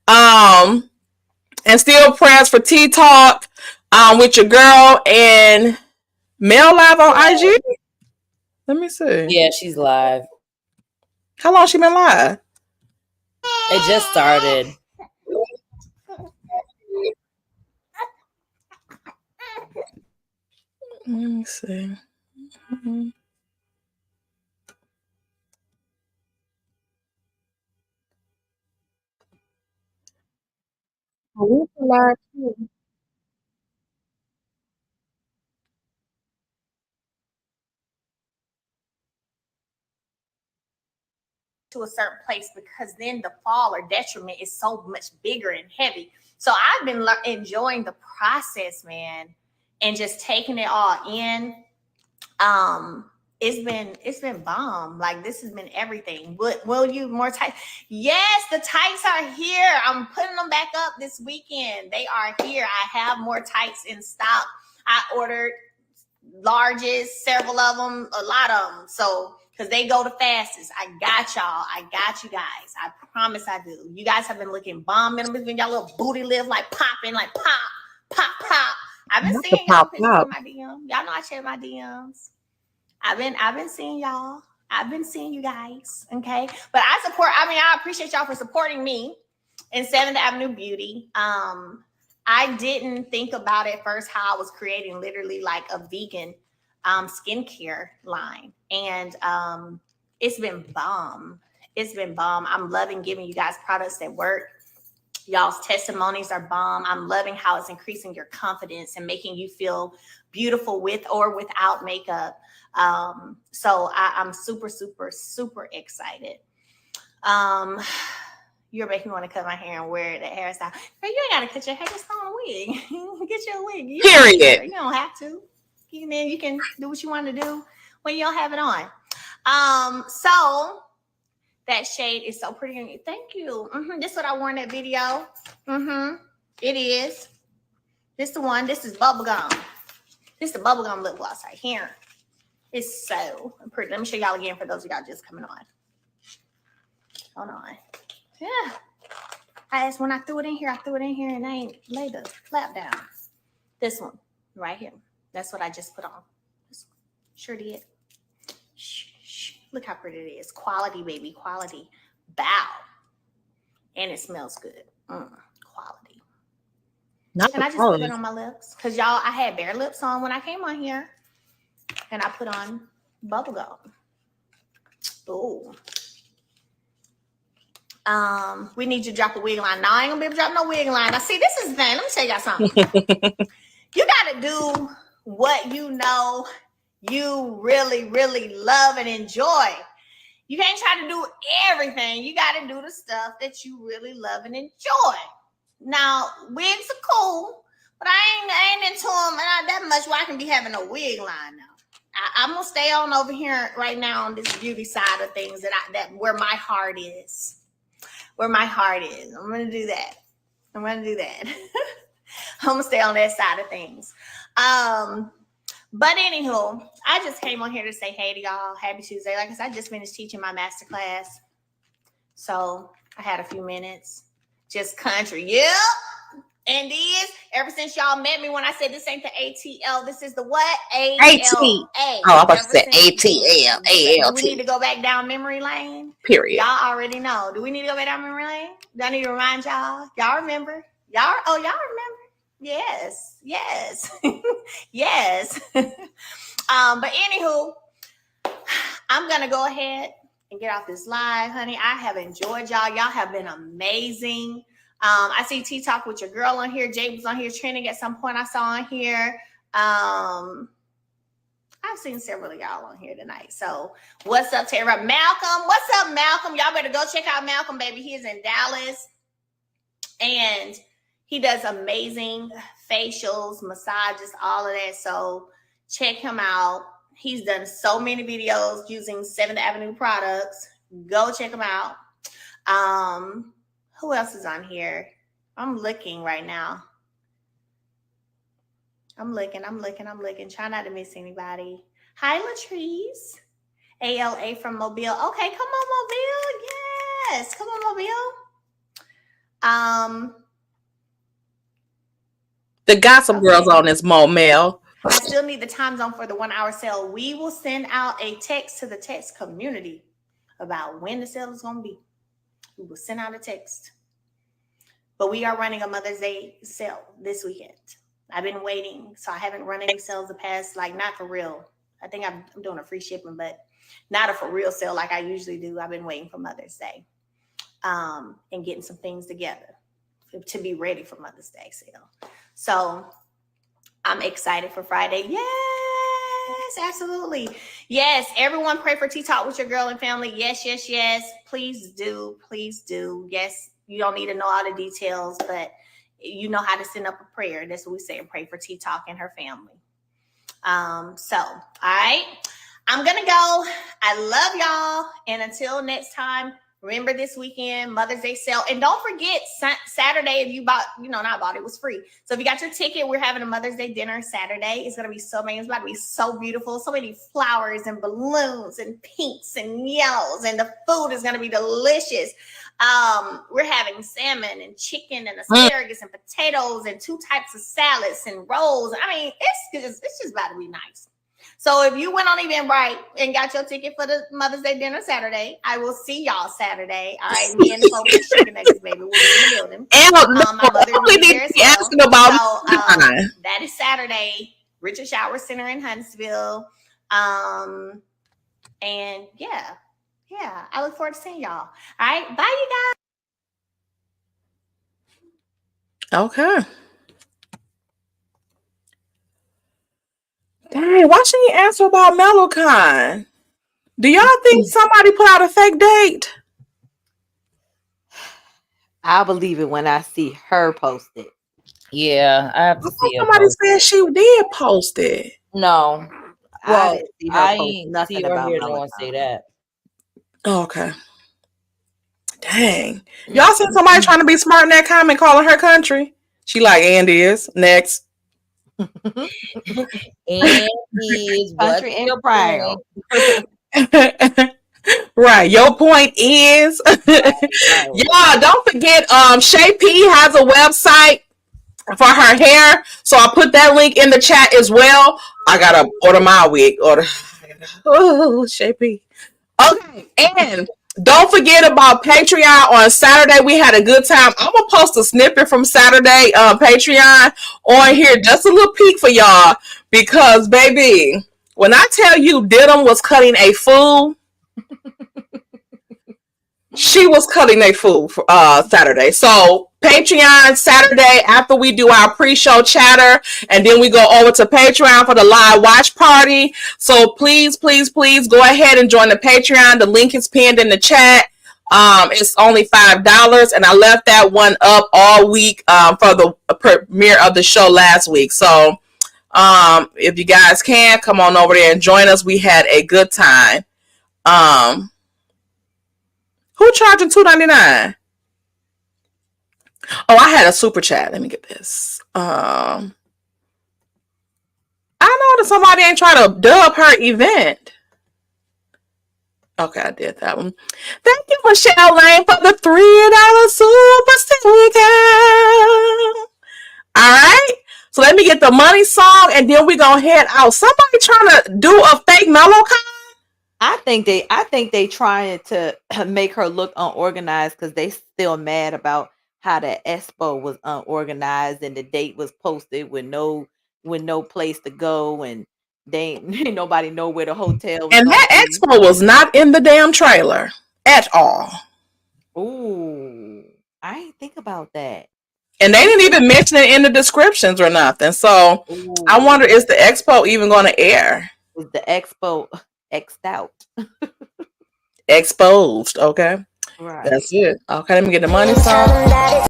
And still prayers for Tea Talk with your girl and Mel live on IG. Let me see. Yeah, she's live. How long she been live? It just started. Let me see. To a certain place, because then the fall or detriment is so much bigger and heavy. So I've been enjoying the process, man, and just taking it all in. It's been bomb. Like, this has been everything. Will you more tights? Yes, the tights are here. I'm putting them back up this weekend. They are here. I have more tights in stock. I ordered larges, several of them, a lot of them. So, because they go the fastest. I got y'all. I got you guys. I promise I do. You guys have been looking bomb. When y'all little booty lift, like popping, like pop, pop, pop. I've been seeing y'all pictures in my DM. Y'all know I share my DMs. I've been seeing y'all. I've been seeing you guys. Okay. But I appreciate y'all for supporting me in 7th Avenue Beauty. I didn't think about at first how I was creating literally like a vegan skincare line. And it's been bomb. It's been bomb. I'm loving giving you guys products that work. Y'all's testimonies are bomb. I'm loving how it's increasing your confidence and making you feel beautiful with or without makeup. So I'm super, super, super excited. You're making me want to cut my hair and wear that hairstyle. Girl, you ain't got to cut your hair. Just on a wig. Get your wig. Period. You don't have to. Then you can do what you want to do when you don't have it on. So that shade is so pretty on you. Thank you. This is what I wore in that video. It is. This the one. This is bubblegum. This is the bubblegum lip gloss right here. It's so pretty. Let me show y'all again for those of y'all just coming on. Hold on. Yeah. When I threw it in here, and I ain't laid the flap down. This one right here. That's what I just put on. This one. Sure did. Shh. Look how pretty it is. Quality, baby. Quality. Bow. And it smells good. Quality. And I just put it on my lips. Because y'all, I had bare lips on when I came on here. And I put on bubblegum. Ooh. We need you to drop a wig line. Now I ain't gonna be able to drop no wig line. Now see, this is the thing. Let me tell y'all something. You gotta do what you know you really, really love and enjoy. You can't try to do everything. You got to do the stuff that you really love and enjoy. Now, wigs are cool, but I ain't into them not that much where I can be having a wig line now. I'm gonna stay on over here right now on this beauty side of things that where my heart is. Where my heart is. I'm gonna do that. I'm gonna stay on that side of things. But anywho, I just came on here to say hey to y'all. Happy Tuesday. Like I said, I just finished teaching my master class. So I had a few minutes. Just country. Yep. And this, ever since y'all met me when I said this ain't the ATL, this is the what? ALA. Oh, I was about to say ATL. Do we need to go back down memory lane? Period. Y'all already know. Do we need to go back down memory lane? Do I need to remind y'all? Y'all remember? Y'all remember? Yes. Yes. But anywho, I'm gonna go ahead and get off this live, honey. I have enjoyed y'all. Y'all have been amazing. I see T-Talk with your girl on here. Jay was on here training at some point I saw on here. I've seen several of y'all on here tonight. So what's up to everybody? Malcolm, what's up, Malcolm? Y'all better go check out Malcolm, baby. He is in Dallas. And he does amazing facials, massages, all of that. So check him out. He's done so many videos using 7th Avenue products. Go check him out. Who else is on here? I'm looking right now. I'm looking. Try not to miss anybody. Hi, Latrice. ALA from Mobile. Okay, come on, Mobile. Yes, come on, Mobile. The Gossip Girls on this Mel. I still need the time zone for the 1 hour sale. We will send out a text to the text community about when the sale is going to be. We will send out a text. But we are running a Mother's Day sale this weekend. I've been waiting, so I haven't run any sales the past, like not for real. I think I'm doing a free shipping, but not a for real sale like I usually do. I've been waiting for Mother's Day and getting some things together to be ready for Mother's Day sale. So I'm excited for Friday. Yes, absolutely. Yes, everyone pray for T-Talk with your girl and family. Yes. Please do. Yes, you don't need to know all the details, but you know how to send up a prayer. That's what we say, and pray for T-Talk and her family. So, all right. I'm going to go. I love y'all. And until next time, remember this weekend, Mother's Day sale. And don't forget Saturday, if you bought, not bought, it was free. So if you got your ticket, we're having a Mother's Day dinner Saturday. It's going to be so amazing. It's about to be so beautiful. So many flowers and balloons and pinks and yellows. And the food is going to be delicious. We're having salmon and chicken and asparagus and potatoes and 2 types of salads and rolls. I mean, it's just about to be nice. So if you went on Eventbrite and got your ticket for the Mother's Day dinner Saturday, I will see y'all Saturday. All right, me and the folks chicken nuggets, baby, we'll be in the building. And my mother will be there as well. Asking about that is Saturday, Richard Shower Center in Huntsville. And yeah, I look forward to seeing y'all. All right, bye, you guys. Okay. Dang, why shouldn't you answer about MeloCon? Do y'all think somebody put out a fake date? I'll believe it when I see her post it. Yeah, I have to see it. Somebody said she did post it. No. Well, I ain't nothing see or about hear no one say that. Oh, okay. Dang. Y'all seen somebody trying to be smart in that comment calling her country? She like, and is. Next. And is country and proud. Right. Your point is, y'all don't forget, Shay P has a website for her hair. So I put that link in the chat as well. I gotta order my wig. Oh, Shay P. Okay, and don't forget about Patreon. On Saturday, we had a good time. I'm gonna post a snippet from Saturday Patreon on here, just a little peek for y'all, because baby, when I tell you Diddum was cutting a fool, she was cutting a fool for Saturday. So Patreon Saturday after we do our pre-show chatter, and then we go over to Patreon for the live watch party. So please, please, please go ahead and join the Patreon. The link is pinned in the chat. It's only $5, and I left that one up all week for the premiere of the show last week. So if you guys can, come on over there and join us. We had a good time. Who charging $2.99? Oh, I had a super chat. Let me get this. I know that somebody ain't trying to dub her event. Okay, I did that one. Thank you, Michelle Lane, for the $3 super sticker. All right. So let me get the money song, and then we gonna head out. Somebody trying to do a fake MeloCon? I think they trying to make her look unorganized because they still mad about how the expo was unorganized and the date was posted with no place to go, and they ain't nobody know where the hotel was. And that expo was not in the damn trailer at all. Ooh, I ain't think about that. And they didn't even mention it in the descriptions or nothing. So I wonder, is the expo even going to air? Is the expo X'd out? Exposed, okay. Right. That's it. Okay, let me get the money song. All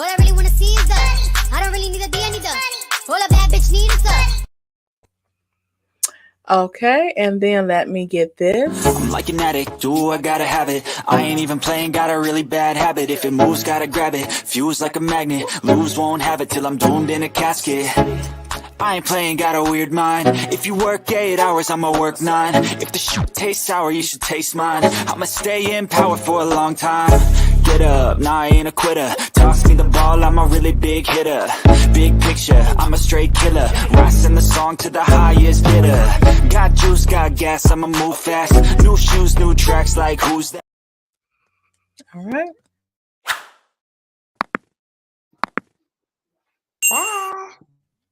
I really wanna see is us. I don't really need a D, I need the. All a bad bitch need is us. Okay, and then let me get this. I'm like an addict, ooh, I gotta have it. I ain't even playing, got a really bad habit. If it moves, gotta grab it. Fuse like a magnet, lose, won't have it till I'm doomed in a casket. I ain't playing, got a weird mind. If you work 8 hours, I'ma work 9. If the shit tastes sour, you should taste mine. I'ma stay in power for a long time. Get up, nah, I ain't a quitter. Toss me the ball, I'm a really big hitter. Big picture, I'm a straight killer. Rising the song to the highest bidder. Got juice, got gas, I'ma move fast. New shoes, new tracks, like who's that? All right.